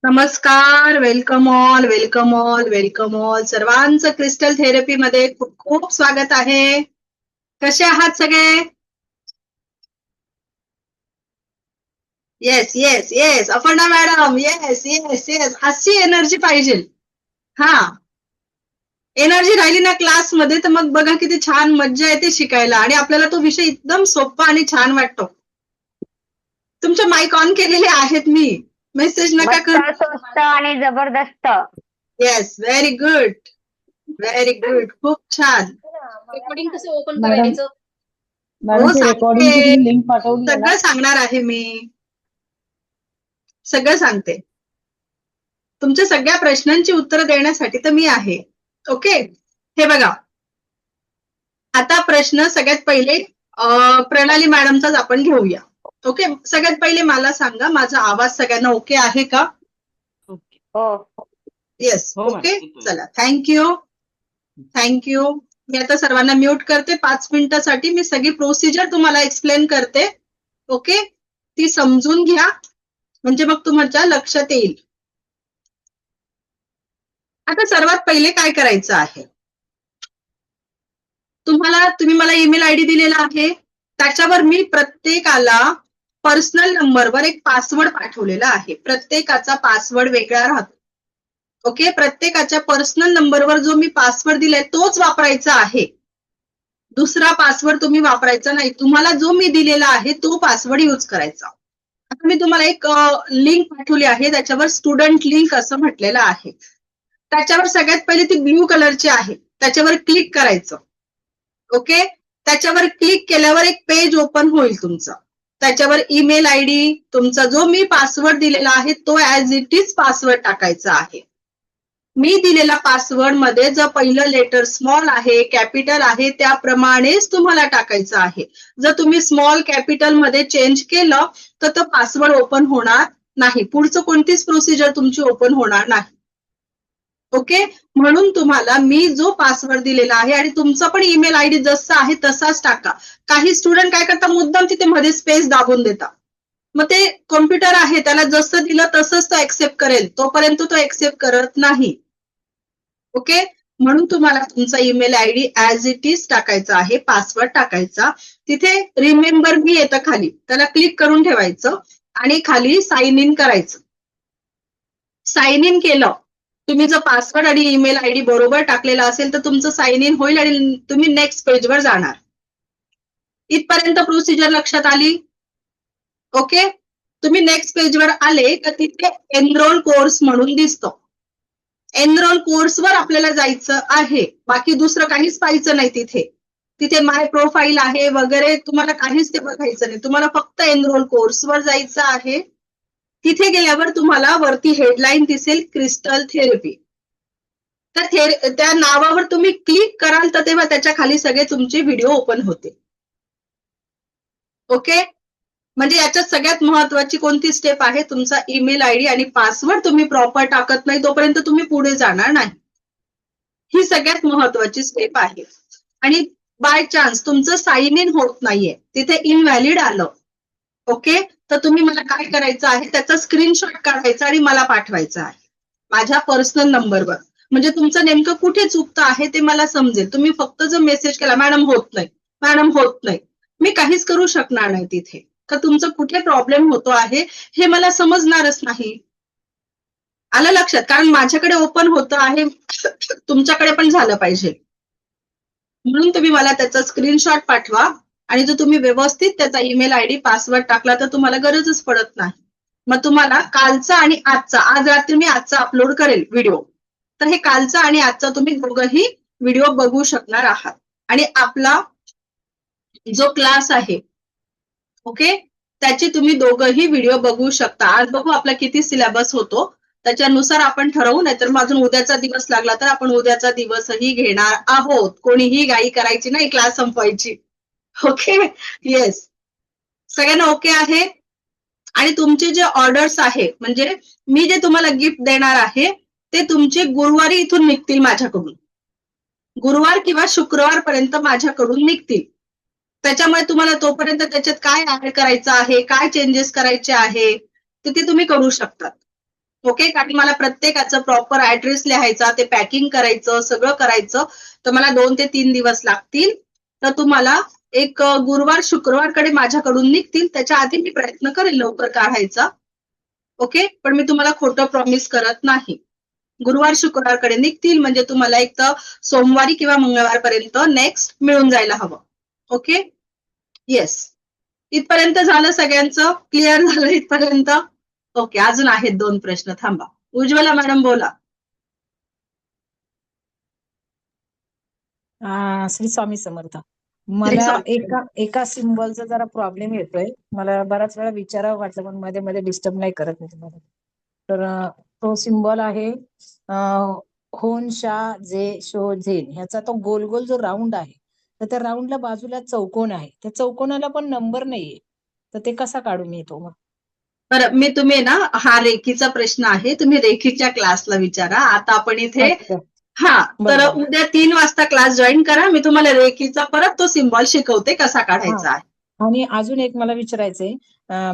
नमस्कार. Welcome all, welcome all, welcome all. सर्वांचं crystal therapy मध्ये खूप खूप स्वागत आहे. कसे आहात सगळे? Yes yes yes Aparna madam. Yes yes yes अशी एनर्जी पाहिजे. हा, एनर्जी राहिली ना क्लासमध्ये तर मग बघा किती छान मज्जा येते शिकायला आणि आपल्याला तो विषय एकदम सोपा आणि छान वाटतो. तुमचे माईक ऑन केलेले आहेत मी. मेसेज नका मस्त, करू. स्वस्त आणि जबरदस्त. Yes, very good, very good. खूप छान. रेकॉर्डिंग कसं ओपन मॅडम करायचं? मॅडम हो, ती रेकॉर्डिंगची सांगते. लिंक पाठवली आहे ना? सगळं सांगणार आहे मी. सगळं सांगते. तुमच्या सगळ्या प्रश्नांची उत्तरं देण्यासाठी तर मी आहे. ओके, हे बघा. आता प्रश्न सगळ्यात पहिले प्रणाली मॅडमचाच आपण घेऊया. ओके, सगळ्यात पहिले मला सांगा, माझा आवाज सगळ्यांना ओके आहे का? हो. येस, हो ओके. मॅडम. चला, थँक्यू. थँक्यू. मी आता सर्वांना म्यूट करते 5 मिनिटासाठी. मी सगळी प्रोसिजर तुम्हाला एक्सप्लेन करते. ओके, ती समजून घ्या म्हणजे मग तुमच्या लक्षात येईल. आता सर्वात पहिले काय करायचं आहे, तुम्ही मला ईमेल आयडी दिलेला आहे, त्याच्यावर मी प्रत्येकाला पर्सनल नंबरवर एक पासवर्ड पाठवलेला आहे. प्रत्येकाचा पासवर्ड वेगळा राहतो. ओके, प्रत्येकाच्या पर्सनल नंबरवर जो मी पासवर्ड दिलाय तोच वापरायचा आहे. दुसरा पासवर्ड तुम्ही वापरायचा नाही. तुम्हाला जो मी दिलेला आहे तो पासवर्ड यूज करायचा. आता मी तुम्हाला एक लिंक पाठवली आहे, त्याच्यावर स्टुडंट लिंक असं म्हटलेलं आहे. त्याच्यावर सगळ्यात पहिले ती ब्ल्यू कलरची आहे, त्याच्यावर क्लिक करायचं. ओके, त्याच्यावर क्लिक केल्यावर एक पेज ओपन होईल तुमचं. त्याच्यावर ईमेल आयडी, तुमचा जो मी पासवर्ड दिलेला आहे तो ऍज इट इज पासवर्ड टाकायचा आहे. मी दिलेला पासवर्ड मध्ये जर पहिलं लेटर स्मॉल आहे, कॅपिटल आहे, त्याप्रमाणेच तुम्हाला टाकायचं आहे. जर तुम्ही स्मॉल कॅपिटल मध्ये चेंज केलं तर तो पासवर्ड ओपन होणार नाही. पुढचं कोणतीच प्रोसिजर तुमची ओपन होणार नाही. ओके, म्हणून तुम्हाला मी जो पासवर्ड दिलेला आहे आणि तुमचा पण ईमेल आयडी जसा आहे तसाच टाका. काही स्टुडंट काय करतात, मुद्दाम तिथे मध्ये स्पेस दाबून देतात. मग ते कॉम्प्युटर आहे, त्याला जसं दिलं तसंच तो ऍक्सेप्ट करेल, तोपर्यंत तो ऍक्सेप्ट करत नाही. ओके, म्हणून तुम्हाला तुमचा email ID as it is टाकायचा आहे, पासवर्ड टाकायचा. तिथे रिमेंबर मी येतं खाली, त्याला क्लिक करून ठेवायचं आणि खाली साइन इन करायचं. साइन इन केलं, तुम्ही जर पासवर्ड आणि ईमेल आयडी बरोबर टाकलेला असेल तर तुमचं साइन इन होईल आणि तुम्ही नेक्स्ट पेजवर जाणार. इथपर्यंत प्रोसिजर लक्षात आली? ओके, तुम्ही नेक्स्ट पेजवर आले तर तिथे एनरोल कोर्स म्हणून दिसतो. एनरोल कोर्सवर आपल्याला जायचं आहे, बाकी दुसरं काहीच पाहायचं नाही. तिथे माय प्रोफाईल आहे वगैरे, तुम्हाला काहीच ते बघायचं नाही. तुम्हाला फक्त एनरोल कोर्सवर जायचं आहे. तिथे गेल्यावर तुम्हाला वरती हेडलाईन दिसेल क्रिस्टल थेरपी. त्या नावावर तुम्ही क्लिक कराल तर तेव्हा त्याच्या खाली सगळे तुमचे व्हिडिओ ओपन होते. ओके, म्हणजे याच्यात सगळ्यात महत्वाची कोणती स्टेप आहे, तुमचा ईमेल आयडी आणि पासवर्ड तुम्ही प्रॉपर टाकत नाही तोपर्यंत तुम्ही पुढे जाणार नाही. ही सगळ्यात महत्वाची स्टेप आहे. आणि बाय चान्स तुमचं साइन इन होत नाहीये, तिथे इनव्हॅलिड आलं, ओके, तर तुम्ही मला काय करायचं आहे, त्याचा स्क्रीनशॉट काढायचा आणि मला पाठवायचा आहे माझ्या पर्सनल नंबरवर. म्हणजे तुमचं नेमकं कुठे चुकतं आहे ते मला समजेल. तुम्ही फक्त जर मेसेज केला मॅडम होत नाही, मॅडम होत नाही, मी काहीच करू शकणार नाही तिथे. तर तुमचं कुठे प्रॉब्लेम होतो आहे हे मला समजणारच नाही. आलं लक्षात? कारण माझ्याकडे ओपन होतं आहे, तुमच्याकडे पण झालं पाहिजे. म्हणून तुम्ही मला त्याचा स्क्रीनशॉट पाठवा आणि जर तुम्ही व्यवस्थित त्याचा ईमेल आयडी पासवर्ड टाकला तर तुम्हाला गरजच पडत नाही. मग तुम्हाला कालचा आणि आजचा, आज रात्री मी आजचा अपलोड करेल व्हिडिओ, तर हे कालचा आणि आजचा तुम्ही दोघंही व्हिडिओ बघू शकणार आहात. आणि आपला जो क्लास आहे, ओके, त्याचे तुम्ही दोघंही व्हिडिओ बघू शकता. आज बघू आपला किती सिलेबस होतो, त्याच्यानुसार आपण ठरवू. नाहीतर मग अजून उद्याचा दिवस लागला तर आपण उद्याचा दिवसही घेणार आहोत. कोणीही घाई करायची नाही, क्लास संपवायची. ओके, येस, सगळ्यांना ओके आहे? आणि तुमचे जे ऑर्डर्स आहे, म्हणजे मी जे तुम्हाला गिफ्ट देणार आहे ते तुमचे गुरुवारी इथून निघतील माझ्याकडून. गुरुवार किंवा शुक्रवार पर्यंत माझ्याकडून निघतील. त्याच्यामुळे तुम्हाला तोपर्यंत त्याच्यात काय ऍड करायचं आहे, काय चेंजेस करायचे आहे ते तुम्ही करू शकतात. ओके, कारण मला प्रत्येकाचं प्रॉपर ऍड्रेस लिहायचा, ते पॅकिंग करायचं, सगळं करायचं, तर मला 2 ते 3 दिवस लागतील. तर तुम्हाला एक गुरुवार शुक्रवारकडे माझ्याकडून निघतील. त्याच्या आधी मी प्रयत्न करेल लवकर काढायचा. ओके, पण मी तुम्हाला खोटं प्रॉमिस करत नाही. गुरुवार शुक्रवारकडे निघतील म्हणजे तुम्हाला एक तर सोमवारी किंवा मंगळवारपर्यंत नेक्स्ट मिळून जायला हवं. Okay, yes. इथपर्यंत झालं सगळ्यांचं? क्लिअर झालं इथपर्यंत? ओके, अजून आहेत 2 प्रश्न, थांबा. उज्ज्वला मॅडम बोला. श्री स्वामी समर्थ. श्री मला स्वामी. एका सिम्बॉलचा जरा प्रॉब्लेम येतोय. मला बराच वेळा विचारावं वाटलं पण मध्ये मध्ये डिस्टर्ब नाही करत मी तुम्हाला. तर तो सिम्बॉल आहे होन शा जे शो झेन, ह्याचा तो गोल गोल जो राऊंड आहे, तर त्या राऊंडला बाजूला चौकोन आहे, त्या चौकोनाला पण नंबर नाहीये, तर ते कसा काढू मी तो मग? बरं, मी तुम्ही ना, हा रेखीचा प्रश्न आहे, तुम्ही रेखीच्या क्लासला विचारा. आता आपण इथे अच्छा. हा, तर बरोबर. उद्या 3 वाजता क्लास जॉईन करा. मी तुम्हाला रेखीचा परत तो सिम्बॉल शिकवते कसा काढायचा आहे. आणि अजून एक मला विचारायचंय,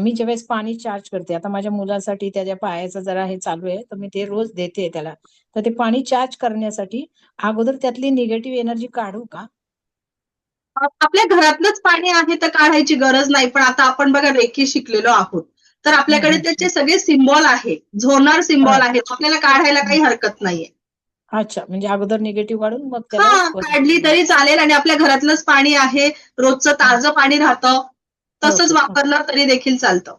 मी ज्यावेळेस पाणी चार्ज करते, आता माझ्या मुलासाठी त्याच्या पायाचं जरा हे चालू आहे, तर मी ते रोज देते त्याला, तर ते पाणी चार्ज करण्यासाठी अगोदर त्यातली निगेटिव्ह एनर्जी काढू का? आपल्या घरातलंच पाणी आहे तर काढायची गरज नाही. पण आता आपण बघा रेखी शिकलेलो आहोत, तर आपल्याकडे त्याचे सगळे सिम्बॉल आहे, झोनार सिम्बॉल आहे, आपल्याला काढायला काही हरकत नाहीये. अच्छा, म्हणजे अगोदर निगेटिव्ह काढून मग हा, त्याला काढली तरी चालेल. आणि आपल्या घरातलंच पाणी आहे, रोजचं ताजं पाणी राहतं, तसंच ओके. वापरलं तरी देखील चालतं.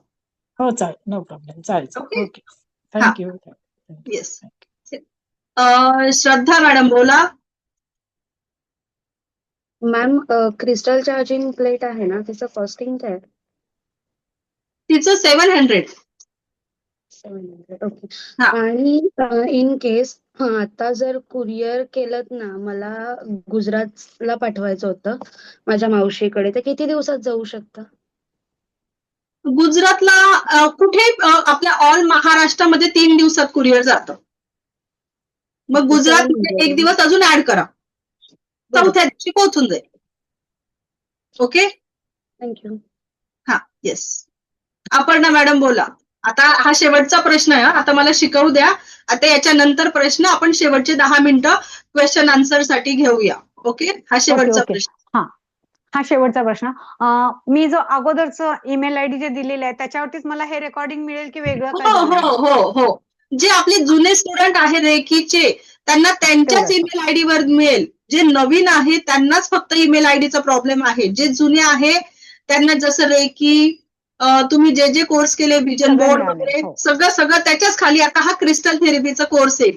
हो, चालेल, नो प्रॉब्लेम, चालेल. ओके. Okay, thank you. येस. श्रद्धा मॅडम बोला. मॅम, क्रिस्टल चार्जिंग प्लेट आहे ना, तिचं कॉस्टिंग काय? तिचं 700. 700. ओके. हा. आणि इन केस आता जर कुरिअर केलं ना, मला गुजरातला पाठवायचं होतं माझ्या मावशीकडे, तर किती दिवसात जाऊ शकतं? गुजरातला कुठे? आपल्या ऑल महाराष्ट्रामध्ये 3 दिवसात कुरिअर जातं. मग गुजरात 1 दिवस अजून ऍड करा, चौथ्या दिवशी पोहोचून जाईल. Okay, thank you. हा, येस. अपर्णा मॅडम बोला. आता हा शेवटचा प्रश्न आहे. आता मला शिकवू द्या. आता याच्यानंतर प्रश्न आपण शेवटचे 10 मिनिटं क्वेश्चन आन्सर साठी घेऊया. ओके, हा शेवटचा प्रश्न. हा शेवटचा प्रश्न. मी जो अगोदरचं ईमेल आयडी जे दिलेलं आहे त्याच्यावरतीच मला हे रेकॉर्डिंग मिळेल की वेगळं हो काय बघायला? हो हो हो, जे आपले जुने स्टुडंट आहे रेखीचे त्यांना त्यांच्याच ईमेल आयडी वर मिळेल. जे नवीन आहे त्यांनाच फक्त ईमेल आयडीचा प्रॉब्लेम आहे. जे जुने आहे त्यांना जसं रेकी, तुम्ही जे जे कोर्स केले, विजन सगळं बोर्ड मिळालेलं, वगैरे, हो. सगळं त्याच्याच खाली आता हा क्रिस्टल थेरपीचा कोर्स आहे.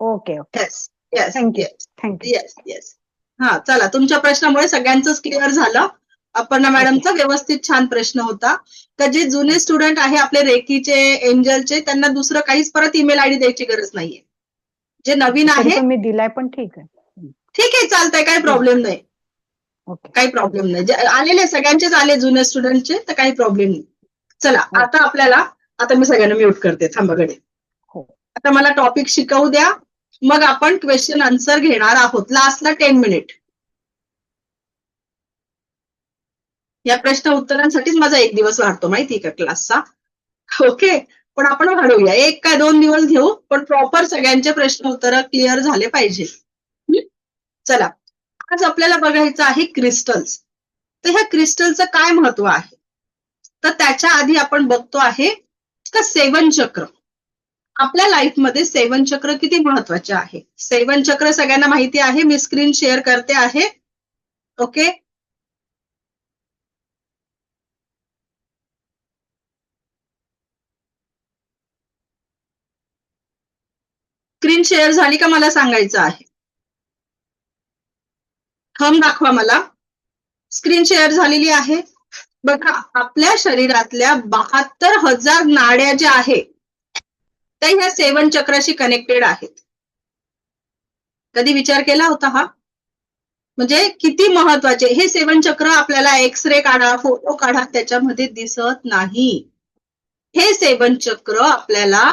Okay okay, yes yes thank you yes thank you. Yes yes. हा, चला, तुमच्या प्रश्नामुळे सगळ्यांचंच क्लिअर झालं. अपर्णा मॅडमचा व्यवस्थित छान प्रश्न होता. तर जे जुने स्टुडंट आहे आपले रेकीचे, एंजलचे, त्यांना दुसरं काहीच परत ईमेल आयडी द्यायची गरज नाहीये. जे नवीन तरी आहे पण मी दिलाय, पण ठीक आहे. ठीक आहे, चालतंय, काही प्रॉब्लेम नाही. ओके, काही प्रॉब्लेम नाही. जे आलेले सगळ्यांचेच आले जुने स्टुडंटचे, तर काही प्रॉब्लेम नाही. चला, आता आपल्याला, आता मी सगळ्यांना म्यूट करते, थांबाकडे. हो. आता मला टॉपिक शिकवू द्या, मग आपण क्वेश्चन आन्सर घेणार आहोत. लास्टला 10 मिनिट. या प्रश्न उत्तरांसाठीच माझा 1 दिवस वाढतो माहिती का क्लासचा. ओके, पण आपण वाढवूया, 1 का 2 दिवस घेऊ, पण प्रॉपर सगळ्यांचे प्रश्न उत्तर क्लिअर झाले पाहिजे. चला, आज आपल्याला बघायचं आहे क्रिस्टल्स. तर ह्या क्रिस्टलचं काय महत्व आहे, तर त्याच्या आधी आपण बघतो आहे का 7 चक्र. आपल्या लाईफमध्ये 7 चक्र किती महत्वाचे आहे. 7 चक्र सगळ्यांना माहिती आहे. मी स्क्रीन शेअर करते आहे. ओके, स्क्रीन शेअर झाली का मला सांगायचं आहे. थंब दाखवा मला. स्क्रीन शेअर झालेली आहे. बघा, आपल्या शरीरातल्या 72,000 नाड्या ज्या आहेत त्या ह्या 7 चक्राशी कनेक्टेड आहेत. कधी विचार केला होता हा? म्हणजे किती महत्वाचे हे 7 चक्र. आपल्याला एक्सरे काढा, फोटो काढा, त्याच्यामध्ये दिसत नाही. हे 7 चक्र आपल्याला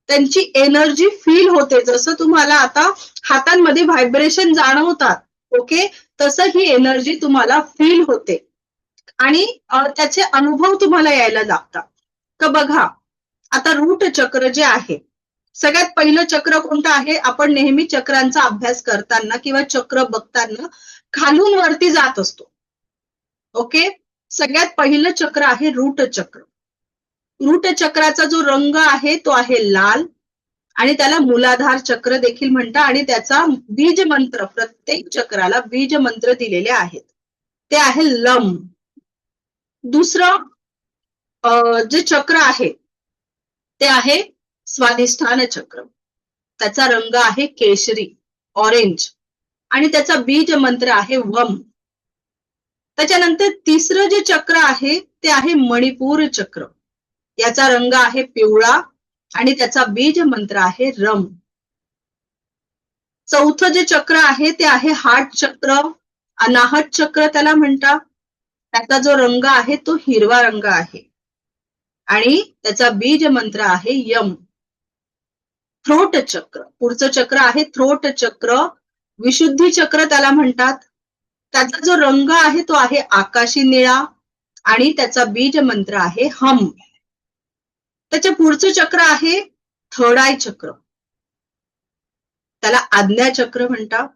त्यांची एनर्जी फील होते. जसं तुम्हाला आता हातांमध्ये व्हायब्रेशन जाणवतात, ओके, तसं ही एनर्जी तुम्हाला फील होते आणि त्याचे अनुभव तुम्हाला यायला लागतात. तर बघा, आता रूट चक्र जे आहे, सगळ्यात पहिलं चक्र कोणतं आहे? आपण नेहमी चक्रांचा अभ्यास करताना किंवा चक्र बघताना खालून वरती जात असतो. ओके, सगळ्यात पहिलं चक्र आहे रूट चक्र. रूट चक्राचा जो रंग आहे तो आहे लाल आणि त्याला मूलाधार चक्र देखील म्हणतात आणि त्याचा बीज मंत्र, प्रत्येक चक्राला बीज मंत्र दिलेले आहेत, ते आहे लम. दुसरं जे चक्र आहे ते आहे स्वाधिष्ठान चक्र. त्याचा रंग आहे केशरी, ऑरेंज आणि त्याचा बीज मंत्र आहे वम. त्याच्यानंतर तिसरं जे चक्र आहे ते आहे मणिपूर चक्र. याचा रंग आहे पिवळा आणि त्याचा बीज मंत्र आहे रम. चौथं जे चक्र आहे ते आहे हार्ट चक्र, अनाहत चक्र त्याला म्हणतात. त्याचा जो रंग आहे तो हिरवा रंग आहे आणि त्याचा बीज मंत्र आहे यम. थ्रोट चक्र, पुढचं चक्र आहे थ्रोट चक्र, विशुद्धी चक्र त्याला म्हणतात. त्याचा जो रंग आहे तो आहे आकाशी निळा आणि त्याचा बीज मंत्र आहे हम. त्याच्या पुढचं चक्र आहे थर्ड आय चक्र, त्याला आज्ञा चक्र म्हणतात.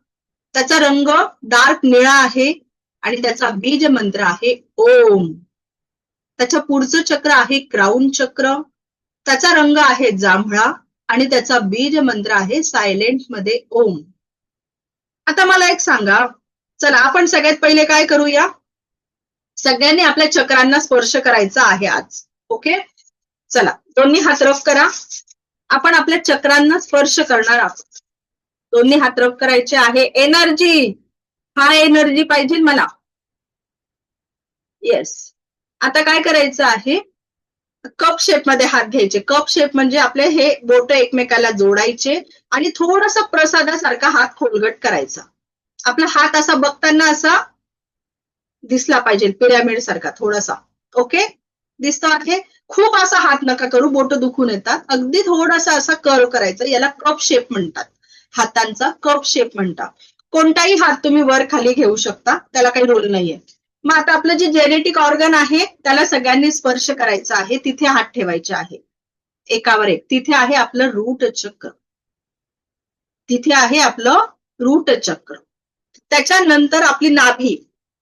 त्याचा रंग डार्क निळा आहे आणि त्याचा बीज मंत्र आहे ओम. त्याच्या पुढचं चक्र आहे क्राऊन चक्र, त्याचा रंग आहे जांभळा आणि त्याचा बीज मंत्र आहे सायलेंट मध्ये ओम. आता मला एक सांगा, चला आपण सगळ्यात पहिले काय करूया, सगळ्यांनी आपल्या चक्रांना स्पर्श करायचा आहे आज. ओके, चला दोन्ही हात रफ करा. आपण आपल्या चक्रांना स्पर्श करणार आहोत. दोन्ही हात रफ करायचे आहे. एनर्जी, हा एनर्जी पाहिजे मला. येस, आता काय करायचं आहे, कप शेप मध्ये हात घ्यायचे. कप शेप म्हणजे आपले हे बोट एकमेकाला जोडायचे आणि थोडासा प्रसादासारखा हात खोलगट करायचा. आपला हात असा बघताना असा दिसला पाहिजे, पिरॅमिड सारखा थोडासा. ओके, दिसतो आहे. खूप असा हात नका करू, बोट दुखून येतात. अगदी थोडासा असा कर्व करायचा, याला कप शेप म्हणतात. हातांचा कप शेप म्हणतात. कोणताही हात तुम्ही वर खाली घेऊ शकता, त्याला काही रोल नाहीये. मग आता आपलं जे जेनेटिक ऑर्गन आहे त्याला सगळ्यांनी स्पर्श करायचा आहे, तिथे हात ठेवायचे आहे एकावर एक. तिथे आहे आपलं रूट चक्र, तिथे आहे आपलं रूट चक्र. त्याच्यानंतर आपली नाभी,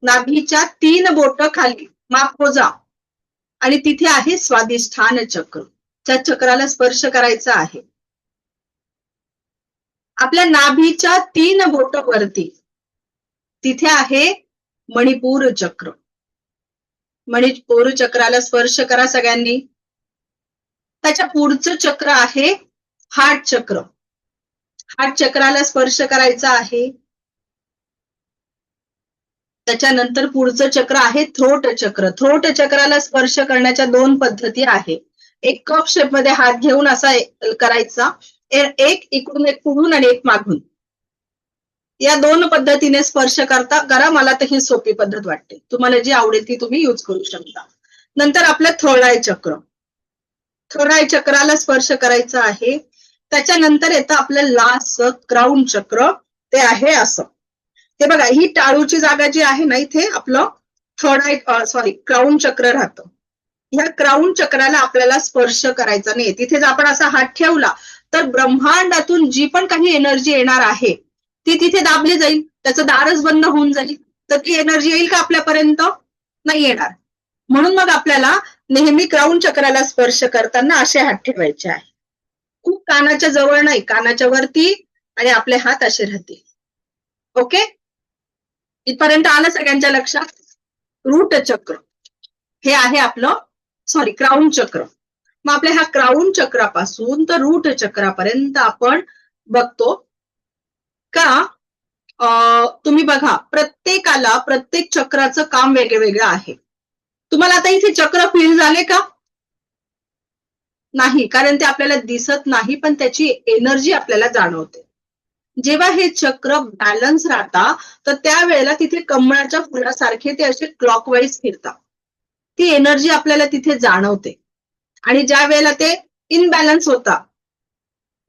नाभीच्या 3 बोट खाली माफ मोजा आणि तिथे आहे स्वाधिष्ठान चक्र. त्या चक्राला स्पर्श करायचा आहे. आपल्या नाभीच्या 3 बोट वरती तिथे आहे मणिपूर चक्र. मणिपूर चक्राला स्पर्श करा सगळ्यांनी. त्याच्या पुढचं चक्र आहे हार्ट चक्र. हार्ट चक्राला स्पर्श करायचा आहे. त्याच्यानंतर पुढचं चक्र आहे थ्रोट चक्र. थ्रोट चक्राला स्पर्श करण्याच्या 2 पद्धती आहे. एक कप शेप मध्ये हात घेऊन असा करायचा, एक इकडून एक पुढून आणि एक मागून. या 2 पद्धतीने स्पर्श करा. मला तर ही सोपी पद्धत वाटते, तुम्हाला जी आवडेल ती तुम्ही यूज करू शकता. नंतर आपलं थर्ड आय चक्र. थर्ड आय चक्राला स्पर्श करायचा आहे. त्याच्यानंतर येतं आपलं लास्ट क्राऊन चक्र, ते आहे असं. ते बघा, ही टाळूची जागा जी आहे ना, इथे आपलं क्राऊन चक्र राहतं. ह्या क्राऊन चक्राला आपल्याला स्पर्श करायचा नाही. तिथे जर आपण असा हात ठेवला तर ब्रह्मांडातून जी पण काही एनर्जी येणार आहे ती तिथे दाबली जाईल, त्याचं दारच बंद होऊन जाईल. तर ती एनर्जी येईल का आपल्यापर्यंत? नाही येणार. म्हणून मग आपल्याला नेहमी क्राऊन चक्राला स्पर्श करताना असे हात ठेवायचे आहे. खूप कानाच्या जवळ नाही, कानाच्या वरती, आणि आपले हात असे राहतील. ओके, इथपर्यंत आलं सगळ्यांच्या लक्षात? रूट चक्र हे आहे आपलं क्राऊन चक्र. मग आपल्या ह्या क्राऊन चक्रापासून तर रूट चक्रापर्यंत आपण बघतो का तुम्ही बघा, प्रत्येकाला प्रत्येक चक्राचं काम वेगळं आहे. तुम्हाला आता इथे चक्र फील झाले का? नाही, कारण ते आपल्याला दिसत नाही, पण त्याची एनर्जी आपल्याला जाणवते. जेव्हा हे चक्र बॅलन्स राहतात तर त्यावेळेला तिथे कमळाच्या फुलासारखे ते असे क्लॉकवाईज फिरतात. ती एनर्जी आपल्याला तिथे जाणवते. आणि ज्या वेळेला ते इनबॅलन्स होता,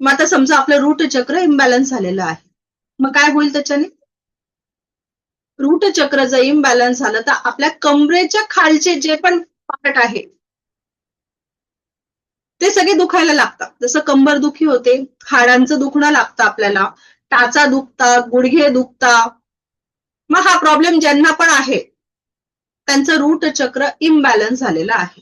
मग आता समजा आपलं रूट चक्र इम्बॅलन्स झालेलं आहे, मग काय होईल त्याच्याने? रूट चक्र जर इम्बॅलन्स झालं तर आपल्या कमरेच्या खालचे जे पण पार्ट आहे ते सगळे दुखायला लागतात. जसं कंबर दुखी होते, हाडांचं दुखणं लागतं आपल्याला, टाचा दुखतात, गुडघे दुखतात. मग हा प्रॉब्लेम ज्यांना पण आहे त्यांचं रूट चक्र इम्बॅलन्स झालेलं आहे.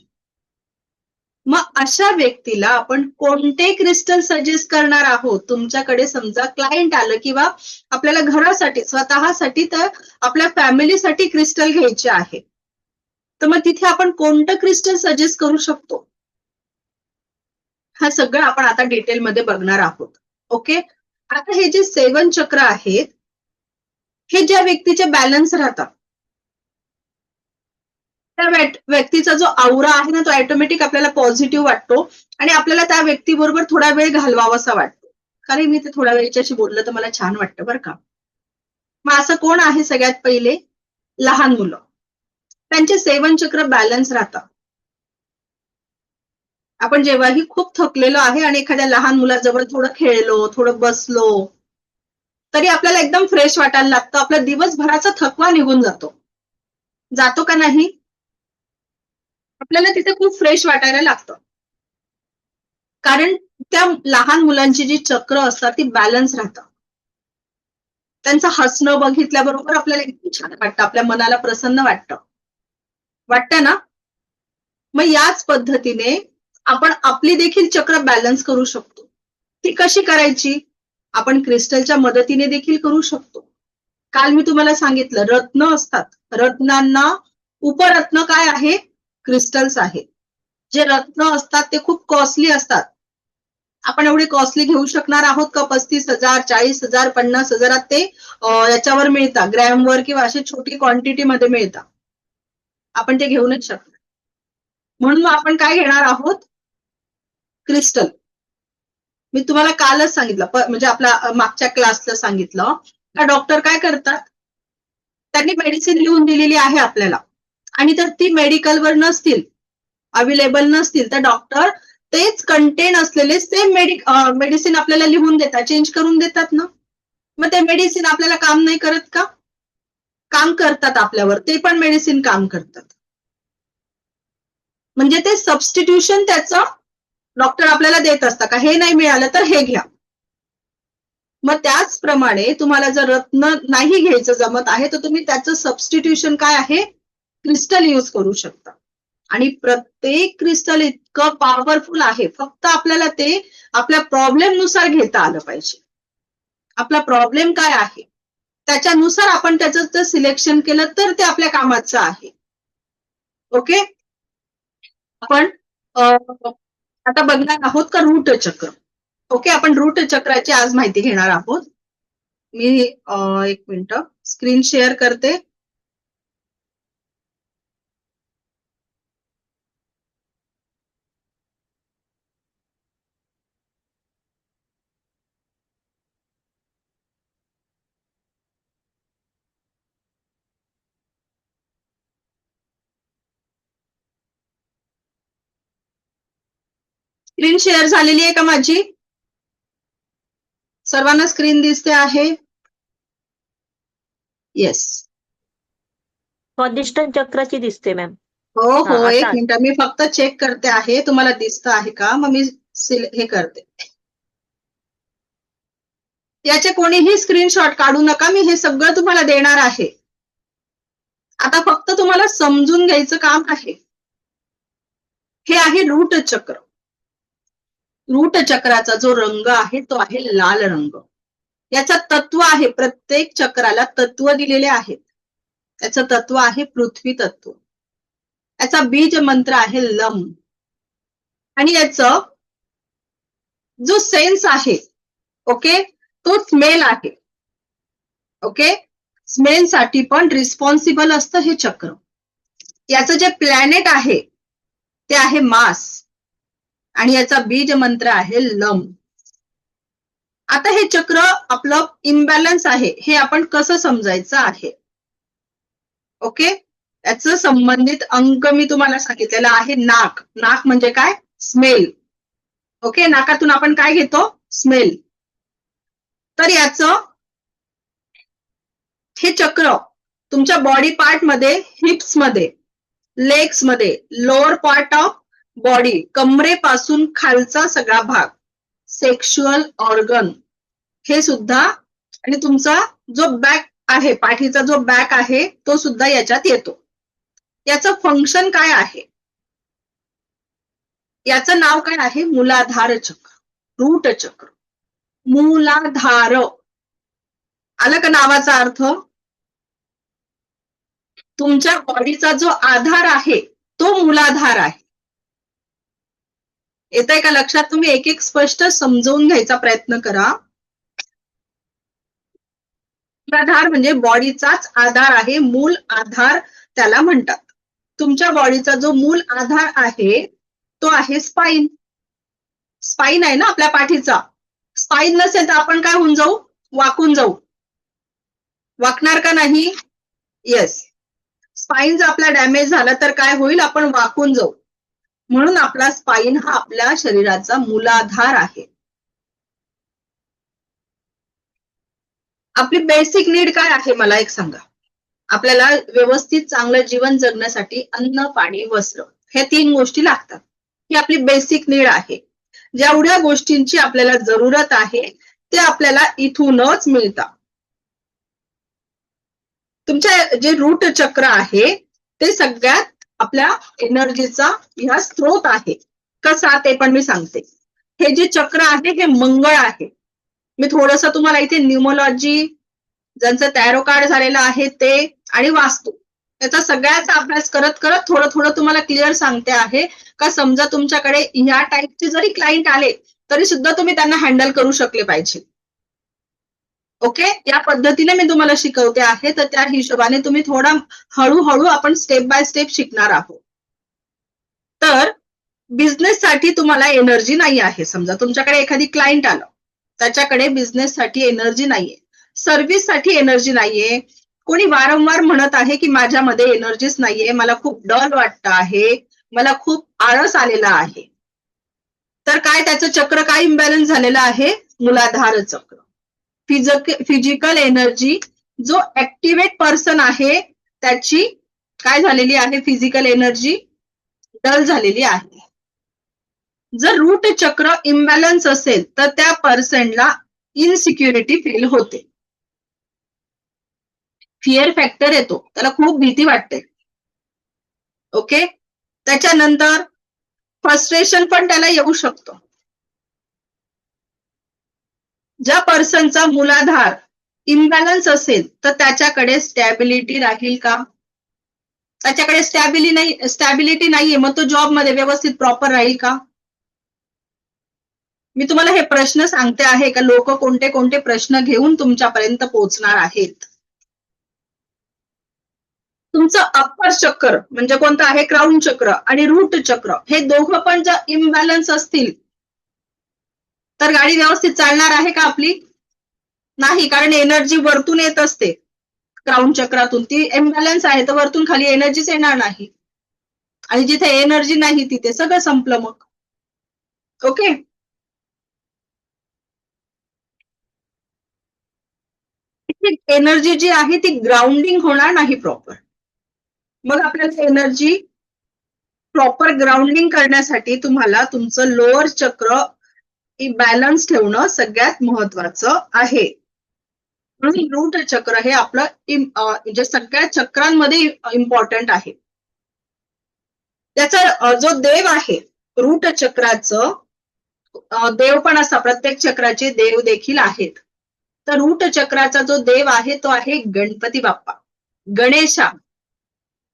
मग अशा व्यक्तीला आपण कोणते क्रिस्टल सजेस्ट करणार आहोत? तुमच्याकडे समजा क्लायंट आलं किंवा आपल्याला घरासाठी स्वतःसाठी तर आपल्या फॅमिलीसाठी क्रिस्टल घ्यायचे आहे, तर मग तिथे आपण कोणतं क्रिस्टल सजेस्ट करू शकतो? हा सगळं आपण आता डिटेलमध्ये बघणार आहोत. ओके, आता हे जे 7 चक्र आहेत हे ज्या व्यक्तीचे बॅलन्स राहतात त्या व्यक्तीचा जो औरा आहे ना तो ऑटोमॅटिक आपल्याला पॉझिटिव्ह वाटतो आणि आपल्याला त्या व्यक्तीबरोबर थोडा वेळ घालवावासा वाटतो. कारण मी ते थोड्या वेळच्याशी बोललं तर मला छान वाटतं बरं का. मग असं कोण आहे? सगळ्यात पहिले लहान मुलं, त्यांचे 7 चक्र बॅलन्स राहतात. आपण जेव्हाही खूप थकलेलो आहे आणि एखाद्या लहान मुलाजवळ थोडं खेळलो, थोडं बसलो, तरी आपल्याला एकदम फ्रेश वाटायला लागतं. आपला दिवसभराचा थकवा निघून जातो का नाही? आपल्याला तिथे खूप फ्रेश वाटायला लागतं. कारण त्या लहान मुलांची जी चक्र असतात ती बॅलन्स राहतात. त्यांचं हसणं बघितल्याबरोबर आपल्याला एकदम छान वाटतं, आपल्या मनाला प्रसन्न वाटतं ना? मग याच पद्धतीने आपण आपली देखील चक्र बॅलन्स करू शकतो. ती कशी करायची? आपण क्रिस्टलच्या मदतीने देखील करू शकतो. काल मी तुम्हाला सांगितलं रत्न असतात, रत्नांना उपरत्न काय आहे? क्रिस्टल्स आहे. जे रत्न असतात ते खूप कॉस्टली असतात. आपण एवढे कॉस्टली घेऊ शकणार आहोत का? 35,000, 40,000, 50,000 ते याच्यावर मिळतात, ग्रॅमवर किंवा अशी छोटी क्वांटिटी मध्ये मिळतात. आपण ते घेऊ नाही शकणार. म्हणून आपण काय घेणार आहोत? क्रिस्टल. मी तुम्हाला कालच सांगितलं, म्हणजे आपल्या मागच्या क्लासला सांगितलं का डॉक्टर काय करतात? त्यांनी मेडिसिन लिहून दिलेली आहे आपल्याला आणि तर ती मेडिकलवर नसतील, अवेलेबल नसतील, तर डॉक्टर तेच कंटेन असलेले सेम मेडिसिन आपल्याला लिहून देतात, चेंज करून देतात ना. मग ते मेडिसिन आपल्याला काम नाही करत का? काम करतात आपल्यावर, ते पण मेडिसिन काम करतात. म्हणजे ते सबस्टिट्यूशन त्याचं डॉक्टर आपल्याला देत असतात का हे नाही मिळालं तर हे घ्या. मग त्याचप्रमाणे तुम्हाला जर रत्न नाही घ्यायचं जमत आहे तर तुम्ही त्याचं सबस्टिट्यूशन काय आहे? क्रिस्टल यूज करू शकता. आणि प्रत्येक क्रिस्टल इतकं पॉवरफुल आहे, फक्त आपल्याला ते आपल्या प्रॉब्लेम नुसार घेता आलं पाहिजे. आपला प्रॉब्लेम काय आहे त्याच्यानुसार आपण त्याचं सिलेक्शन केलं तर ते आपल्या कामाचं आहे. ओके, आपण आता बघणार आहोत का रूट चक्र. ओके, आपण रूट चक्राची आज माहिती घेणार आहोत. मी 1 मिनिट स्क्रीन शेअर करते. स्क्रीन शेअर झालेली आहे का माझी? सर्वांना स्क्रीन दिसते आहे? येस. स्वादिष्टान चक्राची दिसते मॅम. हो, 1 आता मिनिट मी फक्त चेक करते आहे तुम्हाला दिसतं आहे का. मग मी हे करते. याचे कोणीही स्क्रीनशॉट काढू नका, मी हे सगळं तुम्हाला देणार आहे. आता फक्त तुम्हाला समजून घ्यायचं काम आहे. हे आहे रूट चक्र. रूट चक्राचा जो रंग आहे तो आहे लाल रंग. याचं तत्व आहे, प्रत्येक चक्राला तत्व दिलेले आहेत. याचं तत्व आहे पृथ्वी तत्व. याचा बीज मंत्र आहे लम. आणि याचं जो सेन्स आहे ओके तो स्मेल आहे. ओके, स्मेल साठी पण रिस्पॉन्सिबल असतं हे चक्र. याचं जे प्लॅनेट आहे ते आहे मास आणि याचा बीज मंत्र आहे लम. आता हे चक्र आपलं इम्बॅलन्स आहे हे आपण कसं समजायचं आहे? ओके, याचं संबंधित अंक मी तुम्हाला सांगितलेलं आहे नाक. नाक म्हणजे काय? स्मेल. ओके, नाकातून आपण काय घेतो? स्मेल. तर याचं हे चक्र तुमच्या बॉडी पार्ट मध्ये, हिप्स मध्ये, लेग्स मध्ये, लोअर पार्ट ऑफ बॉडी, कमरेपासून खालचा सगळा भाग, सेक्शुअल ऑर्गन हे सुद्धा, आणि तुमचा जो बॅक आहे, पाठीचा जो बॅक आहे तो सुद्धा याच्यात येतो. याचं फंक्शन काय आहे? याचं नाव काय आहे? मूलाधार चक्र, रूट चक्र. मूलाधार आलं का नावाचा अर्थ? तुमच्या बॉडीचा जो आधार आहे तो मूलाधार आहे. येतंय का लक्षात? तुम्ही एक एक स्पष्ट समजवून घ्यायचा प्रयत्न करा. मूलाधार म्हणजे बॉडीचाच आधार आहे, मूल आधार त्याला म्हणतात. तुमच्या बॉडीचा जो मूल आधार आहे तो आहे स्पाइन. स्पाइन आहे ना आपल्या पाठीचा. स्पाइन नसेल तर आपण काय होऊन जाऊ? वाकून जाऊ. वाकणार का नाही? येस. स्पाइन जर आपला डॅमेज झाला तर काय होईल? आपण वाकून जाऊ. म्हणून आपला स्पाइन हा आपल्या शरीराचा मूलाधार आहे. आपली बेसिक नीड काय आहे मला एक सांगा? आपल्याला व्यवस्थित चांगलं जीवन जगण्यासाठी अन्न, पाणी, वस्त्र हे 3 गोष्टी लागतात. ही आपली बेसिक नीड आहे. जेवढ्या गोष्टींची आपल्याला जरूरत आहे ते आपल्याला इथूनच मिळतात. तुमच्या जे रूट चक्र आहे ते सगळ्यात आपल्या एनर्जीचा ह्या स्त्रोत आहे. कसा ते पण मी सांगते. हे जे चक्र आहे हे मंगळ आहे. मी थोडंसं तुम्हाला इथे न्यूमोलॉजी, ज्यांचं टॅरो कार्ड झालेलं आहे ते, आणि वास्तू त्याचा सगळ्याचा अभ्यास करत करत थोडं थोडं तुम्हाला क्लिअर सांगते आहे का समजा तुमच्याकडे ह्या टाईपचे जरी क्लायंट आले तरी सुद्धा तुम्ही त्यांना हँडल करू शकले पाहिजे. ओके, या पद्धतीने मी तुम्हाला शिकवते आहे. तर त्या हिशोबाने तुम्ही थोडा हळूहळू आपण स्टेप बाय स्टेप शिकणार आहोत. तर बिझनेस साठी तुम्हाला एनर्जी नाही आहे. समजा तुमच्याकडे एखादी क्लायंट आलं, त्याच्याकडे बिझनेस साठी एनर्जी नाहीये, सर्व्हिस साठी एनर्जी नाहीये. कोणी वारंवार म्हणत आहे की माझ्यामध्ये एनर्जीच नाहीये, मला खूप डल वाटतं आहे, मला खूप आळस आलेला आहे. तर काय त्याचं चक्र काय इम्बॅलन्स झालेलं आहे? मूलाधार चक्र. फिजिकल एनर्जी, जो ऍक्टिव्हेट पर्सन आहे त्याची काय झालेली आहे? फिजिकल एनर्जी डल झालेली आहे. जर रूट चक्र इम्बॅलन्स असेल तर त्या पर्सनला इनसिक्युरिटी फील होते, फिअर फॅक्टर येतो, त्याला खूप भीती वाटते. ओके, त्याच्यानंतर फ्रस्ट्रेशन पण त्याला येऊ शकतो. ज्या पर्सनचा मूलाधार इम्बॅलन्स असेल तर त्याच्याकडे स्टॅबिलिटी राहील का? त्याच्याकडे स्टॅबिलिटी नाहीये, मग तो जॉब मध्ये व्यवस्थित प्रॉपर राहील का? मी तुम्हाला हे प्रश्न सांगते आहे का लोक कोणते कोणते प्रश्न घेऊन तुमच्यापर्यंत पोहोचणार आहेत. तुमचं अप्पर चक्र म्हणजे कोणतं आहे? क्राउन चक्र आणि रूट चक्र हे दोघं पण जर इम्बॅलन्स असतील तर गाडी व्यवस्थित चालणार आहे का आपली? नाही, कारण एनर्जी वरतून येत असते. क्राउन चक्रातून ती इम्बॅलन्स आहे तर वरतून खाली एनर्जीच येणार नाही, आणि जिथे एनर्जी नाही तिथे सगळं संपलं मग. ओके, एनर्जी जी आहे ती ग्राउंडिंग होणार नाही प्रॉपर. मग आपल्याला एनर्जी प्रॉपर ग्राउंडिंग करण्यासाठी तुम्हाला तुमचं लोअर चक्र बॅलन्स ठेवणं सगळ्यात महत्वाचं आहे. म्हणून रूट चक्र हे आपलं म्हणजे सगळ्या चक्रांमध्ये इम्पॉर्टंट आहे. त्याचा जो देव आहे रूट चक्राचं, देव पण असतात, प्रत्येक चक्राचे देव देखील आहेत. तर रूट चक्राचा जो देव आहे तो आहे गणपती बाप्पा, गणेशा.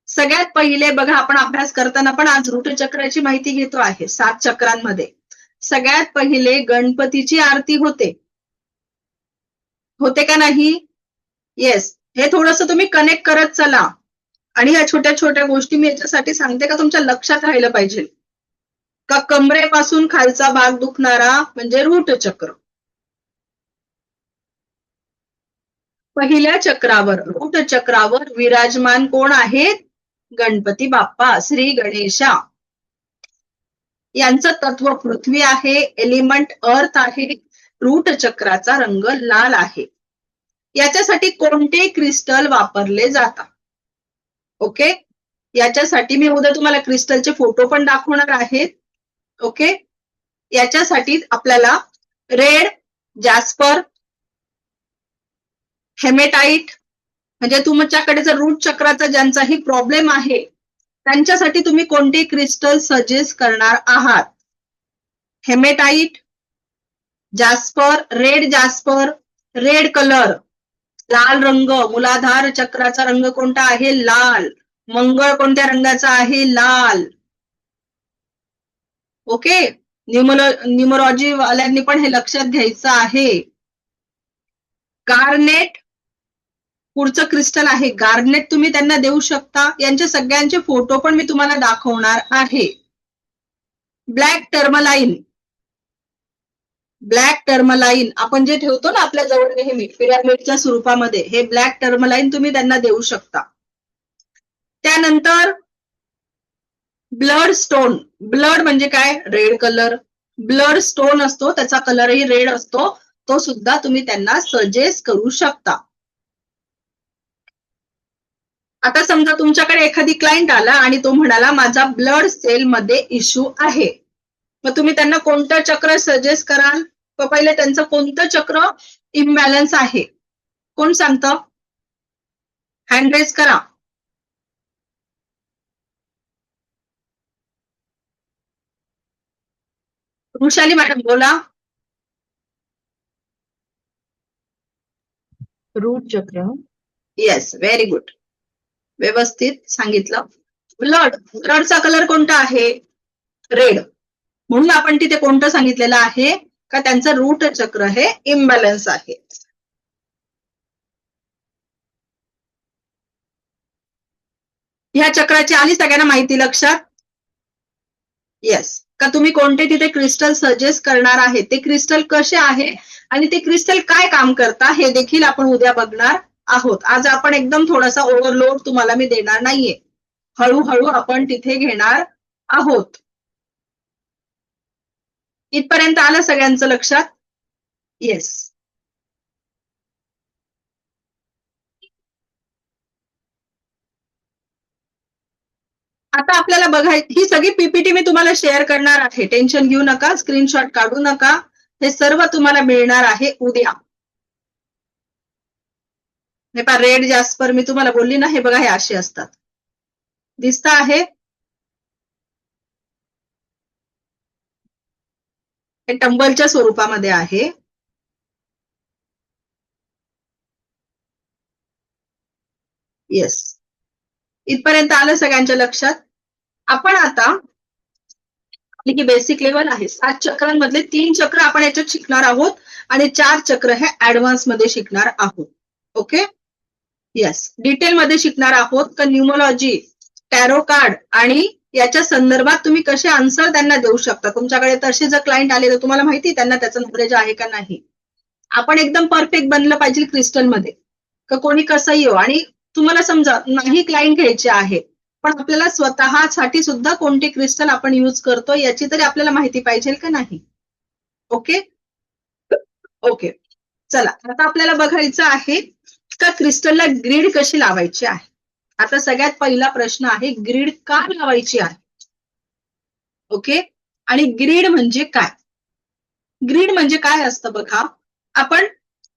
सगळ्यात पहिले बघा, आपण अभ्यास करताना पण आज रूट चक्राची माहिती घेतो आहे. 7 चक्रांमध्ये सगळ्यात पहिले गणपतीची आरती होते का नाही? येस. हे थोडंसं तुम्ही कनेक्ट करत चला, आणि ह्या छोट्या छोट्या गोष्टी मी याच्यासाठी सांगते का तुमच्या लक्षात राहिलं पाहिजे. का कमरेपासून खालचा भाग दुखणारा म्हणजे रूट चक्र. पहिल्या चक्रावर, रूट चक्रावर विराजमान कोण आहेत? गणपती बाप्पा, श्री गणेशा. यांचं तत्व पृथ्वी आहे, एलिमेंट अर्थ आहे. रूट चक्राचा रंग लाल आहे. याच्यासाठी कोणते क्रिस्टल वापरले जातात? ओके, याच्यासाठी मी उद्या तुम्हाला क्रिस्टलचे फोटो पण दाखवणार आहेत. ओके, याच्यासाठी आपल्याला रेड, जॅस्पर, हेमेटाइट, म्हणजे तुमच्याकडे जर रूट चक्राचा ज्यांचाही प्रॉब्लेम आहे त्यांच्यासाठी तुम्ही कोणते क्रिस्टल सजेस्ट करणार आहात? हेमेटाइट, जॅस्पर, रेड कलर, लाल रंग, मूलाधार चक्राचा रंग कोणता आहे? लाल. मंगळ कोणत्या रंगाचा आहे? लाल. ओके, न्यूमरॉलॉजी वाल्यांनी पण हे लक्षात घ्यायचं आहे. गार्नेट पुढचं क्रिस्टल आहे गार्नेट, तुम्ही त्यांना देऊ शकता. यांचे सगळ्यांचे फोटो पण मी तुम्हाला दाखवणार आहे. ब्लॅक टर्मलाईन आपण जे ठेवतो ना आपल्या जवळ नेहमी पिरॅमिडच्या स्वरूपामध्ये, हे ब्लॅक टर्मलाईन तुम्ही त्यांना देऊ शकता. त्यानंतर ब्लड स्टोन, ब्लड म्हणजे काय? Red colour. ब्लड स्टोन असतो त्याचा कलरही रेड असतो, तो सुद्धा तुम्ही त्यांना सजेस्ट करू शकता. आता समजा तुमच्याकडे एखादी क्लायंट आला आणि तो म्हणाला माझा ब्लड सेल मध्ये इश्यू आहे, मग तुम्ही त्यांना कोणतं चक्र सजेस्ट कराल? तर पहिले त्यांचं कोणतं चक्र इम्बॅलन्स आहे कोण सांगतं? हँड रेज करा. वृषाली मॅडम बोला. रूट चक्र. येस, व्हेरी गुड, व्यवस्थित सांगितलं. ब्लडचा कलर कोणता आहे? रेड. म्हणून आपण तिथे कोणतं सांगितलेलं आहे का त्यांचं रूट चक्र हे इम्बॅलन्स आहे. ह्या चक्राची आली सगळ्यांना माहिती लक्षात? येस. का तुम्ही कोणते तिथे क्रिस्टल सजेस्ट करणार आहे, ते क्रिस्टल कसे आहे आणि ते क्रिस्टल काय काम करता हे देखील आपण उद्या बघणार आहोत. आज आपण एकदम थोडासा ओव्हरलोड तुम्हाला मी देणार नाहीये, हळूहळू आपण तिथे घेणार आहोत. इथपर्यंत आलं सगळ्यांचं लक्षात? येस. आता आपल्याला बघायची ही सगळी पीपीटी मी तुम्हाला शेअर करणार आहे, टेन्शन घेऊ नका, स्क्रीनशॉट काढू नका. हे सर्व तुम्हाला मिळणार आहे उद्या. हे पहा, रेड जॅस्पर मी तुम्हाला बोलली ना, हे बघा हे असे असतात, दिसत आहे? हे टंबलच्या स्वरूपामध्ये आहे. येस, इथपर्यंत आलं सगळ्यांच्या लक्षात? आपण आता ही बेसिक लेवल आहे, 7 चक्रांमधले 3 चक्र आपण याच्यात शिकणार आहोत आणि 4 चक्र हे ऍडव्हान्स मध्ये शिकणार आहोत. ओके, येस, डिटेल मध्ये शिकणार आहोत का न्यूमरॉलॉजी, टॅरो कार्ड आणि याच्या संदर्भात तुम्ही कसे आन्सर त्यांना देऊ शकता. तुमच्याकडे तसे जर क्लायंट आले तर तुम्हाला माहिती त्यांना त्याचं नॉलेज आहे का नाही. आपण एकदम परफेक्ट बनलं पाहिजे क्रिस्टल मध्ये, का कोणी कसंही हो. आणि तुम्हाला समजा नाही क्लायंट घ्यायचे आहे पण आपल्याला स्वतःसाठी सुद्धा कोणते क्रिस्टल आपण यूज करतो याची तरी आपल्याला माहिती पाहिजे का नाही. ओके ओके, चला आता आपल्याला बघायचं आहे का क्रिस्टलला ग्रीड कशी लावायची आहे. आता सगळ्यात पहिला प्रश्न आहे, ग्रीड का लावायची आहे? ओके, आणि ग्रीड म्हणजे काय? ग्रीड म्हणजे काय असतं बघा. आपण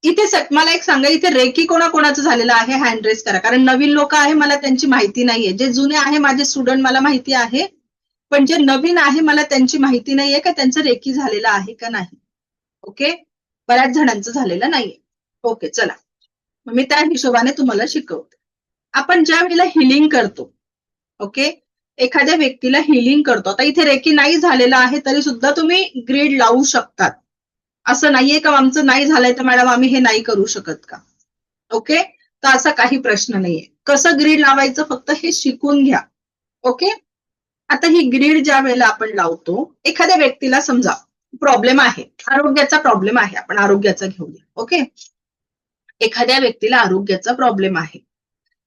इथे मला एक सांगा, इथे रेकी कोणाकोणाचं झालेलं आहे? हँड रेस करा, कारण नवीन लोक आहे मला त्यांची माहिती नाहीये. जे जुने आहे माझे स्टुडंट मला माहिती आहे, पण जे नवीन आहे मला त्यांची माहिती नाहीये का त्यांचं रेकी झालेलं आहे का नाही. ओके, बऱ्याच जणांचं झालेलं नाहीये. ओके, चला मी त्या हिशोबाने तुम्हाला शिकवते. आपण ज्या वेळेला हिलिंग करतो, ओके, एखाद्या व्यक्तीला हिलिंग करतो, आता इथे रेकी नाही झालेलं आहे तरी सुद्धा तुम्ही ग्रीड लावू शकतात. असं नाहीये का आमचं नाही झालंय तर मॅडम आम्ही हे नाही करू शकत का. ओके, तर असा काही प्रश्न नाहीये. कसं ग्रीड लावायचं फक्त हे शिकून घ्या. ओके, आता ही ग्रीड ज्या वेळेला आपण लावतो, एखाद्या व्यक्तीला समजा प्रॉब्लेम आहे, आरोग्याचा प्रॉब्लेम आहे, आपण आरोग्याचा घेऊया. ओके, एखाद्या व्यक्तीला आरोग्याचा प्रॉब्लेम आहे,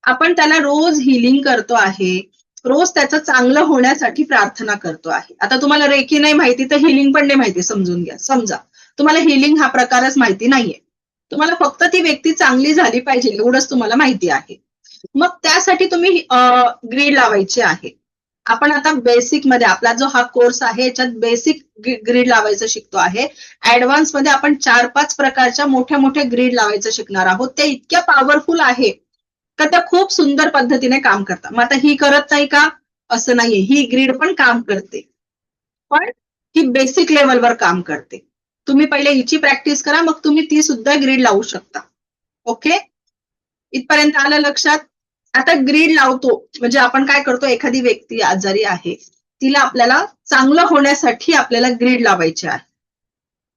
आपण त्याला रोज हिलिंग करतो आहे, रोज त्याचं चांगलं होण्यासाठी प्रार्थना करतो आहे. आता तुम्हाला रेकी नाही माहिती तर हिलिंग पण नाही माहिती, समजून घ्या. समजा तुम्हाला हिलिंग हा प्रकारच माहिती नाहीये, तुम्हाला फक्त ती व्यक्ती चांगली झाली पाहिजे एवढंच तुम्हाला माहिती आहे. मग त्यासाठी तुम्ही ग्रीड लावायची आहे. आपण आता बेसिक मध्ये आपला जो हा कोर्स आहे याच्यात बेसिक ग्रीड लावायचं शिकतो आहे. ऍडव्हान्स मध्ये आपण 4-5 प्रकारच्या मोठ्या मोठ्या ग्रीड लावायचं शिकणार आहोत. त्या इतक्या पॉवरफुल आहे का त्या खूप सुंदर पद्धतीने काम करतात. मग आता ही करत नाही का? असं नाहीये, ही ग्रीड पण काम करते, पण ही बेसिक लेवलवर काम करते. तुम्ही पहिले हिची प्रॅक्टिस करा, मग तुम्ही ती सुद्धा ग्रीड लावू शकता. ओके, इथपर्यंत आलं लक्षात? आता ग्रीड लावतो म्हणजे आपण काय करतो, एखादी व्यक्ती आजारी आहे, तिला आपल्याला चांगलं होण्यासाठी आपल्याला ग्रीड लावायची आहे.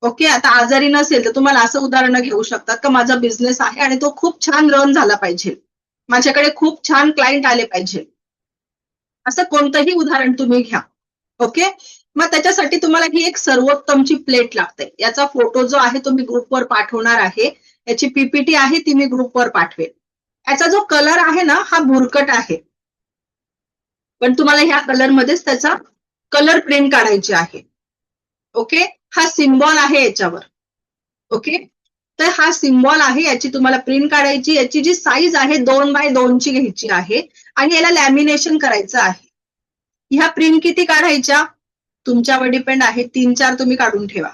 ओके, आता आजारी नसेल तर तुम्हाला असं उदाहरण घेऊ शकतात का माझा बिझनेस आहे आणि तो खूप छान रन झाला पाहिजे, माझ्याकडे खूप छान क्लायंट आले पाहिजे, असं कोणतंही उदाहरण तुम्ही घ्या. ओके, मग त्याच्यासाठी तुम्हाला ही एक सर्वोत्तमची प्लेट लागते. याचा फोटो जो आहे तो मी ग्रुपवर पाठवणार आहे. याची पीपीटी आहे ती मी ग्रुपवर पाठवेल. याचा जो कलर आहे ना हा भुरकट आहे, पण तुम्हाला ह्या कलर मध्येच त्याचा कलर प्रिंट काढायची आहे. ओके, हा सिम्बॉल आहे याच्यावर. ओके, तर हा सिम्बॉल आहे, याची तुम्हाला प्रिंट काढायची. याची जी साईज आहे 2x2 ची घ्यायची आहे आणि याला लॅमिनेशन करायचं आहे. ह्या प्रिंट किती काढायच्या तुमच्यावर डिपेंड आहे, 3-4 तुम्ही काढून ठेवा.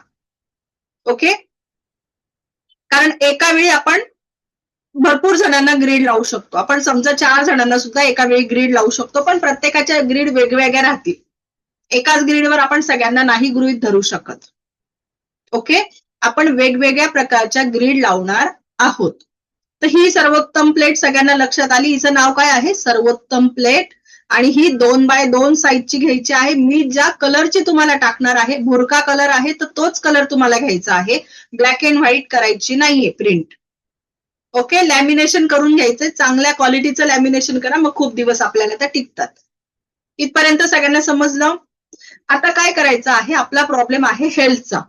ओके, कारण एका वेळी आपण भरपूर जणांना ग्रीड लावू शकतो. आपण समजा 4 जणांना सुद्धा एका वेळी ग्रीड लावू शकतो, पण प्रत्येकाच्या ग्रीड वेगवेगळ्या राहतील. एकाच ग्रीडवर आपण सगळ्यांना नाही गृहीत धरू शकत. ओके, आपण वेगवेगळ्या प्रकारच्या ग्रीड लावणार आहोत. तर ही सर्वोत्तम प्लेट सगळ्यांना लक्षात आली. हिचं नाव काय आहे? सर्वोत्तम प्लेट. आणि ही 2x2 साईजची घ्यायची आहे. मी ज्या कलरची तुम्हाला टाकणार आहे, भुरका कलर आहे तर तोच कलर तुम्हाला घ्यायचा आहे. ब्लॅक अँड व्हाईट करायची नाहीये प्रिंट. ओके, लॅमिनेशन करून घ्यायचंय. चांगल्या क्वालिटीचं लॅमिनेशन करा, मग खूप दिवस आपल्याला त्या टिकतात. इथपर्यंत सगळ्यांना समजलं? आता काय करायचं आहे, आपला प्रॉब्लेम आहे हेल्थचा.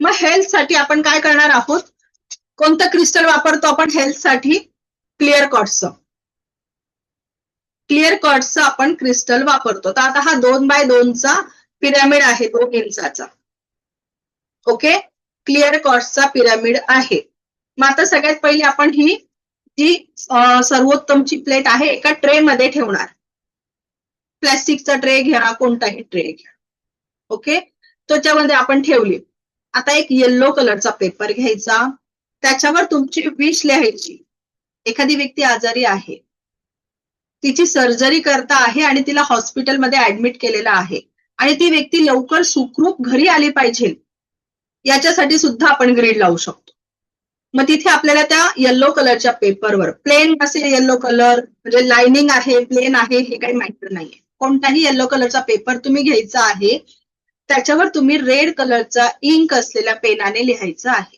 मग हेल्थसाठी आपण काय करणार आहोत, कोणतं क्रिस्टल वापरतो आपण हेल्थसाठी? क्लिअर क्वार्ट्झचं. क्लिअर क्वार्ट्झचं आपण क्रिस्टल वापरतो. तर आता हा 2x2 चा पिरॅमिड आहे 2 इंचाचा. ओके, क्लिअर क्वार्ट्झचा पिरॅमिड आहे. मग आता सगळ्यात पहिली आपण ही जी सर्वोत्तमची प्लेट आहे एका ट्रे मध्ये ठेवणार. प्लॅस्टिकचा ट्रे घ्या, कोणताही ट्रे घ्या. ओके, त्याच्यामध्ये आपण ठेवली. आता एक येल्लो कलरचा पेपर घ्यायचा, त्याच्यावर तुमची विश लिहायची. एखादी व्यक्ती आजारी आहे, तिची सर्जरी करता आहे आणि तिला हॉस्पिटलमध्ये ऍडमिट केलेलं आहे आणि ती व्यक्ती लवकर सुखरूप घरी आली पाहिजे, याच्यासाठी सुद्धा आपण ग्रीड लावू शकतो. मग तिथे आपल्याला त्या येल्लो कलरच्या पेपरवर, प्लेन असेल येल्लो कलर म्हणजे लाइनिंग आहे, प्लेन आहे, हे काही मॅटर नाहीये, कोणताही येल्लो कलरचा पेपर तुम्ही घ्यायचा आहे. त्याच्यावर तुम्ही रेड कलरचा इंक असलेल्या पेनाने लिहायचं आहे.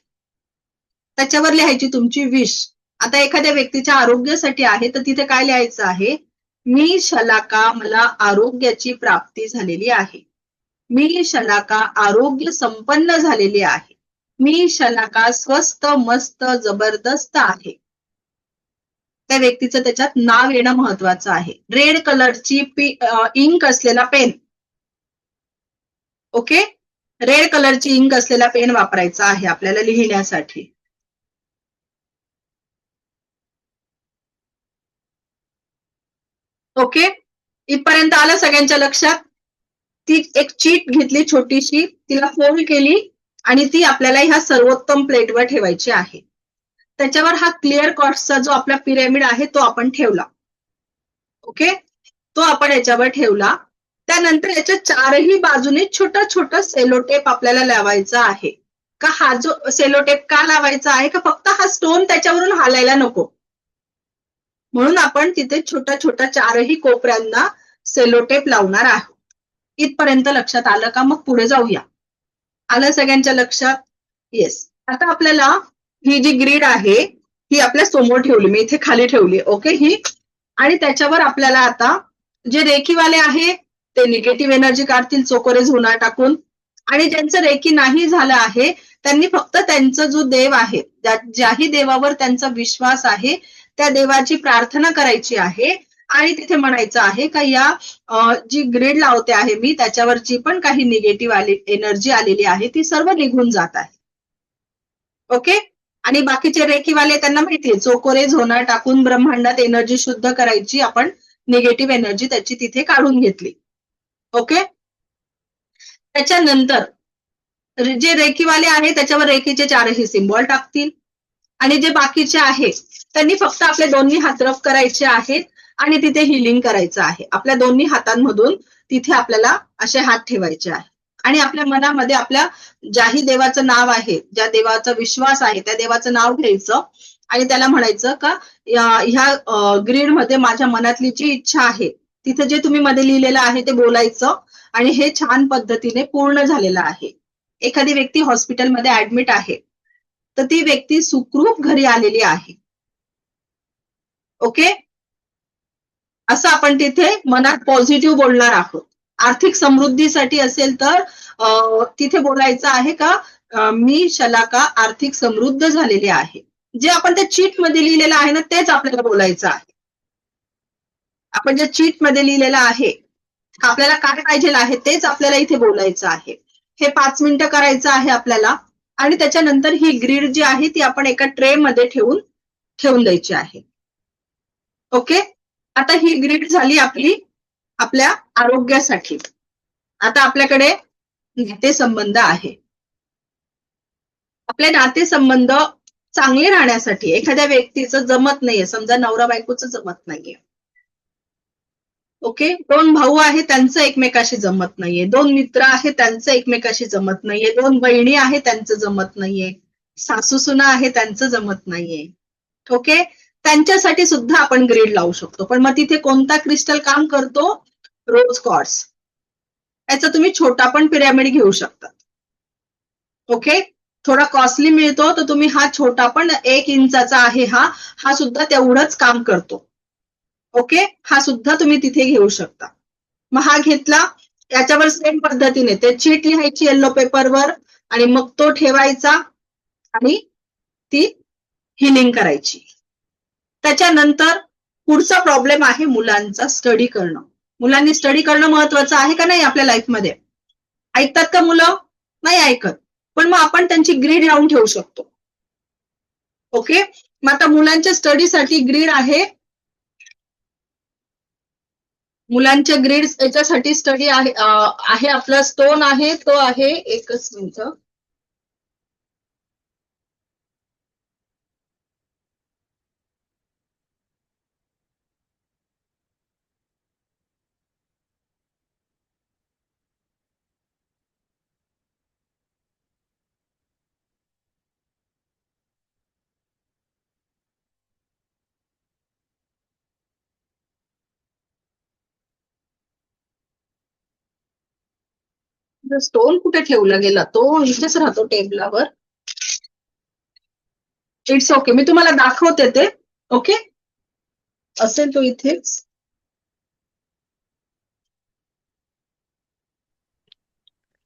त्याच्यावर लिहायची तुमची विश. आता एखाद्या व्यक्तीच्या आरोग्यासाठी आहे तर तिथे काय लिहायचं आहे? मी शलाका, मला आरोग्याची प्राप्ती झालेली आहे. मी शलाका आरोग्य संपन्न झालेली आहे. मी शलाका स्वस्त मस्त जबरदस्त आहे. त्या व्यक्तीचं त्याच्यात नाव येणं महत्वाचं आहे. रेड कलरची इंक असलेला पेन. ओके, रेड कलरची इंक असलेला पेन वापरायचा आहे आपल्याला लिहिण्यासाठी. ओके, इथपर्यंत आलं सगळ्यांच्या लक्षात? ती एक चीट घेतली छोटीशी, तिला फोल्ड केली आणि ती आपल्याला ह्या सर्वोत्तम प्लेटवर ठेवायची आहे. त्याच्यावर हा क्लिअर क्वार्ट्झचा जो आपला पिरॅमिड आहे तो आपण ठेवला. ओके, तो आपण याच्यावर ठेवला. त्यानंतर याच्या चारही बाजूने छोटा छोटा सेलोटेप आपल्याला लावायचा आहे. का हा जो सेलोटेप का लावायचा आहे? का फक्त हा स्टोन त्याच्यावरून हालायला नको, म्हणून आपण तिथे छोट्या छोट्या चारही कोपऱ्यांना सेलोटेप लावणार आहोत. इथपर्यंत लक्षात आलं का? मग पुढे जाऊया. आलं सगळ्यांच्या लक्षात? येस. आता आपल्याला ही जी ग्रीड आहे ही आपल्या समोर ठेवली, मी इथे खाली ठेवली. ओके, ही, आणि त्याच्यावर आपल्याला आता जे रेखीवाले आहे ते निगेटिव्ह एनर्जी काढतील चोकोरे झोना टाकून, आणि ज्यांचं रेकी नाही झालं आहे त्यांनी फक्त त्यांचा जो देव आहे, ज्याही देवावर त्यांचा विश्वास आहे त्या देवाची प्रार्थना करायची आहे आणि तिथे म्हणायचं आहे का या जी ग्रीड लावते आहे मी त्याच्यावरची पण काही निगेटिव्ह एनर्जी आलेली आहे ती सर्व निघून जात आहे. ओके, आणि बाकीचे रेखीवाले त्यांना माहितीये चोकोरे झोना टाकून ब्रह्मांडात एनर्जी शुद्ध करायची, आपण निगेटिव्ह एनर्जी त्याची तिथे काढून घेतली. ओके. त्याच्यानंतर जे रेखीवाले आहे त्याच्यावर रेखीचे 4ही सिम्बॉल टाकतील आणि जे बाकीचे आहेत त्यांनी फक्त आपले दोन्ही हात रफ करायचे आहेत आणि तिथे हिलिंग करायचं आहे. आपल्या दोन्ही हातांमधून तिथे आपल्याला असे हात ठेवायचे आहे आणि आपल्या मनामध्ये आपल्या ज्याही देवाचं नाव आहे, ज्या देवाचा विश्वास आहे त्या देवाचं नाव घ्यायचं आणि त्याला म्हणायचं का ह्या ग्रीड मध्ये माझ्या मनातली जी इच्छा आहे तिथे जे तुम्ही मध्ये लिहिलेलं आहे ते बोलायचं आणि हे छान पद्धतीने पूर्ण झालेलं आहे. एखादी व्यक्ती हॉस्पिटलमध्ये ऍडमिट आहे तर ती व्यक्ती सुखरूप घरी आलेली आहे. ओके. असं आपण तिथे मनात पॉझिटिव्ह बोलणार आहोत. आर्थिक समृद्धीसाठी असेल तर तिथे बोलायचं आहे का मी शलाका आर्थिक समृद्ध झालेली आहे. जे आपण त्या चीट मध्ये लिहिलेलं आहे ना तेच आपल्याला बोलायचं आहे. आपण जे चीट मध्ये लिहिलेलं आहे आपल्याला काय पाहिजे आहे तेच आपल्याला इथे बोलायचं आहे. हे 5 मिनिटं करायचं आहे आपल्याला आणि त्याच्यानंतर ही ग्रीड जी आहे ती आपण एका ट्रे मध्ये ठेवून द्यायची आहे. ओके. आता ही ग्रीड झाली आपली आपल्या आरोग्यासाठी. आता आपल्याकडे नातेसंबंध आहे. आपले नातेसंबंध चांगले राहण्यासाठी एखाद्या व्यक्तीचं जमत नाहीये, समजा नवरा बायकोचं जमत नाहीये. ओके. 2 भाऊ आहेत त्यांचं एकमेकाशी जमत नाहीये, 2 मित्र आहेत त्यांचं एकमेकाशी जमत नाहीये, 2 बहिणी आहेत त्यांचं जमत नाहीये, सासू सुना आहे त्यांचं जमत नाहीये. ओके. त्यांच्यासाठी सुद्धा आपण ग्रीड लावू शकतो. पण मग तिथे कोणता क्रिस्टल काम करतो? Rose quartz. याचा तुम्ही छोटा पण पिरॅमिड घेऊ शकता. ओके. थोडा कॉस्टली मिळतो तर तुम्ही हा छोटा पण 1 इंचाचा आहे हा सुद्धा तेवढंच काम करतो. ओके. हा सुद्धा तुम्ही तिथे घेऊ शकता. मग हा घेतला याच्यावर सेम पद्धतीने ते चीट लिहायची येलो पेपरवर आणि मग तो ठेवायचा आणि ती हिलिंग करायची. त्याच्यानंतर पुढचा प्रॉब्लेम आहे मुलांचा स्टडी करणं. मुलांनी स्टडी करणं महत्वाचं आहे का नाही आपल्या लाईफमध्ये? ऐकतात का मुलं? नाही ऐकत. पण मग आपण त्यांची ग्रीड लावून ठेवू शकतो. ओके. मग आता मुलांच्या स्टडीसाठी ग्रीड आहे. मुलांच्या ग्रीड याच्यासाठी स्टडी आहे आपला स्टोन आहे तो आहे एकच मिनिट. स्टोन कुठे ठेवला गेला? तो इथेच राहतो टेबलावर. It's okay. मी तुम्हाला दाखवते ते. ओके. असेल तो इथेच.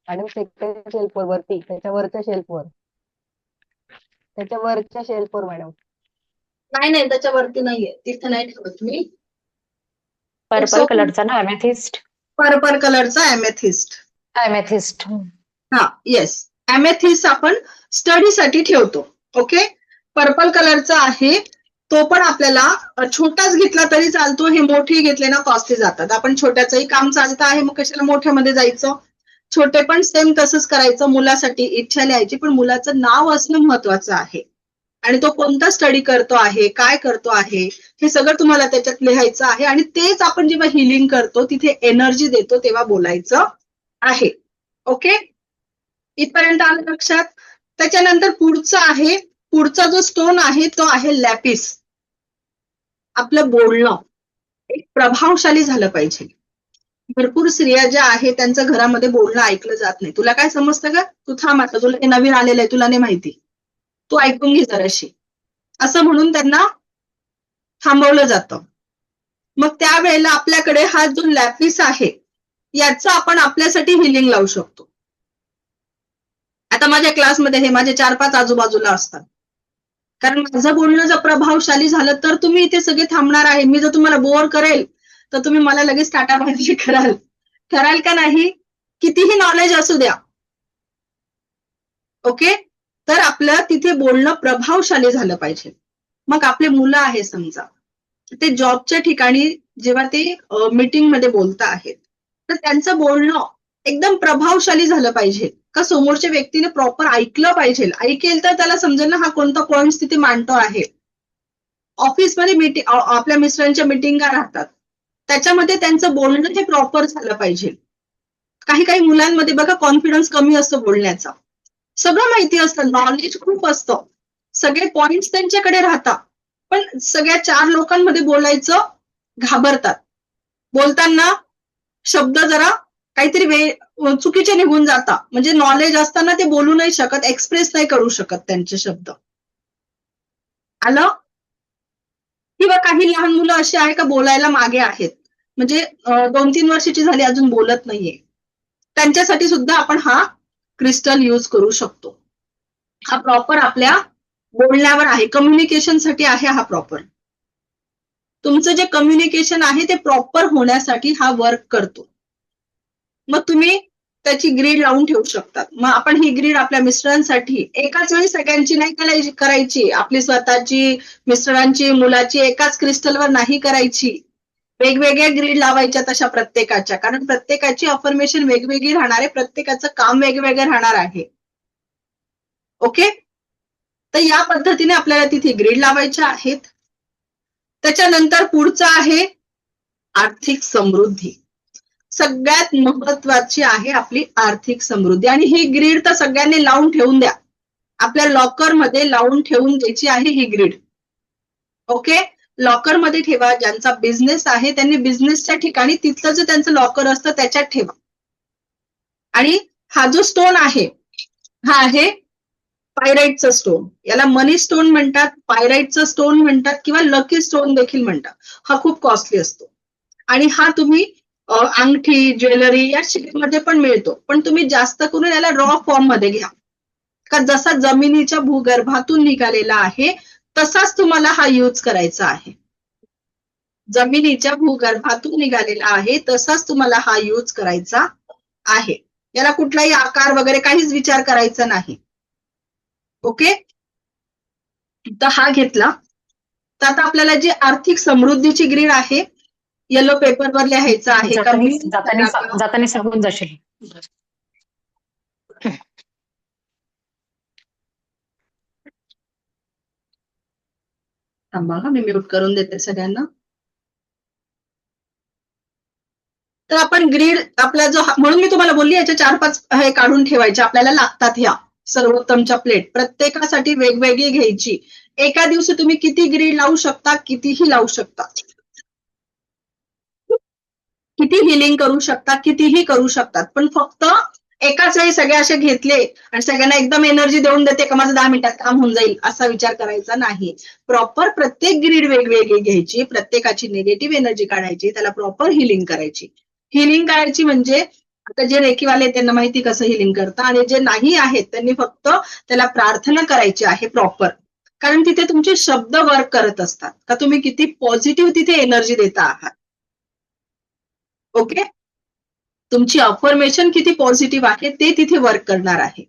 मॅडम सेकंड शेल्फवर वरती त्याच्या शेल्फवर मॅडम. नाही त्याच्यावरती नाहीये. तिथे नाही ठेवत मी. पर्पल कलरचा ना एमेथिस्ट. पर्पल कलरचा एमेथिस्ट. हा येस. एमेथिस्ट आपण स्टडीसाठी ठेवतो. ओके. पर्पल कलरचा आहे तो पण आपल्याला छोटाच घेतला तरी चालतो. हे मोठे घेतले ना कॉस्टली जातात. आपण छोट्याचंही काम चालतं आहे मग कशाला मोठ्यामध्ये जायचं. छोटे पण सेम तसंच करायचं. मुलासाठी इच्छा लिहायची पण मुलाचं नाव असणं महत्वाचं आहे आणि तो कोणता स्टडी करतो आहे, काय करतो आहे हे सगळं तुम्हाला त्याच्यात लिहायचं आहे आणि तेच आपण जेव्हा हिलिंग करतो तिथे एनर्जी देतो तेव्हा बोलायचं आहे. ओके. इथपर्यंत आलं लक्षात? त्याच्यानंतर पुढचा जो स्टोन आहे तो आहे लॅपिस. आपलं बोलणं एक प्रभावशाली झालं पाहिजे. भरपूर स्त्रिया ज्या आहेत त्यांचं घरामध्ये बोलणं ऐकलं जात नाही. तुला काय समजतं का? तू थांब आता, तुला हे नवीन आलेलं आहे, तुला नाही माहिती, तू ऐकून घे जराशी, असं म्हणून त्यांना थांबवलं जातं. मग त्यावेळेला आपल्याकडे हा जो लॅपिस आहे याचं आपण आपल्यासाठी हिलिंग लावू शकतो. आता माझ्या क्लासमध्ये हे माझे 4-5 आजूबाजूला असतात. कारण माझं बोलणं जर प्रभावशाली झालं तर तुम्ही इथे सगळे थांबणार आहे. मी जर तुम्हाला बोर करेल तर तुम्ही मला लगेच टाटा बाय कराल का नाही? कितीही नॉलेज असू द्या. ओके. तर आपलं तिथे बोलणं प्रभावशाली झालं पाहिजे. मग आपले मुलं आहे समजा, ते जॉबच्या ठिकाणी जेव्हा ते मीटिंग मध्ये बोलत आहेत, तर त्यांचं बोलणं एकदम प्रभावशाली झालं पाहिजे. का समोरच्या व्यक्तीने प्रॉपर ऐकलं पाहिजे. ऐकेल तर त्याला समजेल ना हा कोणता पॉइंट तिथे मांडतो आहे. ऑफिसमध्ये मीटिंग, आपल्या मिस्टरांच्या मीटिंगा राहतात, त्याच्यामध्ये त्यांचं बोलणं हे प्रॉपर झालं पाहिजे. काही काही मुलांमध्ये बघा कॉन्फिडन्स कमी असतो बोलण्याचा, सगळं माहिती असतं, नॉलेज खूप असतं, सगळे पॉइंट्स त्यांच्याकडे राहतात, पण सगळ्या 4 लोकांमध्ये बोलायचं घाबरतात. बोलताना शब्द जरा काहीतरी चुकीचे निघून जातात. म्हणजे नॉलेज असताना ते बोलू नाही शकत, एक्सप्रेस नाही करू शकत त्यांचे शब्द. आलं? किंवा काही लहान मुलं अशी आहे का बोलायला मागे आहेत, म्हणजे 2-3 वर्षाची झाली अजून बोलत नाहीये, त्यांच्यासाठी सुद्धा आपण हा क्रिस्टल यूज करू शकतो. हा प्रॉपर आपल्या बोलण्यावर आहे, कम्युनिकेशन साठी आहे हा प्रॉपर. तुमचं जे कम्युनिकेशन आहे ते प्रॉपर होण्यासाठी हा वर्क करतो. मग तुम्ही त्याची ग्रीड लावून ठेवू शकतात. मग आपण ही ग्रीड आपल्या मिस्टरांसाठी एकाच वेळी सगळ्यांची नाही करायची, आपली स्वतःची, मिस्टरांची, मुलाची एकाच क्रिस्टलवर नाही करायची. वेगवेगळ्या ग्रीड लावायच्या तशा प्रत्येकाच्या, कारण प्रत्येकाची अफर्मेशन वेगवेगळी राहणार आहे, प्रत्येकाचं काम वेगवेगळं राहणार आहे. ओके, तर या पद्धतीने आपल्याला तिथे ग्रीड लावायच्या आहेत. त्याच्यानंतर पुढचं आहे आर्थिक समृद्धी. सगळ्यात महत्वाची आहे आपली आर्थिक समृद्धी, आणि ही ग्रीड तर सगळ्यांनी लावून ठेवून द्या. आपल्या लॉकर मध्ये लावून ठेवून द्यायची आहे ही ग्रीड. ओके, लॉकर मध्ये ठेवा. ज्यांचा बिझनेस आहे त्यांनी बिझनेसच्या ठिकाणी तिथलं जे त्यांचं लॉकर असतं त्याच्यात ठेवा. आणि हा जो स्टोन आहे हा आहे पायराइटचं स्टोन. याला मनी स्टोन म्हणतात, पायराइटचं स्टोन म्हणतात, किंवा लकी स्टोन देखील म्हणतात. हा खूप कॉस्टली असतो, आणि हा तुम्ही अंगठी, ज्वेलरी या शेपमध्ये पण मिळतो, पण तुम्ही जास्त करून याला रॉ फॉर्म मध्ये घ्या. का जसा जमिनीच्या भूगर्भातून निघालेला आहे तसाच तुम्हाला हा यूज करायचा आहे. जमिनीच्या भूगर्भातून निघालेला आहे तसाच तुम्हाला हा यूज करायचा आहे. याला कुठलाही आकार वगैरे काहीच विचार करायचा नाही. ओके, तर हा घेतला. तर आता आपल्याला जी आर्थिक समृद्धीची ग्रीड आहे, येलो पेपरवर लिहायचं आहे. जाताना सांगून जाशील. थांबा, मी म्यूट करून देते सगळ्यांना. तर आपण ग्रीड आपला जो, म्हणून मी तुम्हाला बोलली याच्या 4-5 हे काढून ठेवायचे आपल्याला लागतात. ह्या सर्वोत्तमच्या प्लेट प्रत्येकासाठी वेगवेगळी घ्यायची. एका दिवशी तुम्ही किती ग्रीड लावू शकता, कितीही लावू शकता, किती हिलिंग करू शकता, कितीही करू शकतात, पण फक्त एकाच वेळी सगळे असे घेतले आणि सगळ्यांना एकदम एनर्जी देऊन देते का माझं 10 मिनिटात काम होऊन जाईल असा विचार करायचा नाही. प्रॉपर प्रत्येक ग्रीड वेगवेगळी घ्यायची, प्रत्येकाची निगेटिव्ह एनर्जी काढायची, त्याला प्रॉपर हिलिंग करायची. हिलिंग करायची म्हणजे आता जे रेकीवाले त्यांना माहिती कसं हिलिंग करतं, आणि जे नाही आहेत त्यांनी फक्त त्याला प्रार्थना करायची आहे प्रॉपर. कारण तिथे तुमचे शब्द वर्क करत असतात का तुम्ही किती पॉझिटिव्ह तिथे एनर्जी देता आहात. ओके, तुमची अफर्मेशन किती पॉझिटिव्ह आहे ते तिथे वर्क करणार आहे.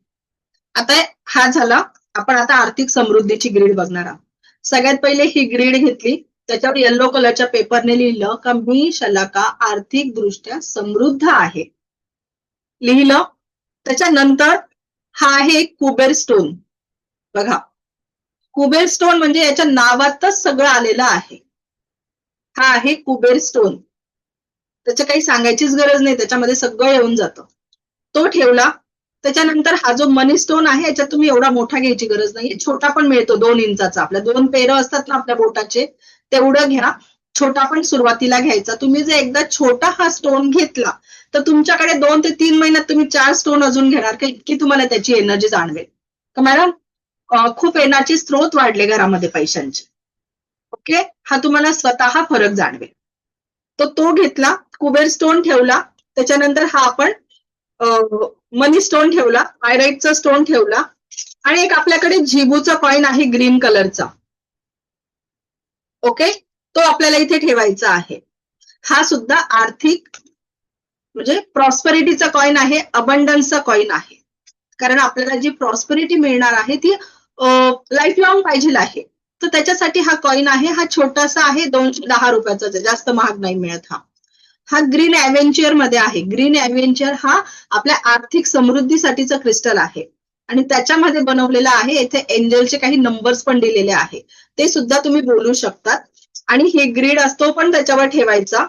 आता हा झाला. आपण आता आर्थिक समृद्धीची ग्रीड बघणार आहोत. सगळ्यात पहिले ही ग्रीड घेतली, त्याच्यावर येलो कलरच्या पेपरने लिहिलं का मी शलाका आर्थिक दृष्ट्या समृद्ध आहे, लिहिलं. त्याच्यानंतर हा आहे कुबेर स्टोन. बघा, कुबेर स्टोन म्हणजे याच्या नावातच सगळं आलेलं आहे. हा आहे कुबेर स्टोन, त्याच्या काही सांगायचीच गरज नाही, त्याच्यामध्ये सगळं येऊन जातं. तो ठेवला. त्याच्यानंतर हा जो मनी स्टोन आहे याच्यात तुम्ही एवढा मोठा घ्यायची गरज नाही, छोटा पण मिळतो 2 इंचाचा. आपल्या 2 पेरं असतात ना आपल्या बोटाचे, तेवढं घ्या. छोटा पण सुरुवातीला घ्यायचा. तुम्ही जर एकदा छोटा हा स्टोन घेतला तर तुमच्याकडे 2 ते 3 महिन्यात तुम्ही 4 स्टोन अजून घेणार, का इतकी तुम्हाला त्याची एनर्जी जाणवेल. तर मॅडम खूप एनर्जी स्त्रोत वाढले घरामध्ये पैशांचे. ओके, हा तुम्हाला स्वतः फरक जाणवेल. तो घेतला, कुबेर स्टोन ठेवला. त्याच्यानंतर हा आपण मनी स्टोन ठेवला, पायराइटचा स्टोन ठेवला, आणि एक आपल्याकडे झिबूचा कॉइन आहे ग्रीन कलरचा. ओके, तो आपल्याला इथे ठेवायचा आहे. हा सुद्धा आर्थिक म्हणजे प्रॉस्पेरिटीचा कॉइन आहे, अबंडन्सचा कॉइन आहे. कारण आपल्याला जी प्रॉस्पेरिटी मिळणार आहे ती लाईफ लॉंग पाहिजे आहे. तर त्याच्यासाठी हा कॉइन आहे. हा छोटासा आहे, 210 रुपयाचाच आहे, जास्त महाग नाही मिळत. हा ग्रीन ऍव्हेंचर मध्ये आहे. ग्रीन ऍव्हेंचर हा आपल्या आर्थिक समृद्धीसाठीचा क्रिस्टल आहे आणि त्याच्यामध्ये बनवलेला आहे. येथे एंजलचे काही नंबर्स पण दिलेले आहे, ते सुद्धा तुम्ही बोलू शकतात. आणि हे ग्रीड असतो पण त्याच्यावर ठेवायचा.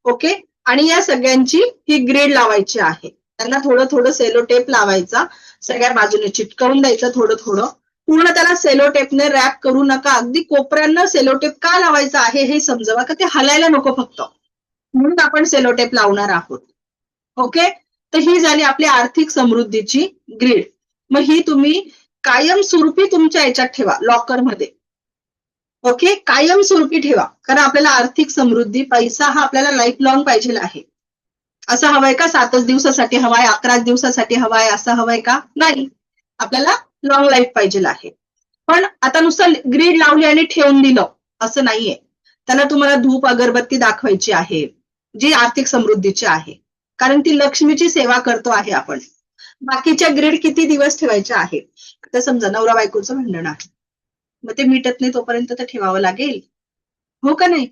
ओके. आणि या सगळ्यांची ही ग्रीड लावायची आहे. त्यांना थोडं थोडं सेलो टेप लावायचा, सगळ्या बाजूने चिटकवून द्यायचं थोडं थोडं. पूर्ण त्याला सेलो टेपने रॅप करू नका. अगदी कोपऱ्यांना सेलो टेप का लावायचा आहे हे समजावा, का ते हलायला नको फक्त, म्हणून आपण सेलो टेप लावणार आहोत. ओके. तर ही झाली आपली आर्थिक समृद्धीची ग्रीड. मग ही तुम्ही कायमस्वरूपी तुमच्या याच्यात ठेवा, लॉकरमध्ये. ओके. कायमस्वरूपी ठेवा, कारण आपल्याला आर्थिक समृद्धी, पैसा हा आपल्याला लाईफ लॉंग पाहिजे आहे. असं हवंय का 7च दिवसासाठी हवाय, 11 दिवसासाठी हवाय, असं हवंय का? नाही. आपल्याला लॉंग लाईफ पाहिजे आहे. पण आता नुसतं ग्रीड लावली आणि ठेवून दिलं असं नाहीये. त्याला तुम्हाला धूप अगरबत्ती दाखवायची आहे, जी आर्थिक समृद्धीची आहे, कारण ती लक्ष्मीची सेवा करतो आहे आपण. बाकीच्या ग्रीड किती दिवस ठेवायच्या आहेत? आता समजा नवरा बायकोचं भांडण आहे, मग ते मिटत नाही तोपर्यंत तर ठेवावं लागेल, हो का नाही?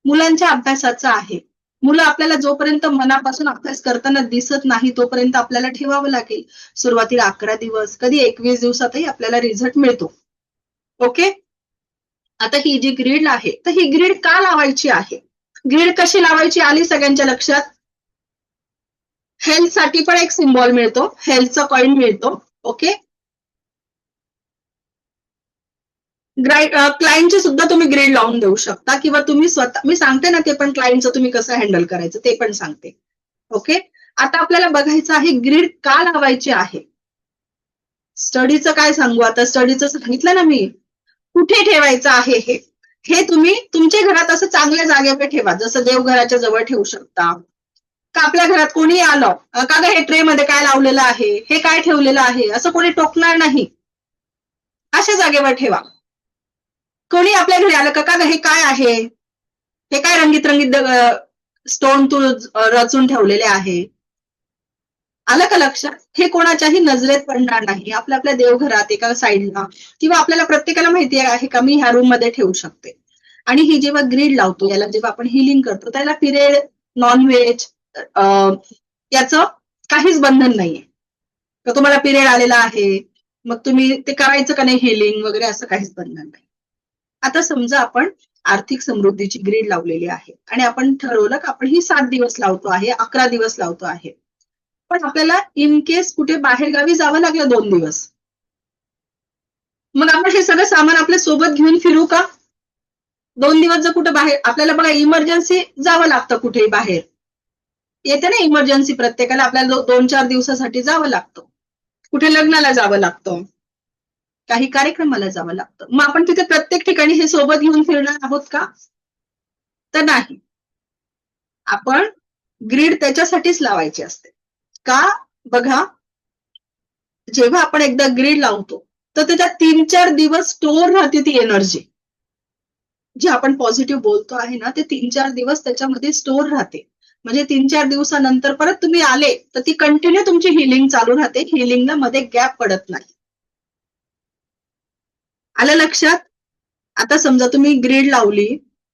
मुलांच्या अभ्यासाचं आहे, मुलं आपल्याला जोपर्यंत मनापासून अभ्यास करताना दिसत नाही तोपर्यंत आपल्याला ठेवावं लागेल. सुरुवातीला 11 दिवस, कधी 21 दिवसातही आपल्याला रिझल्ट मिळतो. ओके. आता ही जी ग्रीड आहे, तर ही ग्रीड का लावायची आहे? ग्रीड कशी लावायची आली सगळ्यांच्या लक्षात? हेल्थ साठी पण एक सिम्बॉल मिळतो, हेल्थचा कॉइन मिळतो. ओके. क्लायंटचे सुद्धा तुम्ही ग्रीड लावून देऊ शकता, किंवा तुम्ही स्वतः, मी सांगते ना ते पण, क्लायंटचं तुम्ही कसं हँडल करायचं ते पण सांगते. ओके. आता आपल्याला बघायचं आहे ग्रीड का लावायची आहे. स्टडीचं काय सांगू आता? स्टडीचं सांगितलं ना मी. कुठे ठेवायचं आहे हे तुम्ही तुमच्या घरात असं चांगल्या जागेवर ठेवा, जसं देवघराच्या जवळ ठेवू शकता. का आपल्या घरात कोणी आलं, का ग हे ट्रे मध्ये काय लावलेलं आहे, हे काय ठेवलेलं आहे, असं कोणी टोकणार नाही, अशा जागेवर ठेवा. कोणी आपल्या घरी आलं, का ग हे काय आहे, हे काय रंगीत रंगीत स्टोन तू रचून ठेवलेले आहे, आलं का लक्षात? हे कोणाच्याही नजरेत पडणार नाही. आपल्या देवघरात एका साईडला, किंवा आपल्याला प्रत्येकाला माहिती आहे का मी ह्या रूम मध्ये ठेवू शकते. आणि ही जेव्हा ग्रीड लावतो, याला जेव्हा आपण हिलिंग करतो, त्याला पिरियड, नॉनव्हेज याचं काहीच बंधन नाहीये. तर तुम्हाला पिरियड आलेला आहे, मग तुम्ही ते करायचं का नाही हिलिंग वगैरे, असं काहीच बंधन नाही. आता समजा आपण आर्थिक समृद्धीची ग्रीड लावलेली आहे आणि आपण ठरवलं की आपण ही 7 दिवस लावतो आहे, 11 दिवस लावतो आहे. पण आपल्याला इन केस कुठे बाहेर गावी जावं लागलं 2 दिवस, मग आपण हे सगळं सामान आपल्या सोबत घेऊन फिरू का? 2 दिवस जर कुठे बाहेर, आपल्याला बघा इमर्जन्सी जावं लागतं कुठेही बाहेर, येते ना इमर्जन्सी, प्रत्येकाला आपल्याला 2-4 दिवसासाठी जावं लागतं, कुठे लग्नाला जावं लागतं, काही कार्यक्रमाला जावं लागतं. मग आपण तिथे प्रत्येक ठिकाणी हे सोबत घेऊन फिरणार आहोत का? तर नाही. आपण ग्रीड त्याच्यासाठीच लावायची असते. का? बघा, जेव्हा आपण एकदा ग्रीड लावतो तर त्याच्यात 3-4 दिवस स्टोअर राहते ती एनर्जी, जी आपण पॉझिटिव्ह बोलतो आहे ना, ते 3-4 दिवस त्याच्यामध्ये स्टोअर राहते. म्हणजे 3-4 दिवसानंतर परत तुम्ही आले तर ती कंटिन्यू तुमची हिलिंग चालू राहते, हिलिंगला मध्ये गॅप पडत नाही. आलं लक्षात? आता समजा तुम्ही ग्रीड लावली,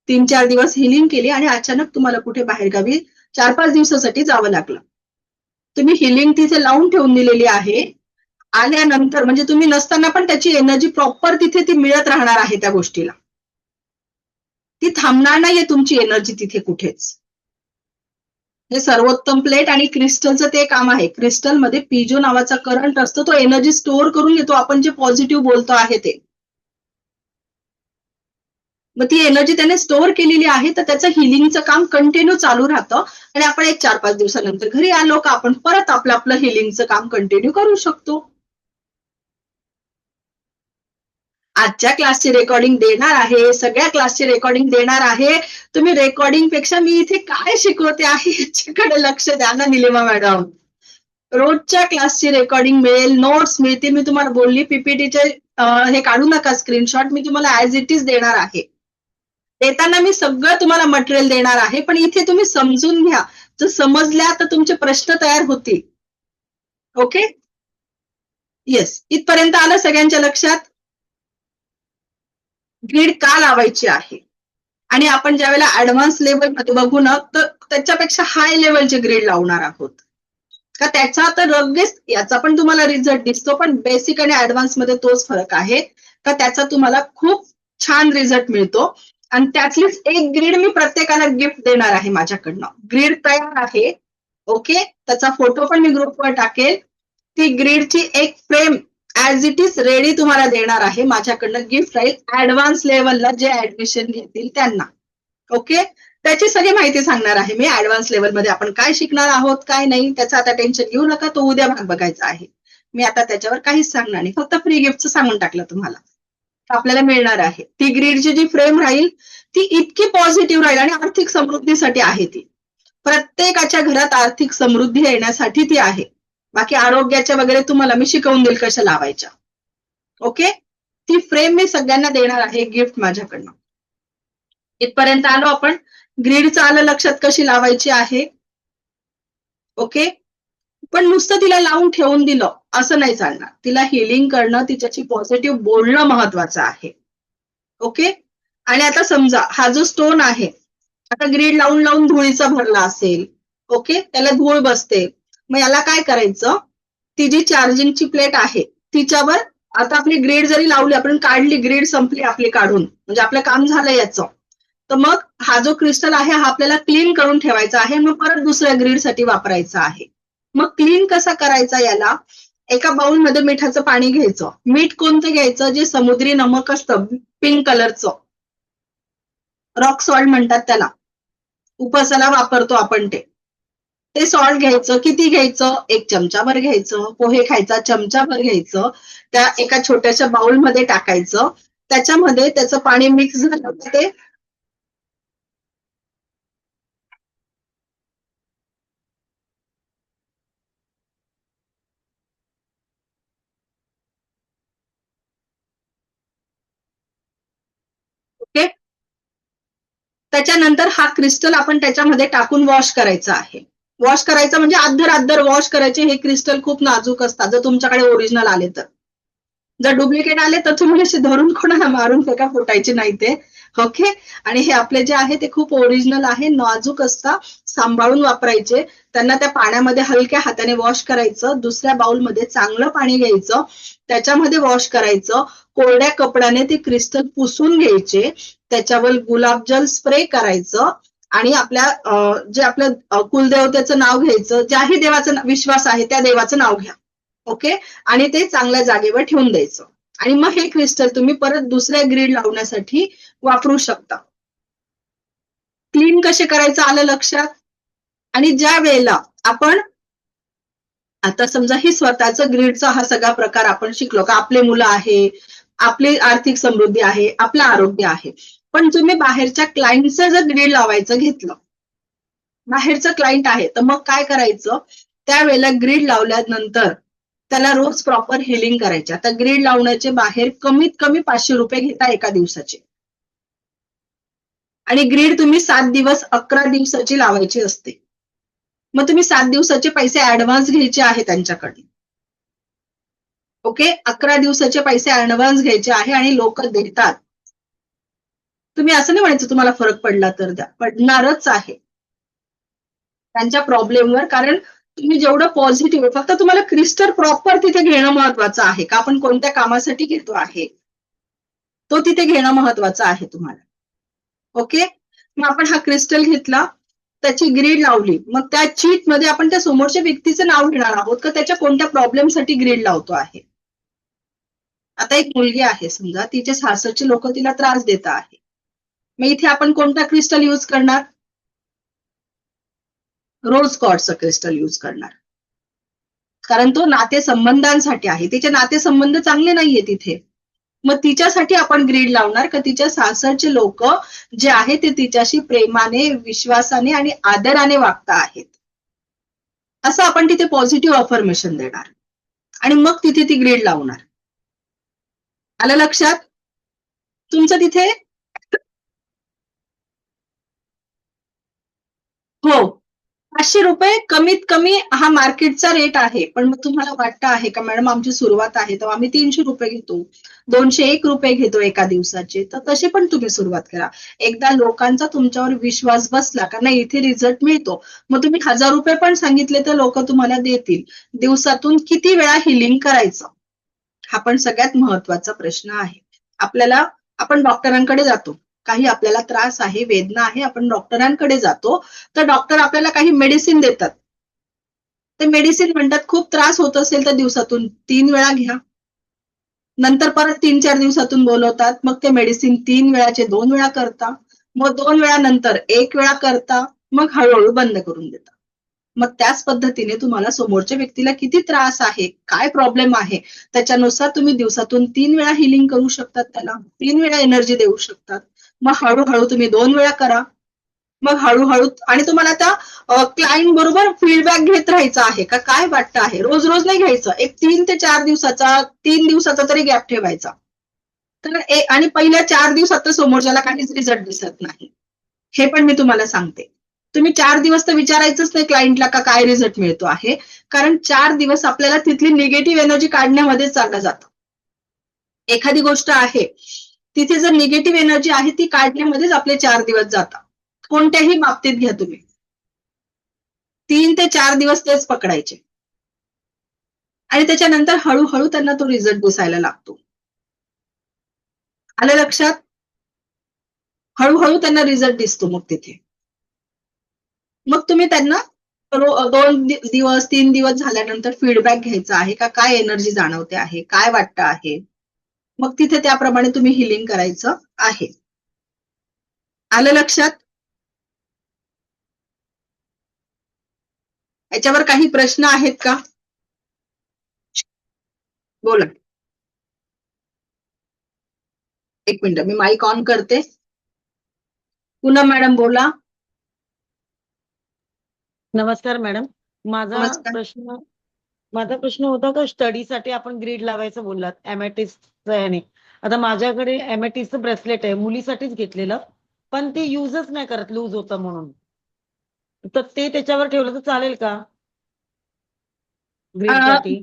3-4 दिवस हिलिंग केली आणि अचानक तुम्हाला कुठे बाहेरगावी 4-5 दिवसासाठी जावं लागलं. तुम्ही हिलिंग तिथे लावून ठेवून दिलेली आहे, आल्यानंतर म्हणजे तुम्ही नसताना पण त्याची एनर्जी प्रॉपर तिथे ती मिळत राहणार आहे त्या गोष्टीला, ती थांबणार नाहीये तुमची एनर्जी तिथे कुठेच. हे सर्वोत्तम प्लेट आणि क्रिस्टलचं ते काम आहे. क्रिस्टलमध्ये पिजो नावाचा करंट असतो, तो एनर्जी स्टोअर करून घेतो आपण जे पॉझिटिव्ह बोलतो आहे ते. मग ती एनर्जी त्याने स्टोअर केलेली आहे, तर त्याचं हिलिंगचं काम कंटिन्यू चालू राहतं आणि आपण 1-4-5 दिवसानंतर घरी आलो का आपण परत आपलं हिलिंगचं काम कंटिन्यू करू शकतो. आजच्या क्लासची रेकॉर्डिंग देणार आहे, सगळ्या क्लासची रेकॉर्डिंग देणार आहे. तुम्ही रेकॉर्डिंग पेक्षा मी इथे काय शिकवते आहे याच्याकडे लक्ष द्या ना निलिमा मॅडम. रोजच्या क्लासची रेकॉर्डिंग मिळेल, नोट्स मिळतील. मी तुम्हाला बोलली पीपीटीचे हे काढू नका स्क्रीनशॉट, मी तुम्हाला ऍज इट इज देणार आहे. देताना मी सगळं तुम्हाला मटेरियल देणार आहे, पण इथे तुम्ही समजून घ्या. जर समजल्या तर तुमचे प्रश्न तयार होतील. ओके. येस, इथपर्यंत आलं सगळ्यांच्या लक्षात? ग्रीड का लावायची आहे आणि आपण ज्यावेळेला ऍडव्हान्स लेवल मध्ये बघू ना तर त्याच्यापेक्षा हाय लेवलचे ग्रीड लावणार आहोत का त्याचा तर लगेच याचा पण तुम्हाला रिझल्ट दिसतो, पण बेसिक आणि ऍडव्हान्स मध्ये तोच फरक आहे का त्याचा तुम्हाला खूप छान रिझल्ट मिळतो. आणि त्यातलीच एक ग्रीड मी प्रत्येकाला गिफ्ट देणार आहे माझ्याकडनं. ग्रीड तयार आहे, ओके, त्याचा फोटो पण मी ग्रुपवर टाकेल. ती ग्रीडची एक frame as it is ready तुम्हाला देणार आहे माझ्याकडनं. गिफ्ट राहील ऍडव्हान्स लेवलला जे ऍडमिशन घेतील त्यांना. ओके, त्याची सगळी माहिती सांगणार आहे मी. ऍडव्हान्स लेवलमध्ये आपण काय शिकणार आहोत काय नाही त्याचं आता टेन्शन घेऊ नका, तो उद्या भाग बघायचा आहे. मी आता त्याच्यावर काहीच सांगणार नाही, फक्त फ्री गिफ्टचं सांगून टाकलं तुम्हाला. आपल्याला मिळणार आहे ती ग्रीडची जी फ्रेम राहील ती इतकी पॉझिटिव्ह राहील आणि आर्थिक समृद्धीसाठी आहे ती. प्रत्येकाच्या घरात आर्थिक समृद्धी येण्यासाठी ती आहे. बाकी आरोग्याच्या वगैरे तुम्हाला मी शिकवून देईल कशा लावायच्या. ओके, ती फ्रेम मी सगळ्यांना देणार आहे गिफ्ट माझ्याकडनं. इथपर्यंत आलो आपण. ग्रीडचं आलं लक्षात कशी लावायची आहे. ओके, पण नुसतं तिला लावून ठेवून दिलं असं नाही चालणार. तिला हिलिंग करणं, तिच्याशी पॉझिटिव्ह बोलणं महत्वाचं आहे. ओके, आणि आता समजा हा जो स्टोन आहे आता ग्रीड लावून लावून धुळीचा भरला असेल, ओके, त्याला धूळ बसते. मग याला काय करायचं, ती जी चार्जिंगची प्लेट आहे तिच्यावर आता आपली ग्रीड जरी लावली, आपण काढली, ग्रीड संपली आपली काढून, म्हणजे आपलं काम झालं याचं, तर मग हा जो क्रिस्टल आहे हा आपल्याला क्लीन करून ठेवायचा आहे. मग परत दुसऱ्या ग्रीड साठी वापरायचा आहे. मग क्लीन कसा करायचा, याला एका बाउल मध्ये मिठाचं पाणी घ्यायचं. मीठ कोणतं घ्यायचं, जे समुद्री नमक असतं पिंक कलरचं, रॉक सॉल्ट म्हणतात त्याला, उपवासाला वापरतो आपण ते सॉल्ट घ्यायचं. किती घ्यायचं, 1 चमचाभर घ्यायचं. पोहे खायचा चमचाभर घ्यायचं. त्या एका छोट्याशा बाउल मध्ये टाकायचं. त्याच्यामध्ये त्याचं पाणी मिक्स झालं ते ओके. त्याच्यानंतर हा क्रिस्टल आपण त्याच्यामध्ये टाकून वॉश करायचा आहे. वॉश करायचं म्हणजे अद्दर वॉश करायचे. हे क्रिस्टल खूप नाजूक असतात जर तुमच्याकडे ओरिजिनल आले तर. जर डुप्लिकेट आले तर तुम्ही असे धरून कोणाला मारून फेका, फुटायचे नाही ते. ओके, आणि हे आपले जे आहे ते खूप ओरिजिनल आहे, नाजूक असतात, सांभाळून वापरायचे. त्यांना त्या पाण्यामध्ये हलक्या हाताने वॉश करायचं. दुसऱ्या बाउलमध्ये चांगलं पाणी घ्यायचं, त्याच्यामध्ये वॉश करायचं. कोरड्या कपड्याने ते क्रिस्टल पुसून घ्यायचे. त्याच्यावर गुलाबजल स्प्रे करायचं आणि आपल्या जे आपलं कुलदेवतेचं नाव घ्यायचं. ज्याही देवाचा विश्वास आहे त्या देवाचं नाव घ्या. ओके, आणि ते चांगल्या जागेवर ठेवून द्यायचं. आणि मग हे क्रिस्टल तुम्ही परत दुसऱ्या ग्रीड लावण्यासाठी वापरू शकता. क्लीन कसे करायचं आलं लक्षात. आणि ज्या वेळेला आपण आता समजा ही स्वतःचं ग्रीडचा हा सगळा प्रकार आपण शिकलो का, आपले मुलं आहे, आपली आर्थिक समृद्धी आहे, आपलं आरोग्य आहे. पण तुम्ही बाहेरच्या क्लायंटचं जर ग्रीड लावायचं घेतलं, बाहेरचं क्लायंट आहे, तर मग काय करायचं, त्यावेळेला ग्रीड लावल्यानंतर त्याला रोज प्रॉपर हिलिंग करायचे. आता ग्रीड लावण्याचे बाहेर कमीत कमी 500 रुपये घेता एका दिवसाचे. आणि ग्रीड तुम्ही 7 दिवस 11 दिवसाची लावायची असते. मग तुम्ही 7 दिवसाचे पैसे ऍडव्हान्स घ्यायचे आहे त्यांच्याकडे. ओके, 11 दिवसाचे पैसे ऍडव्हान्स घ्यायचे आहे आणि लोक देतात. तुम्ही असं नाही म्हणायचं तुम्हाला फरक पडला तर द्या, पडणारच आहे त्यांच्या प्रॉब्लेमवर. कारण तुम्ही जेवढं पॉझिटिव्ह, फक्त तुम्हाला क्रिस्टल प्रॉपर तिथे घेणं महत्वाचं आहे का, आपण कोणत्या कामासाठी घेतो आहे तो तिथे घेणं महत्वाचं आहे तुम्हाला. ओके, मग आपण हा क्रिस्टल घेतला, त्याची ग्रीड लावली. मग त्या चीट मध्ये आपण त्या समोरच्या व्यक्तीचं नाव घेणार आहोत का त्याच्या कोणत्या प्रॉब्लेमसाठी ग्रीड लावतो आहे. आता एक मुलगी आहे समजा, तिचे सासरचे लोक तिला त्रास देत आहे. मग इथे आपण कोणता क्रिस्टल यूज करणार, रोज क्वार्ट्सचं क्रिस्टल यूज करणार. कारण तो नातेसंबंधांसाठी आहे. तिचे नातेसंबंध चांगले नाहीये तिथे. मग तिच्यासाठी आपण ग्रीड लावणार का तिच्या सासरचे लोक जे आहे ते तिच्याशी प्रेमाने, विश्वासाने आणि आदराने वागता आहेत, असं आपण तिथे पॉझिटिव्ह अफर्मेशन देणार आणि मग तिथे ती ग्रीड लावणार. आलं लक्षात तुमचं तिथे. हो, 500 रुपये कमीत कमी हा मार्केटचा रेट आहे. पण मग तुम्हाला वाटतं आहे का मॅडम आमची सुरुवात आहे तर आम्ही 300 रुपये घेतो, 201 रुपये घेतो एका दिवसाचे, तर तशी पण तुम्ही सुरुवात करा. एकदा लोकांचा तुमच्यावर विश्वास बसला का नाही इथे रिझल्ट मिळतो, मग तुम्ही 1000 रुपये पण सांगितले तर लोक तुम्हाला देतील. दिवसातून किती वेळा हिलिंग करायचं हा पण सगळ्यात महत्वाचा प्रश्न आहे. आपण डॉक्टरांकडे जातो, काही आपल्याला त्रास आहे, वेदना आहे, आपण डॉक्टरांकडे जातो, तर डॉक्टर आपल्याला काही मेडिसिन देतात. ते मेडिसिन म्हणतात खूप त्रास होत असेल तर दिवसातून 3 वेळा घ्या. नंतर परत 3-4 दिवसातून बोलवतात, मग ते मेडिसिन 3 वेळाचे 2 वेळा करता, मग 2 वेळा नंतर 1 वेळा करता, मग हळूहळू बंद करून देता. मग त्याच पद्धतीने तुम्हाला समोरच्या व्यक्तीला किती त्रास आहे, काय प्रॉब्लेम आहे, त्याच्यानुसार तुम्ही दिवसातून 3 वेळा हिलिंग करू शकतात त्याला, 3 वेळा एनर्जी देऊ शकतात. मग हळूहळू तुम्ही 2 वेळा करा. मग हळूहळू आणि तुम्हाला त्या क्लायंट बरोबर फीडबॅक घेत राहायचा आहे का काय वाटतं आहे. रोज रोज नाही घ्यायचं. एक 3 ते 4 दिवसाचा 3 दिवसाचा तरी गॅप ठेवायचा. तर आणि पहिल्या 4 दिवसात तर समोरच्याला काहीच रिझल्ट दिसत नाही. हे पण मी तुम्हाला सांगते. तुम्ही 4 दिवस तर विचारायचंच नाही क्लायंटला का काय रिझल्ट मिळतो आहे. कारण 4 दिवस आपल्याला तिथली निगेटिव्ह एनर्जी काढण्यामध्ये चाललं जातं. एखादी गोष्ट आहे, तिथे जर निगेटिव्ह एनर्जी आहे ती काढण्यामध्येच आपले 4 दिवस जातात. कोणत्याही बाबतीत घ्या तुम्ही. 3 ते 4 दिवस तेच पकडायचे. आणि त्याच्यानंतर हळूहळू त्यांना तो रिझल्ट दिसायला लागतो. आलं लक्षात? हळूहळू त्यांना रिझल्ट दिसतो मग तिथे. मग तुम्ही त्यांना 2 दिवस 3 दिवस झाल्यानंतर फीडबॅक घ्यायचा आहे का काय एनर्जी जाणवते आहे, काय वाटतं आहे. मग तिथे त्याप्रमाणे तुम्ही हिलिंग करायचं आहे. आलं लक्षात? याच्यावर काही प्रश्न आहेत का? बोला. एक मिनिट मी माईक ऑन करते. पूनम मॅडम बोला. नमस्कार मॅडम. नमस्कार. माझा प्रश्न होता का स्टडीसाठी आपण ग्रीड लावायचं बोललात एमेटिस्टचं ह्याने. आता माझ्याकडे एमेटिस्टचं ब्रेसलेट आहे, मुलीसाठीच घेतलेलं, पण ते युजच नाही करत, लूज होतं म्हणून. तर ते त्याच्यावर ठेवलं तर चालेल का ग्रीडसाठी?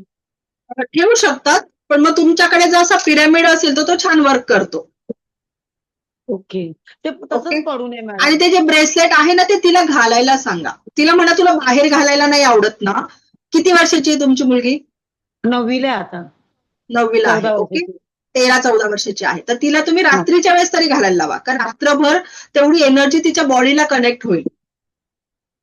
ठेवू शकतात, पण मग तुमच्याकडे जर असा पिरॅमिड असेल तर तो छान वर्क करतो. ओके. ते ओके. तसंच पडू नये आणि मॅडम. ते जे ब्रेसलेट आहे ना ते तिला घालायला सांगा. तिला म्हणा तुला बाहेर घालायला नाही आवडत ना. किती वर्षाची आहे तुमची मुलगी? 9वीला आहे आता. 9वीला आहे. 14 ओके. वर्षाची. 13-14 वर्षाची आहे. तर तिला तुम्ही रात्रीच्या वेळेस तरी घालायला लावा. कारण रात्रभर तेवढी एनर्जी तिच्या बॉडीला कनेक्ट होईल.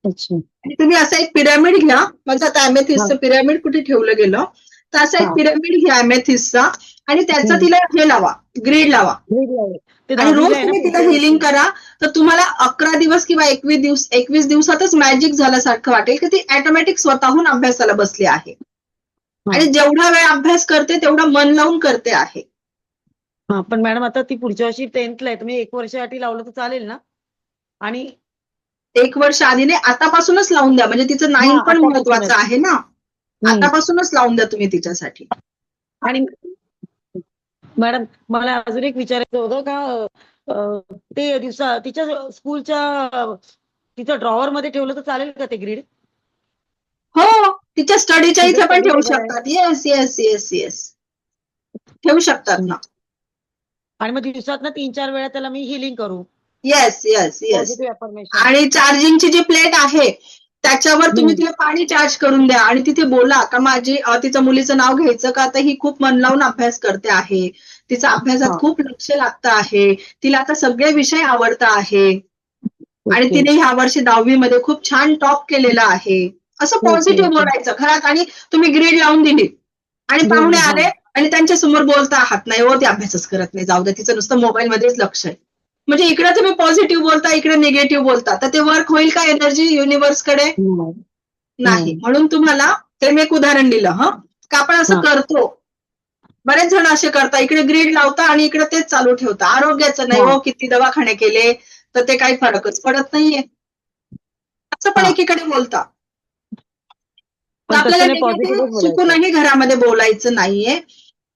अच्छा. आणि तुम्ही असा एक पिरॅमिड घ्या. माझं आता अमेथिस्टचं पिरॅमिड कुठे ठेवलं गेलं, तर असा एक पिरॅमिड घ्या अमेथिस्टचा आणि त्याचा तिला हे लावा, ग्रीड लावा. ग्रीड लावलं. ते आणि 10वीला रोज आहे ना तुम्ही तिला पुढच्या हिलिंग वर्षी. करा, तर तुम्हाला 11 दिवस किंवा 21 दिवसातच मॅजिक झाल्यासारखं वाटेल की ती ऑटोमॅटिक स्वतःहून अभ्यासाला बसली आहे. आणि जेवढा वेळ अभ्यास करते तेवढा मन लावून करते आहे. हा, पण मॅडम आता ती पुढच्या वर्षी 10thला आहे, तुम्ही 1 वर्षासाठी लावलं तर चालेल ना? आणि 1 वर्ष आधी नाही, आतापासूनच लावून द्या. म्हणजे तिचं 9 पण आतापासूनच. महत्वाचं आहे ना. आतापासूनच लावून द्या तुम्ही तिच्यासाठी. आणि मॅडम मला अजून एक विचारायचं होतं का ते तिच्या स्कूलच्या तिच्या ड्रॉवर मध्ये ठेवलं तर चालेल का ते ग्रीड? हो, तिच्या स्टडीच्या तिचा इथे पण study ठेवू टेबल आहे. शकतात. येस. ठेवू शकतात ना. आणि मग दिवसातनं 3-4 वेळा त्याला मी हिलिंग करू. येस. Positive affirmation. आणि चार्जिंगची जी प्लेट आहे त्याच्यावर तुम्ही तिला पाणी चार्ज करून द्या आणि तिथे बोला का तिच्या मुलीचं नाव घ्यायचं का आता ही खूप मन लावून अभ्यास करते आहे, तिचा अभ्यासात खूप लक्ष लागतं आहे, तिला आता सगळे विषय आवडत आहे आणि तिने ह्या वर्षी 10वी मध्ये खूप छान टॉप केलेला आहे. असं पॉझिटिव्ह बोलायचं घरात. आणि तुम्ही ग्रीड लावून दिली आणि पाहुणे आले आणि त्यांच्या समोर बोलता आहात, नाही हो ती अभ्यासच करत नाही, जाऊ द्या तिचं नुसतं मोबाईल मध्येच लक्ष आहे. म्हणजे इकडे तुम्ही पॉझिटिव्ह बोलता, इकडे निगेटिव्ह बोलता, तर ते वर्क होईल का एनर्जी युनिव्हर्सकडे? नाही. म्हणून तुम्हाला ते मी एक उदाहरण दिलं का आपण असं करतो. बरेच जण असे करता, इकडे ग्रीड लावता आणि इकडे तेच चालू ठेवता. आरोग्याचं नाही हो, किती दवाखाने केले तर ते काही फरकच पडत नाहीये, असं पण एकीकडे बोलता. तर आपल्याला निगेटिव्ह चुकूनही घरामध्ये बोलायचं नाहीये.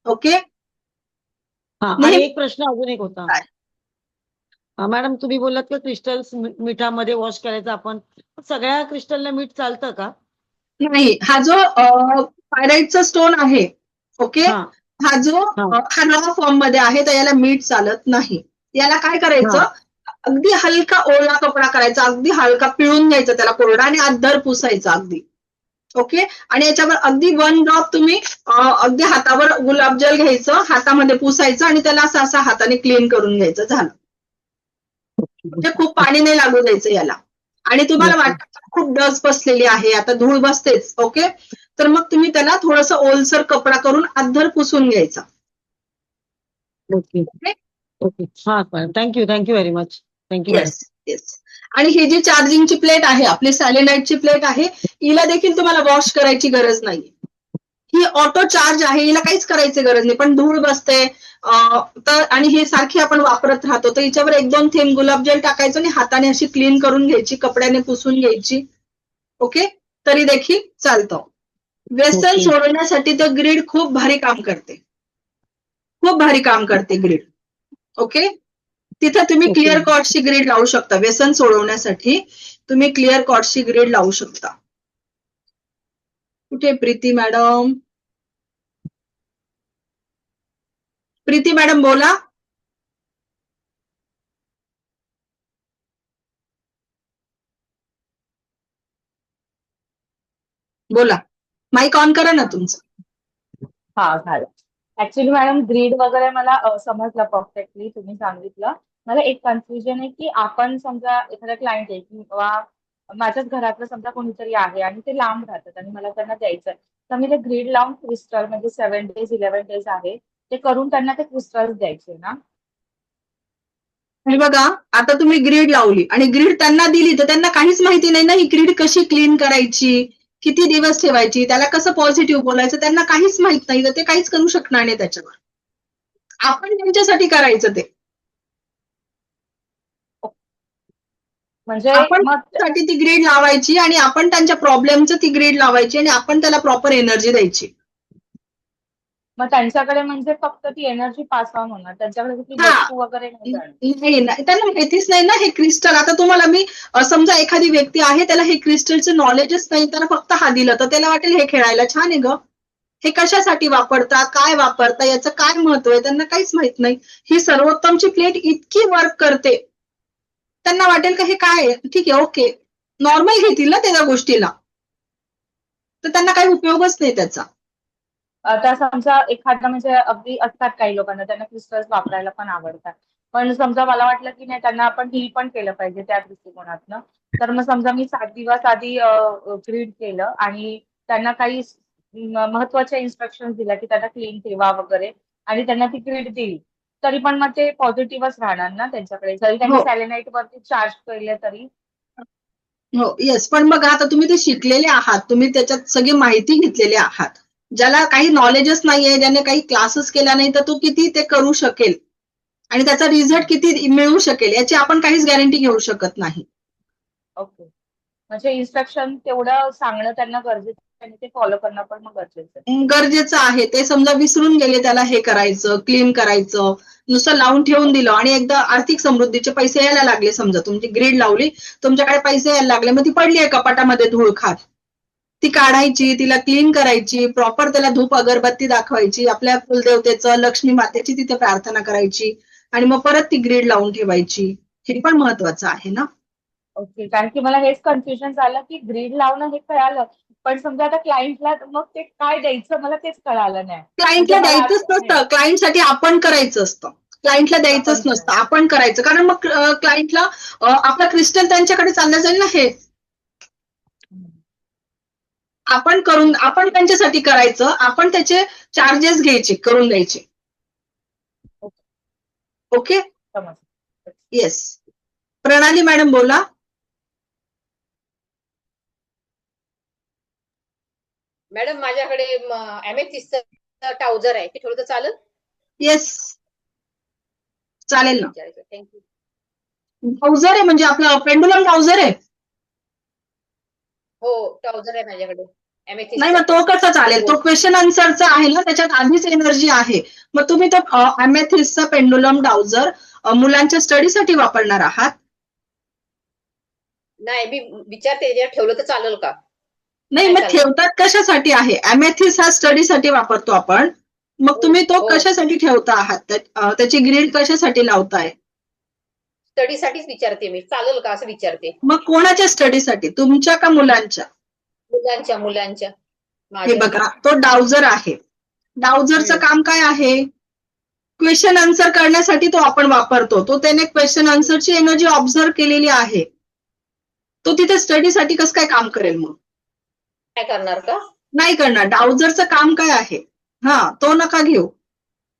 ओके. आणि एक प्रश्न अजून एक होता. मॅडम तुम्ही बोललात का क्रिस्टल्स मिठामध्ये वॉश करायचं आपण, सगळ्या क्रिस्टलला मीठ चालतं का? नाही, हा जो पायराइटचा स्टोन आहे, ओके, हा हा जो हा हा रॉ फॉर्म मध्ये आहे तर याला मीठ चालत नाही. याला काय करायचं, हा अगदी हलका ओला कपडा करायचा, अगदी हलका पिळून घ्यायचा त्याला कोरडा आणि अद्दर पुसायचा अगदी, ओके. आणि याच्यावर अगदी 1 ड्रॉप तुम्ही अगदी हातावर गुलाबजल घ्यायचं, हातामध्ये पुसायचं आणि त्याला असं असं हाताने क्लीन करून घ्यायचं, झालं. म्हणजे खूप पाणी नाही लागू द्यायचं याला. आणि तुम्हाला ओके वाटतं खूप डस्ट बसलेली आहे, आता धूळ बसतेच, ओके, तर मग तुम्ही त्याला थोडंसं ओलसर कपडा करून अद्दर पुसून घ्यायचा, ओके ओके. ओके. हा thank you very much. Thank you madam. Yes yes. आणि ही जी चार्जिंगची प्लेट आहे, आपली सॅलिनाइटची प्लेट आहे, हिला देखील तुम्हाला वॉश करायची गरज नाही. ही ऑटो चार्ज आहे, हिला काहीच करायची गरज नाही, पण धूळ बसते तर आणि हे सारखी आपण वापरत राहतो तर हिच्यावर 1-2 थेंब गुलाबजल टाकायचं आणि हाताने अशी क्लीन करून घ्यायची, कपड्याने पुसून घ्यायची, ओके, तरी देखील चालतं. व्यसन ओके सोडवण्यासाठी तर ग्रीड खूप भारी काम करते, खूप भारी काम करते ग्रीड, ओके. तिथे तुम्ही ओके क्लिअर कॉर्डची ग्रीड लावू शकता. व्यसन सोडवण्यासाठी तुम्ही क्लिअर कॉर्डची ग्रीड लावू शकता. कुठे प्रीती मॅडम? प्रीती मॅडम बोला. बोला, माईक ऑन करा ना तुमचं. हा झालं. ऍक्च्युली मॅडम ग्रीड वगैरे मला समजलं परफेक्टली तुम्ही सांगितलं. मला एक कन्फ्युजन आहे की आपण समजा एखादा क्लायंट आहे किंवा माझ्याच घरातलं समजा कोणीतरी आहे आणि ते लांब राहतात आणि मला त्यांना द्यायचं आहे, तर मी ते ग्रीड लावून क्रिस्टल म्हणजे 7 days 11 days आहे ते करून त्यांना ते क्रिस्टल्स द्यायचे ना? हे बघा, आता तुम्ही ग्रीड लावली आणि ग्रीड त्यांना दिली तर त्यांना काहीच माहिती नाही ना, ही ग्रीड कशी क्लीन करायची, किती दिवस ठेवायची, त्याला कसं पॉझिटिव्ह बोलायचं, त्यांना काहीच माहित नाही, तर ते काहीच करू शकणार नाही त्याच्यावर. आपण त्यांच्यासाठी करायचं ते. म्हणजे आपण मग साठी ती ग्रीड लावायची आणि आपण त्यांच्या प्रॉब्लेमचं ती ग्रीड लावायची आणि आपण त्याला प्रॉपर एनर्जी द्यायची. त्यांच्याकडे म्हणजे फक्त ती एनर्जी पास ऑन होणार, त्यांच्याकडे कुठली हा, वस्तू वगैरे नाही जाणार. नाही, त्यांना माहितीच नाही ना हे क्रिस्टल. आता तुम्हाला मी समजा एखादी व्यक्ती आहे, त्याला हे क्रिस्टलचं नॉलेजच नाही, त्याला फक्त हा दिलं तर त्याला वाटेल हे खेळायला छान आहे ग, हे कशासाठी वापरतात, काय वापरतात, याचं काय महत्व आहे, त्यांना काहीच माहित नाही. ही सर्वोत्तमची प्लेट इतकी वर्क करते, त्यांना वाटेल का हे काय आहे, ठीक आहे, ओके, नॉर्मल घेतील ना त्या गोष्टीला, तर त्यांना काही उपयोगच नाही त्याचा. आता समजा एखादा म्हणजे अगदी असतात काही लोकांना त्यांना क्रिस्टल्स वापरायला पण आवडतात, पण समजा मला वाटलं की नाही त्यांना आपण डील पण केलं पाहिजे त्या दृष्टिकोनातनं. तर मग समजा मी 7 दिवस आधी ग्रीड केलं आणि त्यांना काही महत्वाच्या इन्स्ट्रक्शन दिल्या की त्यांना क्लीन ठेवा वगैरे आणि त्यांना ती ग्रीड दिली, तरी पण मग ते पॉझिटिव्हच राहणार ना त्यांच्याकडे, जरी त्यांनी हो सॅलेनाइट वरती चार्ज केले तरी. हो, येस. पण मग आता तुम्ही ते शिकलेले आहात, तुम्ही त्याच्यात सगळी माहिती घेतलेली आहात. ज्याला काही नॉलेजच नाहीये, ज्याने काही क्लासेस केला नाही, तर तो किती ते करू शकेल आणि त्याचा रिझल्ट किती मिळू शकेल याची आपण काहीच गॅरंटी घेऊ शकत नाही. ओके, म्हणजे इन्स्ट्रक्शन तेवढं सांगणं त्यांना गरजेचं आहे आणि ते फॉलो करणं पण मग गरजेचं आहे. गरजेचं आहे. ते समजा विसरून गेले त्याला हे करायचं, क्लीन करायचं, नुसतं लावून ठेवून दिलं आणि एकदा आर्थिक समृद्धीचे पैसे यायला लागले, समजा तुमची ग्रीड लावली, तुमच्याकडे पैसे यायला लागले, मग ती पडली आहे कपाटामध्ये धूळ खात, ती काढायची, तिला क्लीन करायची, प्रॉपर त्याला धूप अगरबत्ती दाखवायची, आपल्या कुलदेवतेचं, लक्ष्मी मातेची तिथे प्रार्थना करायची आणि मग परत ती ग्रीड लावून ठेवायची. हे पण महत्वाचं आहे ना. ओके, कारण की मला हेच कन्फ्युजन झालं की ग्रीड लावणं हे कळालं, पण समजा आता क्लायंटला मग ते काय द्यायचं मला तेच कळालं नाही. म्हणजे क्लायंटला मला द्यायचंच नसतं, क्लायंटसाठी आपण करायचं असतं, क्लायंटला द्यायचंच आपण नसतं, आपण करायचं. कारण मग क्लायंटला आपला क्रिस्टल त्यांच्याकडे चाललं जाईल ना, हे आपण त्यांच्यासाठी करायचं, आपण त्याचे चार्जेस घ्यायचे, करून द्यायचे. ओके, समज. येस. प्रणाली मॅडम बोला. मॅडम माझ्याकडे एमेथिस्टचं ट्राउझर आहे, ते थोडं तर चालेल? येस, चालेल ना. थँक्यू. ट्राउझर आहे म्हणजे आपलं पेंडुलम ट्राउझर आहे? हो, ट्राउझर आहे माझ्याकडे नाही, मग तो कसा चालेल, तो क्वेश्चन आन्सरचा आहे ना, त्याच्यात आधीच एनर्जी आहे. मग तुम्ही तो अमेथिस्टचा पेंडुलम ट्राउझर मुलांच्या स्टडीसाठी वापरणार आहात? नाही, मी विचारते याच्यावर ठेवलं तर चालेल का? नाही, काय मग चालेल? ठेवतात कशासाठी आहे? अमेथिस हा स्टडीसाठी वापरतो आपण. मग तुम्ही तो हो. कशासाठी ठेवता आहात? त्याची ग्रीड कशासाठी लावताय? स्टडीसाठीच विचारते मी, चालेल का असं विचारते. मग कोणाच्या स्टडीसाठी, तुमच्या का मुलांच्या? मुलांच्या हे माझ्या. बघा, तो डाउजर आहे. डाउजरचं हम्म. काम काय आहे? क्वेश्चन आन्सर करण्यासाठी तो आपण वापरतो. तो त्याने क्वेश्चन आन्सरची एनर्जी ऑब्झर्व केलेली आहे. तो तिथे स्टडीसाठी कसं काय काम करेल मग? काय करणार का? नाही करणार. डाउजरचं काम काय आहे? तो नका घेऊ.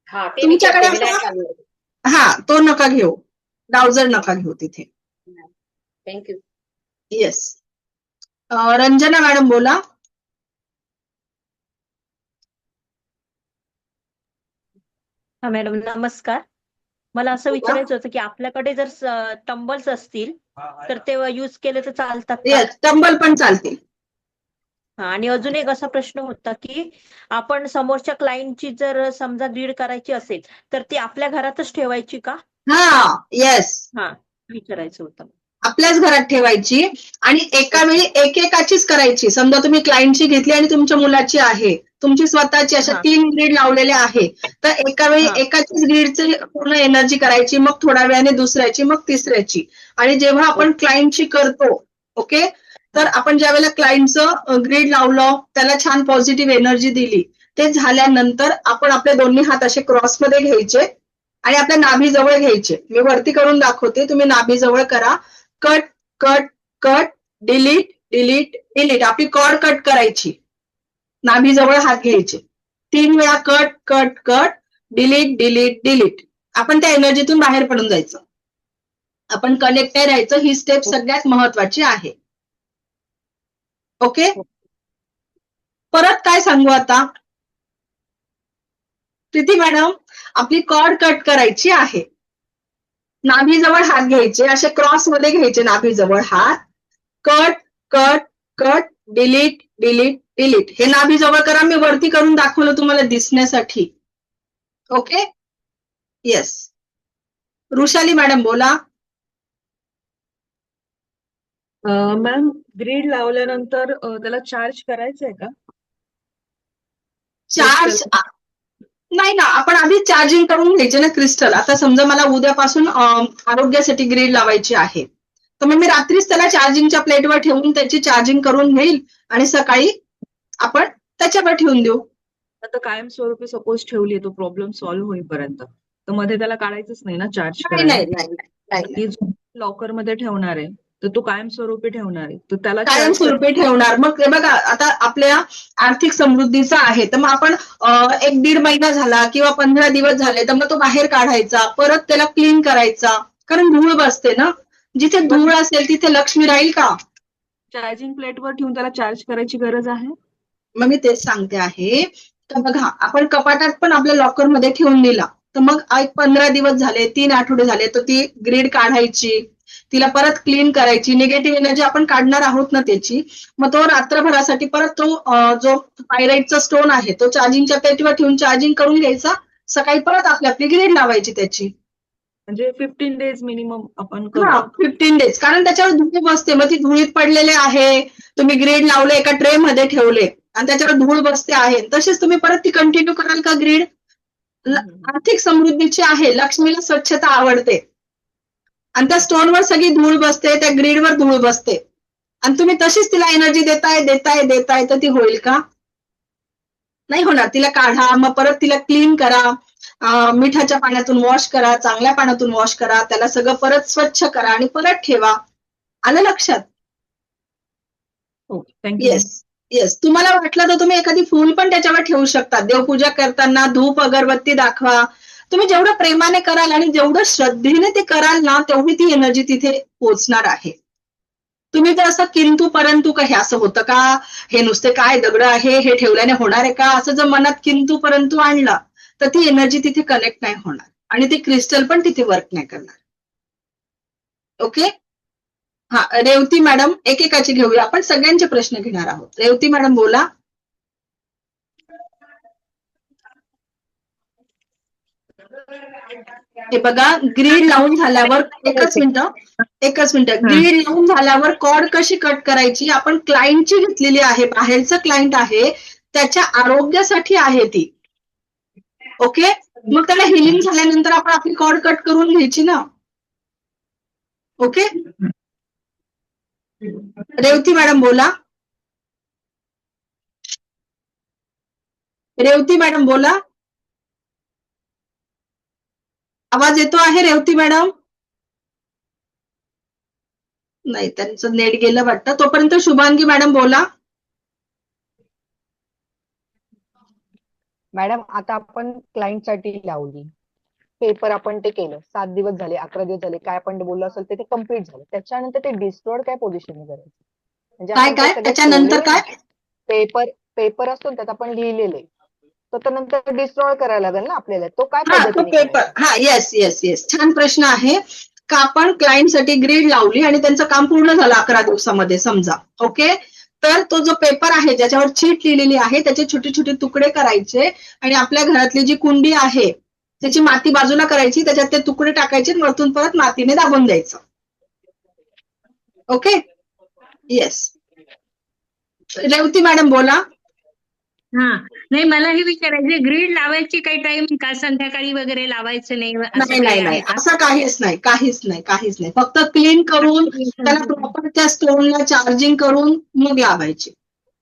हा, ते तुमच्याकडे विचारते मी, नाही असा- चालणार. तो नका घेऊ. डाउजर नका घेऊ तिथे. थँक्यू. येस. रंजना मॅडम बोला. हा मॅडम नमस्कार. मला असं विचारायचं होतं की आपल्याकडे जर टंबल्स असतील तर ते यूज केले तर चालतात का? येस, टंबल पण चालतील. हा, आणि अजून एक असा प्रश्न होता की आपण समोरच्या क्लायंटची जर समजा ग्रीड करायची असेल तर ती आपल्या घरातच ठेवायची का? येस. हा, विचारायचं होतं. आपल्याच घरात ठेवायची आणि एका वेळी एकेकाचीच करायची. समजा तुम्ही क्लायंटची घेतली आणि तुमच्या मुलाची आहे, तुमची स्वतःची, अशा 3 ग्रीड लावलेल्या आहे, तर एका वेळी एकाचीच ग्रीडची पूर्ण एनर्जी करायची, मग थोड्या वेळाने दुसऱ्याची, मग तिसऱ्याची. आणि जेव्हा आपण क्लायंटची करतो, ओके, तर आपण ज्या वेळेला क्लायंटचं ग्रीड लावलं, त्याला छान पॉझिटिव्ह एनर्जी दिली, ते झाल्यानंतर आपण आपले दोन्ही हात असे क्रॉसमध्ये घ्यायचे आणि आपल्या नाभीजवळ घ्यायचे. मी वरती करून दाखवते, तुम्ही नाभीजवळ करा. Cut cut cut, delete delete delete. आपली कॉर्ड कट करायची, नाभीजवळ हात घ्यायचे. 3 वेळा cut cut cut, delete delete delete. आपण त्या एनर्जीतून बाहेर पडून जायचं. आपण कनेक्टेड राहायचं. ही स्टेप सगळ्यात महत्वाची आहे. ओके, परत काय सांगू आता? प्रीती मॅडम, आपली कॉर्ड कट करायची आहे. नाभीजवळ हात घ्यायचे, असे क्रॉस मध्ये घ्यायचे, नाभीजवळ हात. Cut cut cut, delete delete delete. हे नाभीजवळ करा. मी वरती करून दाखवलं तुम्हाला दिसण्यासाठी. Okay, yes. रुशाली मॅडम बोला. मॅम, ग्रीड लावल्यानंतर त्याला चार्ज करायचंय का? चार्ज नाही ना, आपण आधी चार्जिंग करून घ्यायचे ना क्रिस्टल. आता समजा मला उद्यापासून आरोग्यासाठी ग्रीड लावायची आहे, तर मग मी रात्रीच त्याला चार्जिंगच्या प्लेटवर ठेवून त्याची चार्जिंग करून घेईल आणि सकाळी आपण त्याच्यावर ठेवून देऊ. आता कायमस्वरूपी सपोज ठेवली तो प्रॉब्लेम सॉल्व्ह होईपर्यंत, तर मध्ये त्याला काढायचंच नाही ना चार्ज करायला? लॉकर मध्ये ठेवणार आहे तर तो कायमस्वरूपी ठेवणार आहे, तर त्याला कायमस्वरूपी ठेवणार. मग हे बघा, आता आपल्या आर्थिक समृद्धीचा आहे, तर मग आपण 1-1.5 महिना झाला किंवा 15 दिवस झाले, तर मग तो बाहेर काढायचा, परत त्याला क्लीन करायचा. कारण धूळ बसते ना. जिथे धूळ असेल तिथे लक्ष्मी राहील का? चार्जिंग प्लेटवर ठेवून त्याला चार्ज करायची गरज आहे? मग मी तेच सांगते आहे. तर बघा, आपण कपाटात पण आपल्या लॉकर मध्ये ठेवून दिला, तर मग 15 दिवस झाले, 3 आठवडे झाले, तर ती ग्रीड काढायची, तिला परत क्लीन करायची. निगेटिव्ह एनर्जी आपण काढणार आहोत ना त्याची. मग तो रात्रभरासाठी परत तो जो पायराईटचा स्टोन आहे तो चार्जिंगच्या प्लेटवर ठेवून चार्जिंग करून घ्यायचा. सकाळी परत आपली ग्रीड लावायची त्याची. म्हणजे 15 डेज मिनिमम आपण 15 डेज. कारण त्याच्यावर धूळ बसते, मग ती धुळीत पडलेले आहे. तुम्ही ग्रीड लावले, एका ट्रे मध्ये ठेवले आणि त्याच्यावर धूळ बसते आहे, तसेच तुम्ही परत ती कंटिन्यू कराल का ग्रीड? आर्थिक समृद्धीची आहे, लक्ष्मीला स्वच्छता आवडते आणि त्या स्टोनवर सगळी धूळ बसते, त्या ग्रीडवर धूळ बसते आणि तुम्ही तशीच तिला एनर्जी देताय देताय देताय, तर ती होईल का? नाही होणार. तिला काढा, मग परत तिला क्लीन करा, मिठाच्या पाण्यातून वॉश करा, चांगल्या पाण्यातून वॉश करा, त्याला सगळं परत स्वच्छ करा आणि परत ठेवा. आलं लक्षात? Yes yes. तुम्हाला वाटलं तर तुम्ही एखादी फूल पण त्याच्यावर ठेवू शकता. देवपूजा करताना धूप अगरबत्ती दाखवा. तुम्ही जेवढं प्रेमाने कराल आणि जेवढं श्रद्धेने ते कराल ना, तेवढी ती एनर्जी तिथे पोहोचणार आहे. तुम्ही जर असं किंतु परंतु का, हे असं होतं का, हे नुसते काय दगड आहे, हे ठेवल्याने होणार आहे का, असं जर मनात किंतु परंतु आणला तर ती एनर्जी तिथे कनेक्ट नाही होणार आणि ते क्रिस्टल पण तिथे वर्क नाही करणार. ओके, रेवती मॅडम, एकेकाची घेऊया आपण, सगळ्यांचे प्रश्न घेणार आहोत. रेवती मॅडम बोला. हे बघा, ग्रीड लावून झाल्यावर एकच मिनिट ग्रीड लावून झाल्यावर कॉर्ड कशी कट करायची, आपण क्लायंटची घेतलेली आहे, बाहेरचं क्लायंट आहे, त्याच्या आरोग्यासाठी आहे ती. ओके, मग त्याला हिलिंग झाल्यानंतर आपण आपली कॉर्ड कट करून घ्यायची ना. ओके, रेवती मॅडम बोला. रेवती मॅडम बोला. आवाज येतो आहे रेवती मॅडम? नाही, त्यांचं नेट गेलं वाटतं. तोपर्यंत शुभांगी मॅडम बोला. मॅडम आता आपण क्लायंटसाठी लावली, पेपर आपण ते केलं, 7 दिवस झाले, 11 दिवस झाले, काय आपण बोललो असेल ते कम्प्लीट झालं, त्याच्यानंतर ते डिस्ट्रॉयड काय पोझिशन करायचं, म्हणजे काय आपण ते काय सगळं त्याच्यानंतर ठेवलेलं काय? पेपर असतो ना, त्यात आपण लिहिलेलं आहे, तर तो नंतर डिस्ट्रॉय करायला लागेल ना आपल्याला, तो काय हा, तो पद्धतीने पेपर. करायचा? हा, येस येस येस, छान प्रश्न आहे. का आपण क्लायंटसाठी ग्रीड लावली आणि त्यांचं काम पूर्ण झालं 11 दिवसामध्ये समजा. ओके, तर तो जो पेपर आहे ज्याच्यावर चीट लिहिलेली आहे त्याचे छोटे छोटे तुकडे करायचे आणि आपल्या घरातली जी कुंडी आहे त्याची माती बाजूला करायची, त्याच्यात ते तुकडे टाकायचे आणि वरतून परत मातीने दाबून द्यायचं. Okay, yes. रेवती मॅडम बोला. हा, नाही मला हे विचारायचं, ग्रीड लावायची काही टाइम का, संध्याकाळी वगैरे लावायचं नाही, असं नाही काही नाही आहे नाही, का? असं काहीच नाही, काहीच नाही, काहीच नाही. फक्त क्लीन करून त्याला प्रॉपर त्या स्टोनला चार्जिंग करून मग लावायची.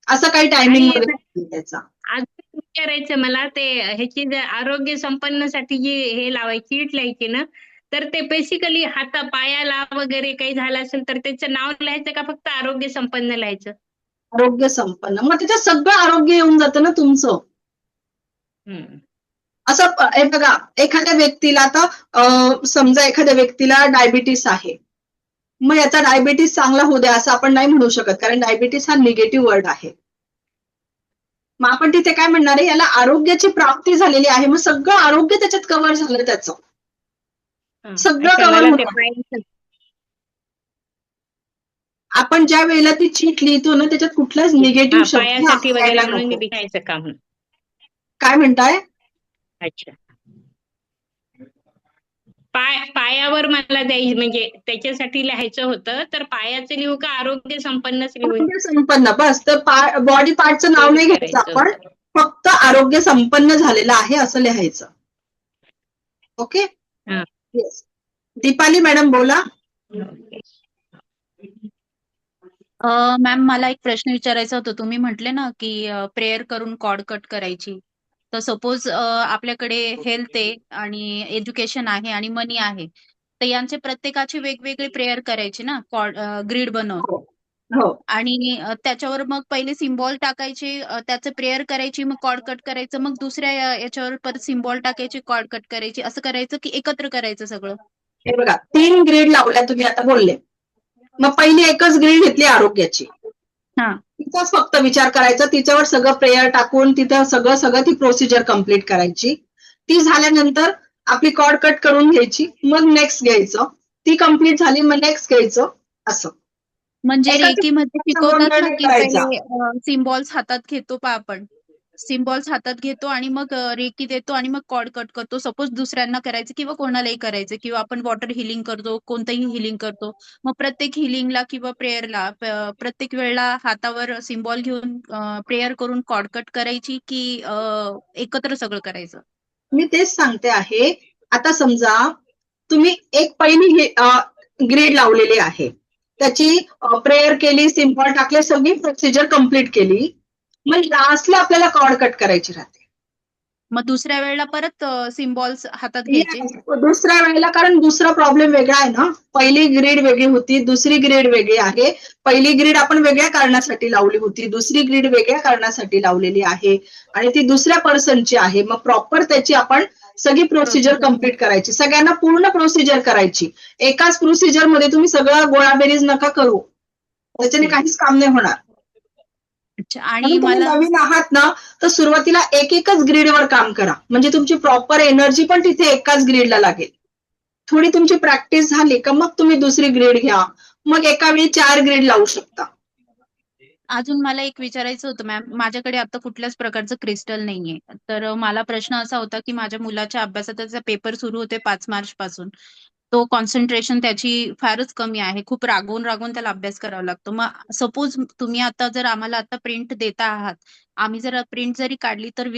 असं काही टायमिंग आणि वगैरे नाही त्याचा. अजून विचारायचं मला, ते ह्याची आरोग्य संपन्नसाठी जी हे लावायची, चीट लिहायची ना, तर ते बेसिकली हाता पायाला वगैरे काही झालं असेल तर त्याचं नाव लिहायचं का फक्त आरोग्य संपन्न लिहायचं? आरोग्य संपन्न, मग त्याच्यात सगळं आरोग्य येऊन जातं ना तुमचं. असं हे बघा, एखाद्या व्यक्तीला आता समजा एखाद्या व्यक्तीला डायबिटीस आहे, मग याचा डायबिटीस चांगला होऊ द्या असं आपण नाही म्हणू शकत, कारण डायबिटीस हा निगेटिव्ह वर्ड आहे. मग आपण तिथे काय म्हणणार आहे, याला आरोग्याची प्राप्ती झालेली आहे, मग सगळं आरोग्य त्याच्यात कव्हर झालं, त्याचं सगळं अच्छा, कव्हर मला ते होतं. आपण ज्या वेळेला ती चीट लिहितो ना त्याच्यात कुठलाच निगेटिव्ह शब्द पायासाठी वगैरे यायला म्हणून नको. लिहायचं का म्हणून? काय म्हणताय? अच्छा, पायावर मला द्यायची, म्हणजे त्याच्यासाठी लिहायचं होतं, तर पायाचं लिहू का आरोग्य संपन्नच लिहू? आरोग्य संपन्न, बस. तर बॉडी पार्टचं नाव नाही घ्यायचं आपण, फक्त आरोग्य संपन्न झालेलं आहे असं लिहायचं. Okay, yes. दीपाली मॅडम बोला. मॅम मला एक प्रश्न विचारायचा होता. तुम्ही म्हटले ना की प्रेयर करून कॉर्ड कट करायची. तर सपोज आपल्याकडे हेल्थ आहे आणि एज्युकेशन आहे आणि मनी आहे, तर यांचे प्रत्येकाचे वेगवेगळे प्रेयर करायचे ना, कॉर्ड ग्रीड बनवून. हो, आणि त्याच्यावर मग पहिले सिम्बॉल टाकायचे, त्याचं प्रेयर करायची, मग कॉर्ड कट करायचं, मग दुसऱ्या याच्यावर परत सिम्बॉल टाकायचे, कॉर्ड कट करायची, असं करायचं की एकत्र करायचं सगळं? हे बघा, 3 ग्रेड लावल्या तुम्ही आता बोलले, मग पहिली एकच ग्रेड घेतली आरोग्याची, तिचाच फक्त विचार करायचा, तिच्यावर सगळं प्रेयर टाकून तिथं सगळं ती प्रोसिजर कम्प्लीट करायची. ती झाल्यानंतर आपली कॉर्ड कट करून घ्यायची, मग नेक्स्ट घ्यायचं, ती कम्प्लीट झाली मग नेक्स्ट घ्यायचं, असं. म्हणजे रेकीमध्ये शिकवतात ना की करायचा. पहिले सिम्बॉल्स हातात घेतो आपण, सिम्बॉल्स हातात घेतो आणि मग रेकी देतो आणि मग कॉर्ड कट करतो. सपोज दुसऱ्यांना करायचं किंवा कोणालाही करायचं, किंवा आपण वॉटर हिलिंग करतो, कोणतंही हिलिंग करतो, मग प्रत्येक हिलिंगला किंवा प्रेयरला प्रत्येक वेळेला हातावर सिम्बॉल घेऊन प्रेयर करून कॉर्ड कट करायची की एकत्र सगळं करायचं? मी तेच सांगते आहे. आता समजा तुम्ही एक पहिली ग्रेड लावलेली आहे, त्याची प्रेयर केली, सिम्बॉल टाकले, सगळी प्रोसिजर कम्प्लीट केली, मग लास्टला आपल्याला कॉर्ड कट करायची राहते. मग दुसऱ्या वेळेला परत सिम्बॉल्स हातात घ्यायचे? दुसऱ्या वेळेला, कारण दुसरा प्रॉब्लेम वेगळा आहे ना. पहिली ग्रेड वेगळी होती, दुसरी ग्रेड वेगळी आहे. पहिली ग्रेड आपण वेगळ्या कारणासाठी लावली होती, दुसरी ग्रेड वेगळ्या कारणासाठी लावलेली आहे आणि ती दुसऱ्या पर्सनची आहे. मग प्रॉपर त्याची आपण सगळी प्रोसिजर कम्प्लीट करायची, सगळ्यांना पूर्ण प्रोसिजर करायची. एकाच प्रोसिजर मध्ये तुम्ही सगळं गोळाबेरीज नका करू, त्याच्याने काहीच काम नाही होणार. आणि तुम्ही नवीन आहात ना, तर सुरुवातीला एकच ग्रीडवर काम करा, म्हणजे तुमची प्रॉपर एनर्जी पण तिथे एकाच ग्रीडला लागेल. थोडी तुमची प्रॅक्टिस झाली का मग तुम्ही दुसरी ग्रेड घ्या, मग एका वेळी 4 ग्रेड लावू शकता. अजून मला एक विचारायचं होतं मॅम, माझ्याकडे आता कुठल्याच प्रकारचं क्रिस्टल नाहीये. तर मला प्रश्न असा होता की माझ्या मुलाच्या अभ्यासाचा पेपर सुरू होते 5 मार्च पासून. तो कॉन्सन्ट्रेशन त्याची फारच कमी आहे. खूप रागवून रागवून त्याला अभ्यास करावा लागतो. मग सपोज तुम्ही आता जर आम्हाला आता प्रिंट देता आहात, आम्ही जर प्रिंट जरी काढली तर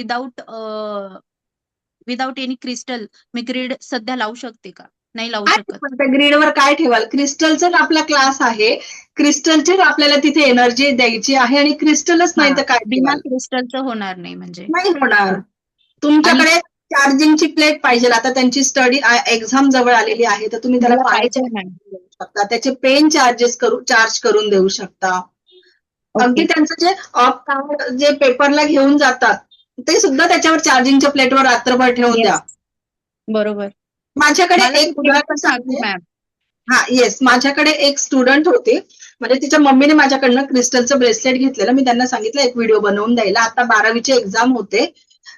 विदाउट एनी क्रिस्टल मी ग्रेड सध्या लावू शकते का? नाही लावू शकत. पण त्या ग्रीडवर काय ठेवाल? क्रिस्टलचा आपला क्लास आहे, क्रिस्टलचीच आपल्याला तिथे एनर्जी द्यायची आहे आणि क्रिस्टलच नाही तर काय बिना ठेवाल? क्रिस्टलचं होणार नाही म्हणजे. नाही होणार. तुमच्याकडे चार्जिंगची प्लेट पाहिजे. आता त्यांची स्टडी एक्झाम जवळ आलेली आहे, तर तुम्ही त्याला मला पाहिजे पाहिजे मॅम. देऊ शकता. त्याचे पेन चार्ज करून देऊ शकता. अगदी त्यांचं जे ऑफ टावर जे पेपरला घेऊन जातात, ते सुद्धा त्याच्यावर चार्जिंगच्या प्लेटवर रात्रभर ठेवून द्या. बरोबर. माझ्याकडे मला एक ते उदाहरण सांगू सांगते. मॅम. येस, माझ्याकडे एक स्टुडंट होते, म्हणजे तिच्या मम्मीने माझ्याकडनं क्रिस्टलचं ब्रेसलेट घेतलेलं. मी त्यांना सांगितलं एक व्हिडिओ बनवून द्यायला. आता 12वीचे एक्झाम होते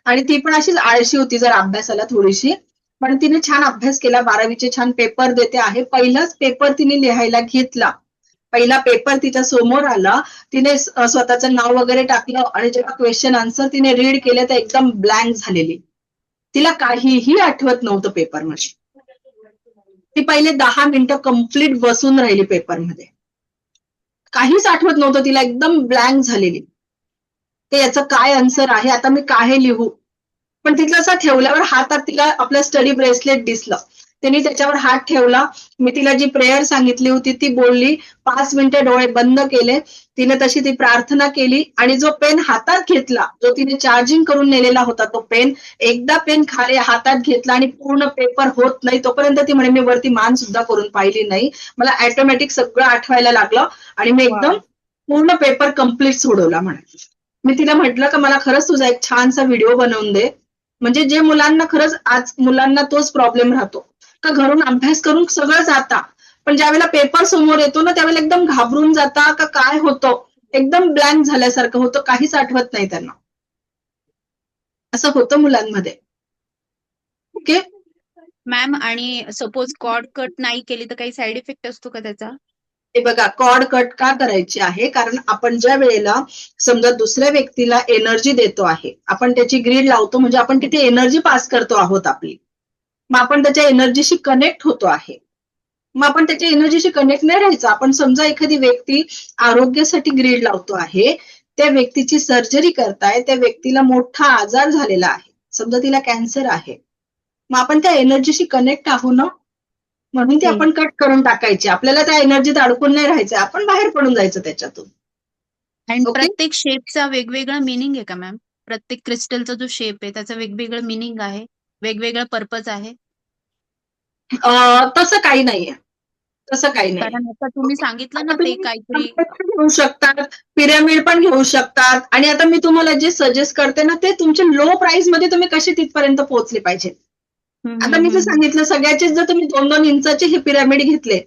आणि ती पण अशीच आळशी होती जर अभ्यासाला थोडीशी, पण तिने छान अभ्यास केला. 12वीचे छान पेपर देते आहे. पहिलाच पेपर तिने लिहायला घेतला. पहिला पेपर तिच्या समोर आला. तिने स्वतःचं नाव वगैरे टाकलं आणि जेव्हा क्वेश्चन आन्सर तिने रीड केले तर एकदम ब्लँक झालेली. तिला काहीही आठवत नव्हतं पेपरमध्ये. ती पहिले 10 मिनिटं कंप्लीट बसून राहिली पेपरमध्ये. काहीच आठवत नव्हतं तिला, एकदम ब्लँक झालेली. ते याचं काय आन्सर आहे, आता मी काय लिहू? पण तिथलं असं ठेवल्यावर हातात तिला आपलं स्टडी ब्रेसलेट दिसलं. तिने त्याच्यावर हात ठेवला. मी तिला जी प्रेयर सांगितली होती ती बोलली. 5 मिनिटं डोळे बंद केले. तिने तशी ती प्रार्थना केली आणि जो पेन हातात घेतला, जो तिने चार्जिंग करून नेलेला होता तो पेन, एकदा पेन खाली हातात घेतला आणि पूर्ण पेपर होत नाही तोपर्यंत ती म्हणे मी वरती मान सुद्धा करून पाहिली नाही. मला ऑटोमॅटिक सगळं आठवायला लागलं आणि मी एकदम पूर्ण पेपर कम्प्लीट सोडवला म्हणे. मी तिला म्हटलं का मला खरंच तुझा एक छानसा व्हिडिओ बनवून दे. म्हणजे जे मुलांना खरंच आज मुलांना तोच प्रॉब्लेम राहतो का घरून अभ्यास करून सगळं जाता, पण ज्यावेळेला पेपर समोर येतो ना त्यावेळेला एकदम घाबरून जाता का काय होतं, एकदम ब्लँक झाल्यासारखं होतं, काहीच आठवत नाही त्यांना. असं होतं मुलांमध्ये. ओके मॅम, आणि सपोज कॉर्ड कट नाही केली तर काही साईड इफेक्ट असतो का त्याचा? हे बघा, कॉर्ड कट का करायची आहे? कारण आपण ज्या वेळेला समजा दुसऱ्या व्यक्तीला एनर्जी देतो आहे, आपण त्याची ग्रीड लावतो म्हणजे आपण तिथे एनर्जी पास करतो आहोत आपली. मग आपण त्याच्या एनर्जीशी कनेक्ट होतो आहे. मग आपण त्याच्या एनर्जीशी कनेक्ट नाही राहायचं. आपण समजा एखादी व्यक्ती आरोग्यासाठी ग्रीड लावतो आहे, त्या व्यक्तीची सर्जरी करताय, त्या व्यक्तीला मोठा आजार झालेला आहे, समजा तिला कॅन्सर आहे, मग आपण त्या एनर्जीशी कनेक्ट आहो ना, म्हणून ती आपण कट करून टाकायची. आपल्याला त्या एनर्जीत अडकून नाही राहायचं, आपण बाहेर पडून जायचं त्याच्यातून. आणि ओके? प्रत्येक शेपचा वेगवेगळा मिनिंग आहे का मॅम? प्रत्येक क्रिस्टलचा जो शेप आहे त्याचा वेगवेगळं मिनिंग आहे, वेगवेगळा पर्पज आहे? तसं काही नाहीये. तसं काही नाही. कारण आता तुम्ही सांगितलं ना आता ते तुम्ही काहीतरी घेऊ शकतात, पिरॅमिड पण घेऊ शकतात आणि आता मी तुम्हाला जे सजेस्ट करते ना ते तुमच्या लो प्राइस मध्ये तुम्ही कशी तिथपर्यंत पोहोचले पाहिजे. आता मी जे सांगितलं सगळ्याचेच जर तुम्ही 2-2 इंचाचे हे पिरॅमिड घेतले,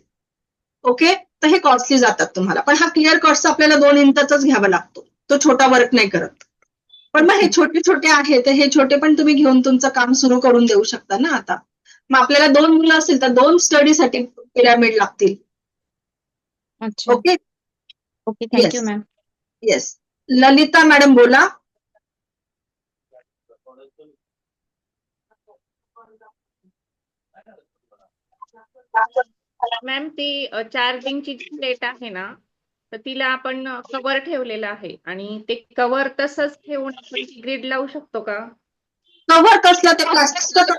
ओके, तर हे कॉस्टली जातात तुम्हाला. पण हा क्लिअर कॉस्ट आपल्याला 2 इंचाचाच घ्यावा लागतो. तो छोटा वर्क नाही करत. पण मग हे छोटे छोटे आहे तर हे छोटे पण तुम्ही घेऊन तुमचं काम सुरू करून देऊ शकता ना आता. मग आपल्याला 2 मुलं असतील तर 2 स्टडीसाठी पिरॅमिड लागतील. अच्छा. Okay, okay, thank you ma'am. Yes. Lalita madam बोला. मॅम, ती चार्जिंगची जी प्लेट आहे ना, तर तिला आपण कव्हर ठेवलेलं आहे आणि ते कव्हर तसंच ठेवून आपण ग्रीड लावू शकतो का? कव्हर कसलं ते प्लास्टिकचं?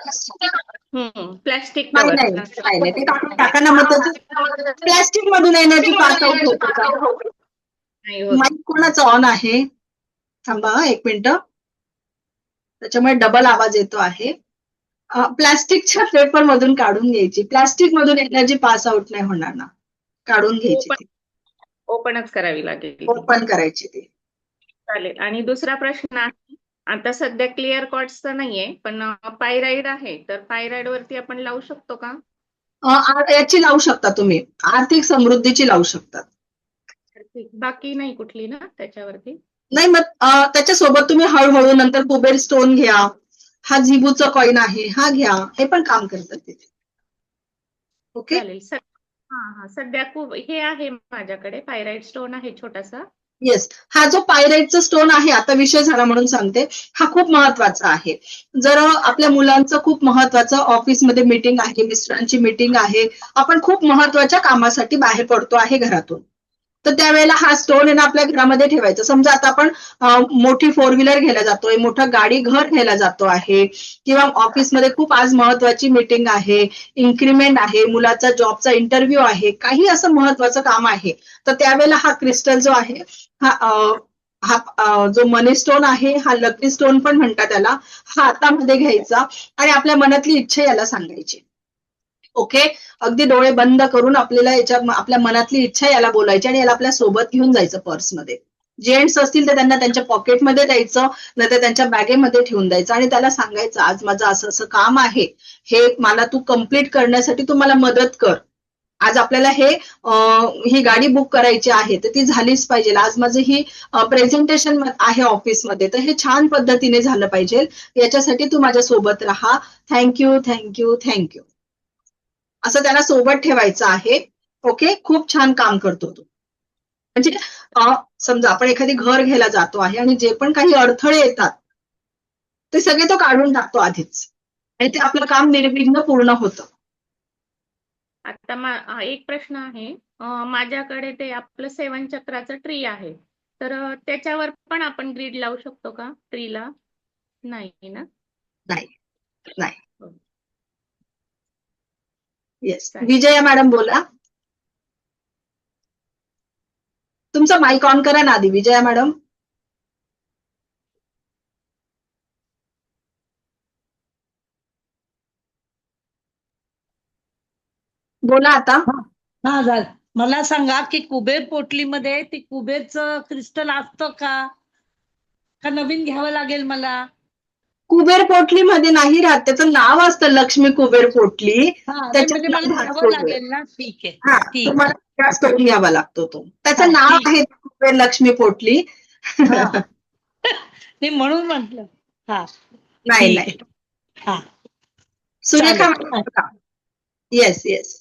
प्लॅस्टिक नाही कव्हर. नाही नाही नाही, ते काढून टाका ना. मग प्लास्टिक मधून एनर्जी पास आउट होते का? नाही होत. माईक कोणाचं ऑन आहे? थांबा 1 मिनिटं. त्याच्यामुळे डबल आवाज येतो आहे. प्लास्टिकच्या पेपर मधून काढून घ्यायची. प्लास्टिक मधून एनर्जी पास आउट नाही होणार ना, काढून घ्यायची ती. ओपनच करावी लागेल. ओपन करायची ती. चालेल. आणि दुसरा प्रश्न आहे, आता सध्या क्लिअर कॉर्ड्सचं नाहीये, पण पायराइड आहे, तर पायराइड वरती आपण लावू शकतो का? याची लावू शकता तुम्ही, आर्थिक समृद्धीची लावू शकता. बाकी नाही कुठली ना त्याच्यावरती? नाही, मग त्याच्यासोबत तुम्ही हळूहळू नंतर कुबेर स्टोन घ्या, हा झिबूचा कॉइन आहे हा घ्या, हे पण काम करतात तिथे. ओके, चालेल. हा, सध्या खूप हे आहे माझ्याकडे, पायराइड स्टोन आहे छोटासा, येस, हा जो पायराइटचा स्टोन आहे, आता विषय झाला म्हणून सांगते, हा खूप महत्वाचा आहे. जर आपल्या मुलांचं खूप महत्वाचं ऑफिसमध्ये मीटिंग आहे, मिस्टरांची मीटिंग आहे, आपण खूप महत्वाच्या कामासाठी बाहेर पडतो आहे घरातून, तर त्यावेळेला हा स्टोन आहे ना आपल्या घरामध्ये ठेवायचा. समजा आता आपण मोठी 4 व्हीलर घ्यायला जातोय, मोठं घर घ्यायला जातो आहे, किंवा ऑफिसमध्ये खूप आज महत्वाची मीटिंग आहे, इन्क्रीमेंट आहे, मुलाचा जॉबचा इंटरव्ह्यू आहे, काही असं महत्वाचं काम आहे, तर त्यावेळेला हा क्रिस्टल जो आहे हा जो मनी स्टोन आहे, हा लकी स्टोन पण म्हणतात त्याला, हा हातामध्ये घ्यायचा आणि आपल्या मनातली इच्छा याला सांगायची. ओके, अगदी डोळे बंद करून आपल्याला आपल्या मनातली इच्छा याला बोलायची आणि याला आपल्या सोबत घेऊन जायचं पर्समध्ये. जेंट्स असतील तर त्यांना त्यांच्या पॉकेटमध्ये द्यायचं, नाहीतर त्यांच्या बॅगेमध्ये ठेवून द्यायचं आणि त्याला सांगायचं, आज माझं असं असं काम आहे, हे मला तू कम्प्लीट करण्यासाठी तू मला मदत कर. आज आपल्याला ही गाडी बुक करायची आहे, तर ती झालीच पाहिजे. आज माझं ही प्रेझेंटेशन आहे ऑफिसमध्ये, तर हे छान पद्धतीने झालं पाहिजे, याच्यासाठी तू माझ्या सोबत राहा. थँक्यू, थँक्यू, थँक्यू, असं त्याला सोबत ठेवायचं आहे. ओके, खूप छान काम करतो तो. म्हणजे समजा आपण एखादी घर घ्यायला जातो आहे आणि जे पण काही अडथळे येतात ते सगळे तो काढून टाकतो आधीच, आणि ते आपलं काम निर्विघ्न पूर्ण होतं. आता एक प्रश्न आहे. माझ्याकडे ते आपलं 7 चक्राचं ट्री आहे, तर त्याच्यावर पण आपण ग्रीड लावू शकतो का ट्रीला? नाही ना? नाही, नाही. येस, विजया मॅडम बोला. तुमचा माईक ऑन करा ना आधी, विजया मॅडम. बोला आता. हा झालं. मला सांगा की कुबेर पोटलीमध्ये ते कुबेरचं क्रिस्टल असतं का नवीन घ्यावं लागेल मला? कुबेर पोटली मध्ये नाही राहत, त्याचं नाव असतं लक्ष्मी कुबेर पोटली. म्हणजे मला घ्यावं लागेल ना? ठीक आहे, ठीक. तुम्हाला स्टोन घ्यावा लागतो तो, त्याचं नाव ठीक. आहे कुबेर लक्ष्मी पोटली. नाही म्हणून म्हटलं. हा, नाही ठीक नाही. आहे. हा, सुरेखा चालेल. Madam. Yes yes.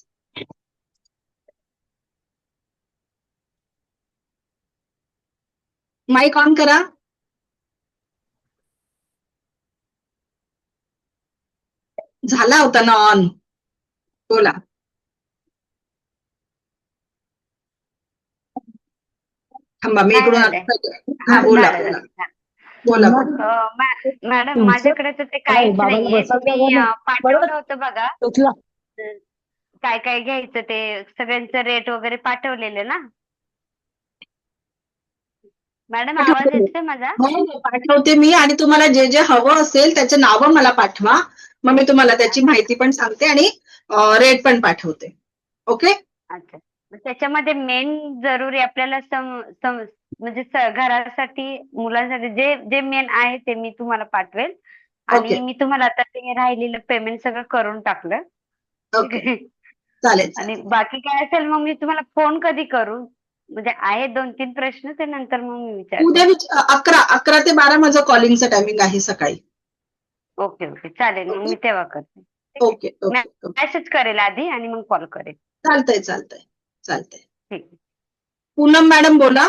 Mike on करा. झाला होता ना ऑन, बोला. थांबा मी इकडून हा बोला बोला बोला बोला. मॅडम माझ्याकडे तर ते काहीच नाहीये. तुम्ही पाठवलं होतं बघा, काय काय घ्यायचं ते सगळ्यांचं रेट वगैरे पाठवलेले ना मॅडम? आवाज येतोय माझा? पाठवते मी, आणि तुम्हाला जे जे हवं असेल त्याचे नावं मला पाठवा, मग मी तुम्हाला त्याची माहिती पण सांगते आणि रेट पण पाठवते. ओके. अच्छा, त्याच्यामध्ये मेन जरुरी आपल्याला म्हणजे घरासाठी मुलांसाठी जे जे मेन आहे ते मी तुम्हाला पाठवेल, आणि मी तुम्हाला आता ते राहिलेलं पेमेंट सगळं करून टाकलं. चालेल. आणि बाकी काय असेल मग मी तुम्हाला फोन कधी करू? म्हणजे आहे 2-3 प्रश्न, ते नंतर मग मी उद्या विचारते. 11 ते 12 माझं कॉलिंगचं टायमिंग आहे सकाळी. ओके ओके, चालेल, मग मी तेव्हा करते. Okay okay. मेसेज करेल आधी आणि मग कॉल करेल. चालतंय चालतंय चालतंय. ठीक. पूनम मॅडम बोला.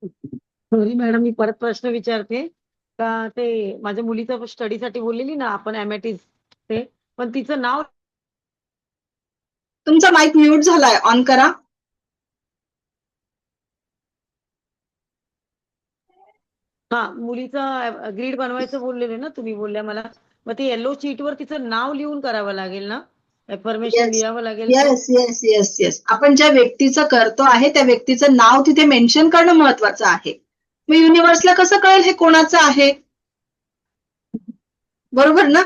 सॉरी मॅडम, मी परत प्रश्न विचारते का ते माझ्या मुलीचं स्टडीसाठी बोललेली ना आपण एमआयटी, ते पण तिचं नाव. तुमचा माईक म्यूट झालाय, ऑन करा. हा, मुलीचं ग्रीड बनवायचं बोललेले ना तुम्ही, बोलल्या मला. मग ते येलो शीटवर तिचं नाव लिहून करावं लागेल ना? इन्फॉर्मेशन लिहावं लागेल. Yes yes yes yes. आपण ज्या व्यक्तीचं करतो आहे त्या व्यक्तीचं नाव तिथे मेन्शन करणं महत्वाचं आहे. मग युनिव्हर्सला कसं कळेल हे कोणाचं आहे? बरोबर ना?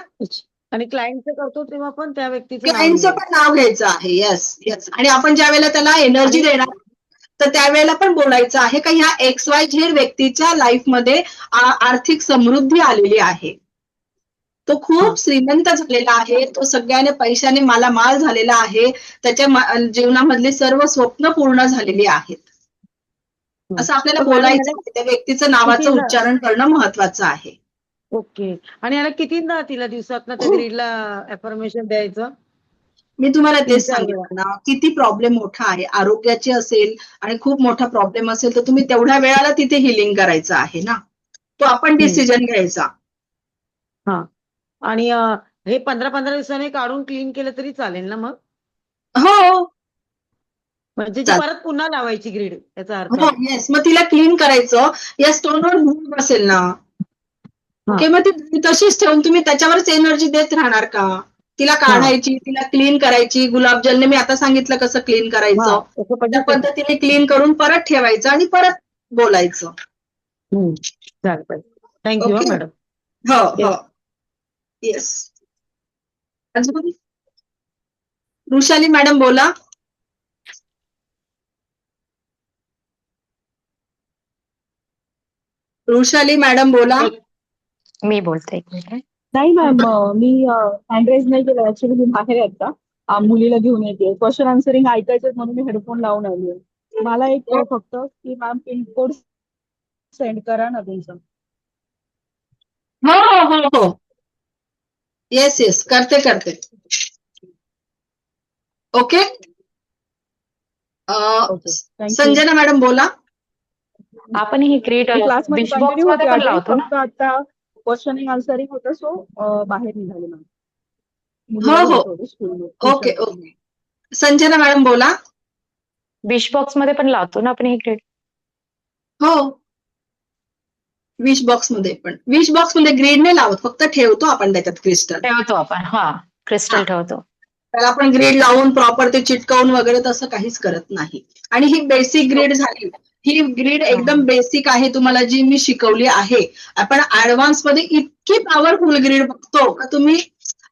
आणि क्लायंटचं करतो तेव्हा पण त्या व्यक्तीचं क्लायंटचं पण नाव घ्यायचं आहे. Yes yes. आणि आपण ज्या वेळेला त्याला एनर्जी देणार तर त्यावेळेला पण बोलायचं आहे का ह्या XYZ व्यक्तीच्या लाईफमध्ये आर्थिक समृद्धी आलेली आहे, तो खूप श्रीमंत झालेला आहे, तो सगळ्याने पैशाने मालामाल झालेला आहे, त्याच्या जीवनामधली सर्व स्वप्न पूर्ण झालेली आहेत, असं आपल्याला बोलायचं आहे. त्या व्यक्तीचं नावाचं उच्चारण करणं महत्वाचं आहे. ओके. आणि याला कितीदा तिला दिवसात त्या ग्रीडला अफर्मेशन द्यायचं? मी तुम्हाला तेच 3-4 वेळा. सांगितलं ना, किती प्रॉब्लेम मोठा आहे, आरोग्याचे असेल आणि खूप मोठा प्रॉब्लेम असेल तर तुम्ही तेवढ्या वेळाला तिथे हिलिंग करायचं आहे ना, तो आपण डिसिजन घ्यायचा. हा आणि हे 15-15 दिवसांनी काढून क्लीन केलं तरी चालेल ना मग? हो म्हणजे ती चालेल. परत पुन्हा लावायची ग्रीड याचा अर्थ. हो येस, मग तिला क्लीन करायचं. या स्टोनवर धूळ बसेल ना, ओके, मग ती तशीच ठेवून तुम्ही त्याच्यावरच एनर्जी देत राहणार का? तिला काढायची, तिला क्लीन करायची. गुलाबजलने मी आता सांगितलं कसं क्लीन करायचं, त्या पद्धतीने क्लीन करून परत ठेवायचं आणि परत बोलायचं. चालेल पाहिजे. Thank you okay. मॅडम. हो हो येस. अजून वृषाली मॅडम बोला. वृषाली मॅडम बोला. मी बोलते, एक मिनिट. नाही मॅम, मी हँड रेज नाही केलं. ऍक्च्युली मी बाहेर आहे आता, मुलीला घेऊन येते. क्वेश्चन आन्सरिंग ऐकायचं म्हणून मी हेडफोन लावून आली आहे. मला एक फक्त की मॅम पिनकोड सेंड करा ना तुमचा. हो हो हो हो येस येस करते करते. ओके. संजना मॅडम बोला. आपण ही ग्रेड क्लासमध्ये विश बॉक्स कंटिन्यू मध्ये होते पण आधी, लावतो ना? फक्त आता क्वेश्चनिंग आन्सरिंग होतं, सो बाहेर निघाले मॅम. हो मुलीला हो घ्यायचं होतं स्कूलमध्ये. Okay okay. संजना मॅडम बोला. विश बॉक्स मध्ये पण लावतो ना आपण ही ग्रेड? हो विश बॉक्स मध्ये पण. विश बॉक्स मध्ये ग्रीड नाही लावत, फक्त ठेवतो आपण त्याच्यात क्रिस्टल. ठेवतो आपण, हा क्रिस्टल ठेवतो. त्याला आपण ग्रीड लावून प्रॉपर ते चिटकवून वगैरे तसं काहीच करत नाही. आणि ही बेसिक ग्रीड झाली. ही ग्रीड एकदम बेसिक आहे, तुम्हाला जी मी शिकवली आहे. आपण ऍडव्हान्स मध्ये इतकी पॉवरफुल ग्रीड बघतो का तुम्ही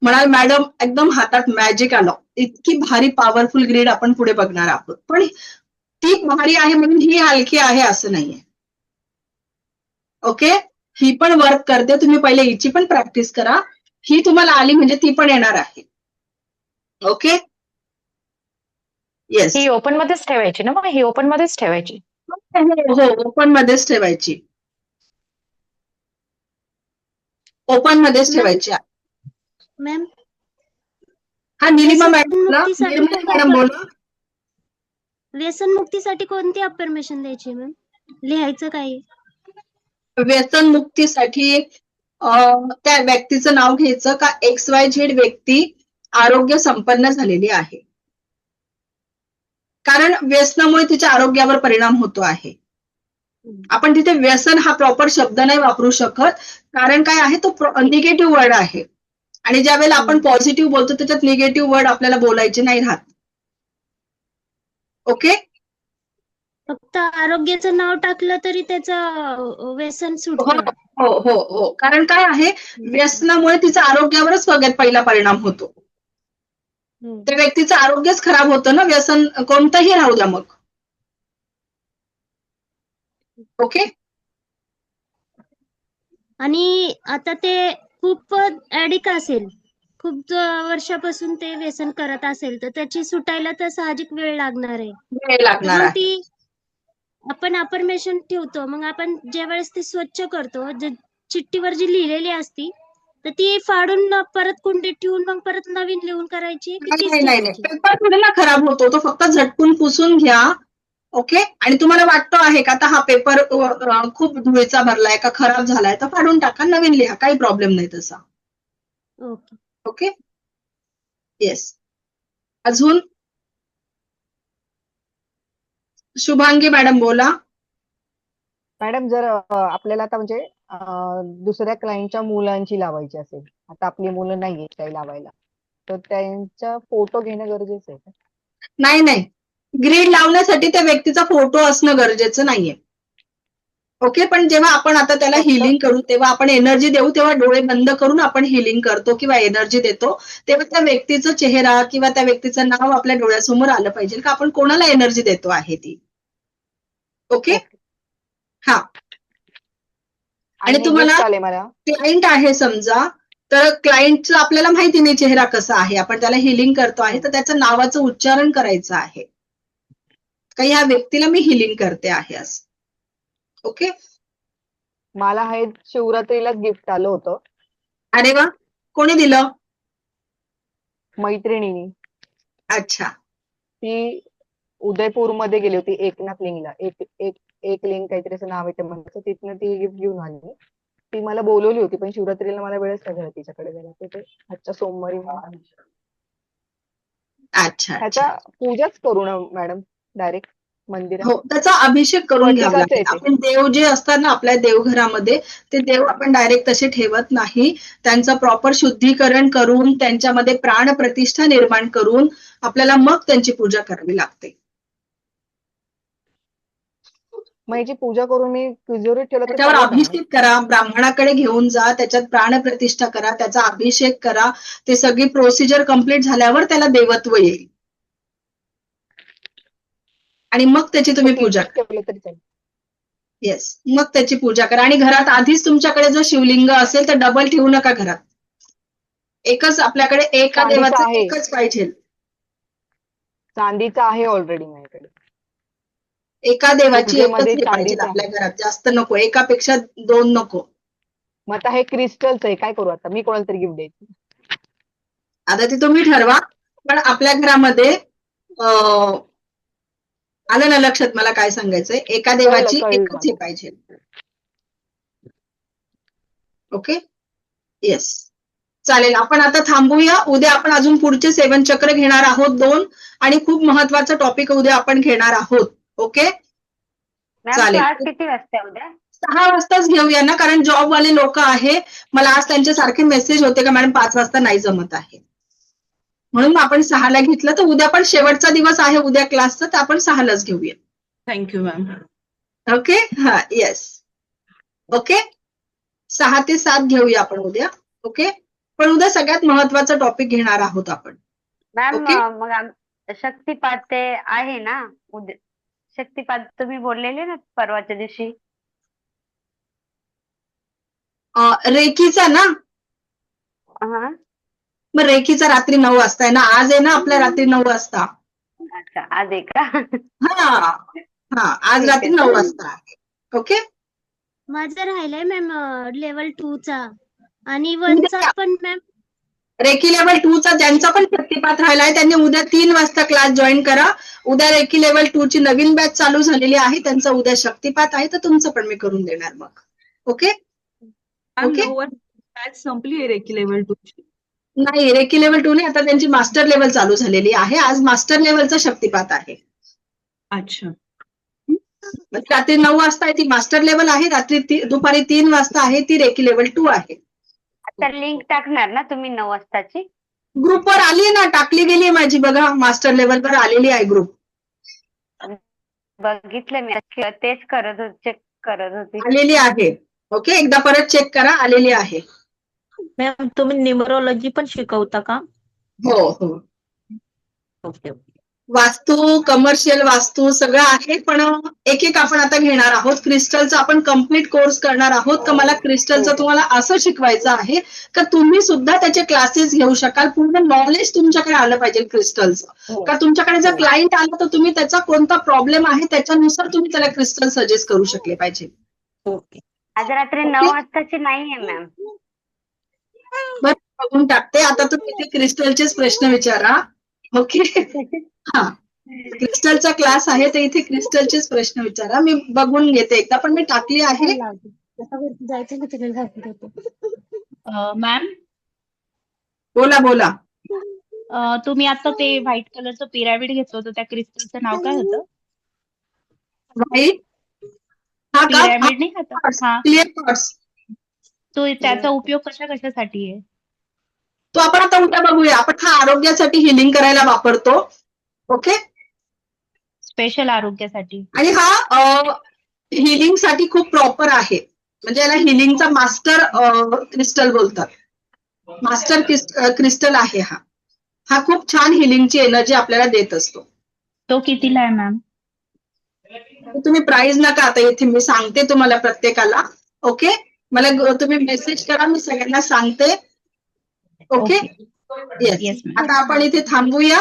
म्हणाल मॅडम एकदम हातात मॅजिक आलं. इतकी भारी पॉवरफुल ग्रीड आपण पुढे बघणार आहोत. पण ती भारी आहे म्हणून ही हलकी आहे असं नाहीये. ओके, ही पण वर्क करते. तुम्ही पहिले हिची पण प्रॅक्टिस करा. ही तुम्हाला आली म्हणजे ती पण येणार आहे. Okay yes. ही ओपन मध्येच ठेवायची ना मग? ही ओपन मध्येच ठेवायची. हो ओपन मध्येच ठेवायची. ओपन मध्येच ठेवायची. मॅम हा निलिमा मॅडम बोला. निर्मला मॅडम बोला. व्यसनमुक्तीसाठी कोणती अफर्मेशन द्यायची मॅम? लिहायचं काय? व्यसन मुक्तीसाठी त्या व्यक्तीचं नाव घ्यायचं का XYZ व्यक्ती आरोग्य संपन्न झालेली आहे. कारण व्यसनामुळे तिच्या आरोग्यावर परिणाम होतो आहे. आपण तिथे व्यसन हा प्रॉपर शब्द नाही वापरू शकत, कारण काय आहे तो निगेटिव्ह वर्ड आहे. आणि ज्या वेळेला आपण पॉझिटिव्ह बोलतो त्याच्यात निगेटिव्ह वर्ड आपल्याला बोलायचे नाही राहत. ओके. फक्त आरोग्याचं नाव टाकलं तरी त्याचं व्यसन सुटतं. हो हो हो कारण काय आहे व्यसनामुळे तिच्या आरोग्यावरच सगळ्यात पहिला परिणाम होतो. त्या व्यक्तीचं आरोग्यच खराब होतं ना, व्यसन कोणतंही राहू द्या मग. ओके. आणि आता ते खूप ऍडिक असेल, खूप वर्षापासून ते व्यसन करत असेल तर त्याची सुटायला तर साहजिक वेळ लागणार आहे. वेळ लागणार मग आहे. ती आपण अफर्मेशन ठेवतो, मग आपण ज्या वेळेस ती स्वच्छ करतो, जे चिठ्ठीवर जी लिहिलेली असती तर ती फाडून परत कुंडीत ठेवून मग परत नवीन लिहून करायची की तीच नाही ठेवायची? पेपर थोडे ना खराब होतो, तो फक्त झटकून पुसून घ्या. ओके. आणि तुम्हाला वाटतो आहे का आता हा पेपर खूप धुळीचा भरलाय का खराब झालाय तर फाडून टाका, नवीन लिहा, काही प्रॉब्लेम नाही तसा. ओके. Okay yes. अजून शुभांगी मॅडम बोला. मॅडम जर आपल्याला आता म्हणजे दुसऱ्या क्लायंटच्या मुलांची लावायची असेल, आता आपली मुलं नाहीये काही लावायला, तर त्यांचा फोटो घेणं गरजेचं आहे का? नाही नाही, ग्रीड लावण्यासाठी त्या व्यक्तीचा फोटो असणं गरजेचं नाहीये. ओके. पण जेव्हा आपण आता त्याला हिलिंग करू तेव्हा आपण एनर्जी देऊ, तेव्हा डोळे बंद करून आपण हिलिंग करतो किंवा एनर्जी देतो, तेव्हा त्या व्यक्तीचा चेहरा किंवा त्या व्यक्तीचं नाव आपल्या डोळ्यासमोर आलं पाहिजे का आपण कोणाला एनर्जी देतो आहे ती. ओके. हा. आणि तुम्हाला क्लायंट आहे समजा, तर क्लायंटचं आपल्याला माहिती नाही चेहरा कसा आहे, आपण त्याला हिलिंग करतो आहे तर त्याचं नावाचं उच्चारण करायचं आहे का ह्या व्यक्तीला मी हिलिंग करते आहे असं. ओके. मला हे शिवरात्रीला गिफ्ट आलं होतं. अरे वा, कोणी दिलं? मैत्रिणीने. अच्छा. ती उदयपूरमध्ये गेली होती एकनाथ लिंगला. एक लिंग काहीतरी असं नाव आहे त्या मंदिराचं. तिथनं ती गिफ्ट घेऊन आली. ती मला बोलवली होती पण शिवरात्रीला मला वेळच नाही झाला तिच्याकडे जायला. ते आजच्या सोमवारी अच्छा. ह्याचा पूजाच करू ना मॅडम डायरेक्ट मंदिरात? हो, त्याचा अभिषेक करून घ्यावा स्फटिकाचं लागेल. आहे ते. आपण देव जे असतात ना आपल्या देवघरामध्ये, ते देव आपण डायरेक्ट तसे ठेवत नाही. त्यांचं प्रॉपर शुद्धीकरण करून त्यांच्यामध्ये प्राणप्रतिष्ठा निर्माण करून आपल्याला मग त्यांची पूजा करावी लागते. मग याची पूजा करून मी तिजोरीत ठेवलं तर त्याच्यावर चालेल का मॅडम? अभिषेक करा, ब्राह्मणाकडे घेऊन जा, त्याच्यात प्राणप्रतिष्ठा करा, त्याचा अभिषेक करा. ते सगळी प्रोसिजर कंप्लीट झाल्यावर त्याला देवत्व येईल आणि मग त्याची तुम्ही पूजा करा. ठेवलं तरी चालेल. येस, मग त्याची पूजा करा. आणि घरात आधीच तुमच्याकडे जर शिवलिंग असेल तर डबल ठेवू नका घरात. एकच आपल्याकडे एका चांदीचं देवाचं आहे. एकच पाहिजे. चांदीचा आहे ऑलरेडी माझ्याकडे. एका देवाची एकच पूजेमध्ये हे पाहिजे चांदीचं आपल्या घरात, जास्त नको. एकापेक्षा दोन नको. मग आता हे क्रिस्टलचं आहे, काय करू आता? मी कोणाला तरी गिफ्ट द्यायची. आता ते तुम्ही ठरवा. पण आपल्या घरामध्ये आलं ना लक्षात मला काय सांगायचंय? एका देवाची कळलं एकच मला. हे पाहिजे. ओके, येस, चालेल. आपण आता थांबूया. उद्या आपण अजून पुढचे 7 चक्र घेणार आहोत 2, आणि खूप महत्वाचा टॉपिक उद्या आपण घेणार आहोत. ओके, मॅम चालेल. क्लास किती वाजता आहे उद्या? 6 वाजताच घेऊया ना, कारण जॉबवाले लोक आहे. मला आज त्यांचे सारखे मेसेज होते का मॅडम 5 वाजता नाही जमत आहे, म्हणून आपण 6ला घेतलं. तर उद्या पण शेवटचा दिवस आहे उद्या क्लासचा, तर आपण 6लाच घेऊया. Thank you ma'am. ओके, हा, येस, ओके. 6 ते 7 घेऊया आपण उद्या. ओके, पण उद्या सगळ्यात महत्वाचा टॉपिक घेणार आहोत आपण. मॅम ओके, मग शक्तिपात ते आहे ना उद्या? शक्तिपात तुम्ही बोललेले ना परवाच्या दिवशी. रेकीचा ना? हा, मग रेकीचा रात्री 9 वाजता आहे ना. आज आहे ना आपल्या रात्री 9 वाजता. अच्छा, आज आहे का? हा हा, आज ठीक रात्री आहे, 9 चालेल. वाजता आहे. ओके, माझा राहिलाय मॅम लेवल 2 चा आणि 1 चा पण मॅम. रेकी लेवल 2 चा ज्यांचा पण शक्तिपात राहिलाय त्यांनी उद्या 3 वाजता क्लास जॉईन करा. उद्या रेकी लेवल 2 ची नवीन बॅच चालू झालेली आहे. त्यांचा उद्या शक्तिपात आहे, तर तुमचं पण मी करून देणार मग. Okay, okay. बॅच संपली आहे रेकी लेवल 2 ची. नाही, रेकी लेवल 2 ने आता त्यांची मास्टर लेवल चालू झालेली आहे. आज मास्टर लेवलचा शक्तिपात आहे. अच्छा. रात्री 9 वाजता आहे ती मास्टर लेवल आहे. दुपारी 3 वाजता आहे ती रेकी लेवल 2 आहे. आता लिंक टाकणार ना तुम्ही 9 वाजताची? ग्रुपवर आली ना, टाकली गेली माझी, बघा मास्टर लेवलवर आलेली आहे ग्रुप. बघितलं मी, तेच चेक करत होती. आलेली आहे. ओके, एकदा परत चेक करा, आलेली आहे. मॅम तुम्ही न्यूमरोलॉजी पण शिकवता का? हो हो, ओके. वास्तू, कमर्शियल वास्तू सगळं आहे. पण एक आपण आता घेणार आहोत. क्रिस्टलचा आपण कम्प्लीट कोर्स करणार आहोत. का मला क्रिस्टलचं तुम्हाला असं शिकवायचं आहे का तुम्ही सुद्धा त्याचे क्लासेस घेऊ शकाल. पूर्ण नॉलेज तुमच्याकडे आलं पाहिजे क्रिस्टलचं. का तुमच्याकडे जर क्लायंट आलं तर तुम्ही त्याचा कोणता प्रॉब्लेम आहे त्याच्यानुसार तुम्ही त्याला क्रिस्टल सजेस्ट करू शकले पाहिजे. आज रात्री 9 वाजताची नाहीये मॅम. बरं, बघून टाकते. आता तुम्ही इथे क्रिस्टलचेच प्रश्न विचारा. ओके, हा, क्रिस्टलचा क्लास आहे तर इथे क्रिस्टलचेच प्रश्न विचारा. मी बघून घेते एकदा, पण मी टाकली आहे. मॅम बोला बोला. तुम्ही आता ते व्हाईट कलरचं पिरॅमिड घेतलं होतं त्या क्रिस्टलचं नाव काय होतं? व्हाईट, हा का? पिरॅमिड नाही का? हा, क्लिअर थॉट्स. तो त्याचा उपयोग कशासाठी आहे? तो आपण आता उद्या बघूया. आपण हा आरोग्यासाठी हिलिंग करायला वापरतो. ओके, स्पेशल आरोग्यासाठी. आणि हा हिलिंग साठी खूप प्रॉपर आहे. म्हणजे याला हिलिंगचा मास्टर क्रिस्टल बोलतात. मास्टर क्रिस्टल आहे हा. हा खूप छान हिलिंगची एनर्जी आपल्याला देत असतो. तो कितीला आहे मॅम? तुम्ही प्राइस नका आता इथे मी सांगते तुम्हाला प्रत्येकाला. ओके, मला तुम्ही मेसेज करा, मी सगळ्यांना सांगते. Okay, yes. आता आपण इथे थांबूया.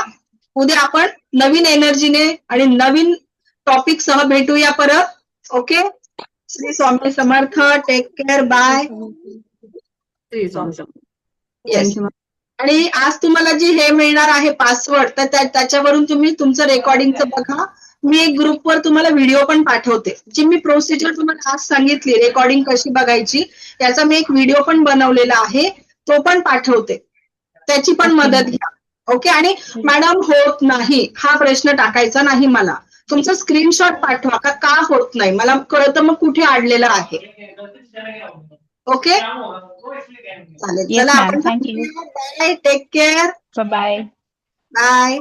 उद्या आपण नवीन एनर्जीने आणि नवीन टॉपिक सह भेटूया परत. Okay, Shri Swami Samarth. Take care, bye. Shri Swami Samarth. Yes. आणि आज तुम्हाला जी हे मिळणार आहे पासवर्ड, तर त्याच्यावरून तुम्ही तुमचं रेकॉर्डिंगचं बघा. मी एक ग्रुपवर तुम्हाला व्हिडिओ पण पाठवते. जी मी प्रोसिजर तुम्हाला आज सांगितली रेकॉर्डिंग कशी बघायची, याचा मी एक व्हिडिओ पण बनवलेला आहे, तो पण पाठवते. त्याची पण मदत घ्या. ओके. आणि मॅडम होत नाही हा प्रश्न टाकायचा नाही मला. तुमचं स्क्रीनशॉट पाठवा का होत नाही, मला कळतं मग कुठे अडलेलं आहे. ओके चालेल. चला आपण टेक केअर. बाय. बाय.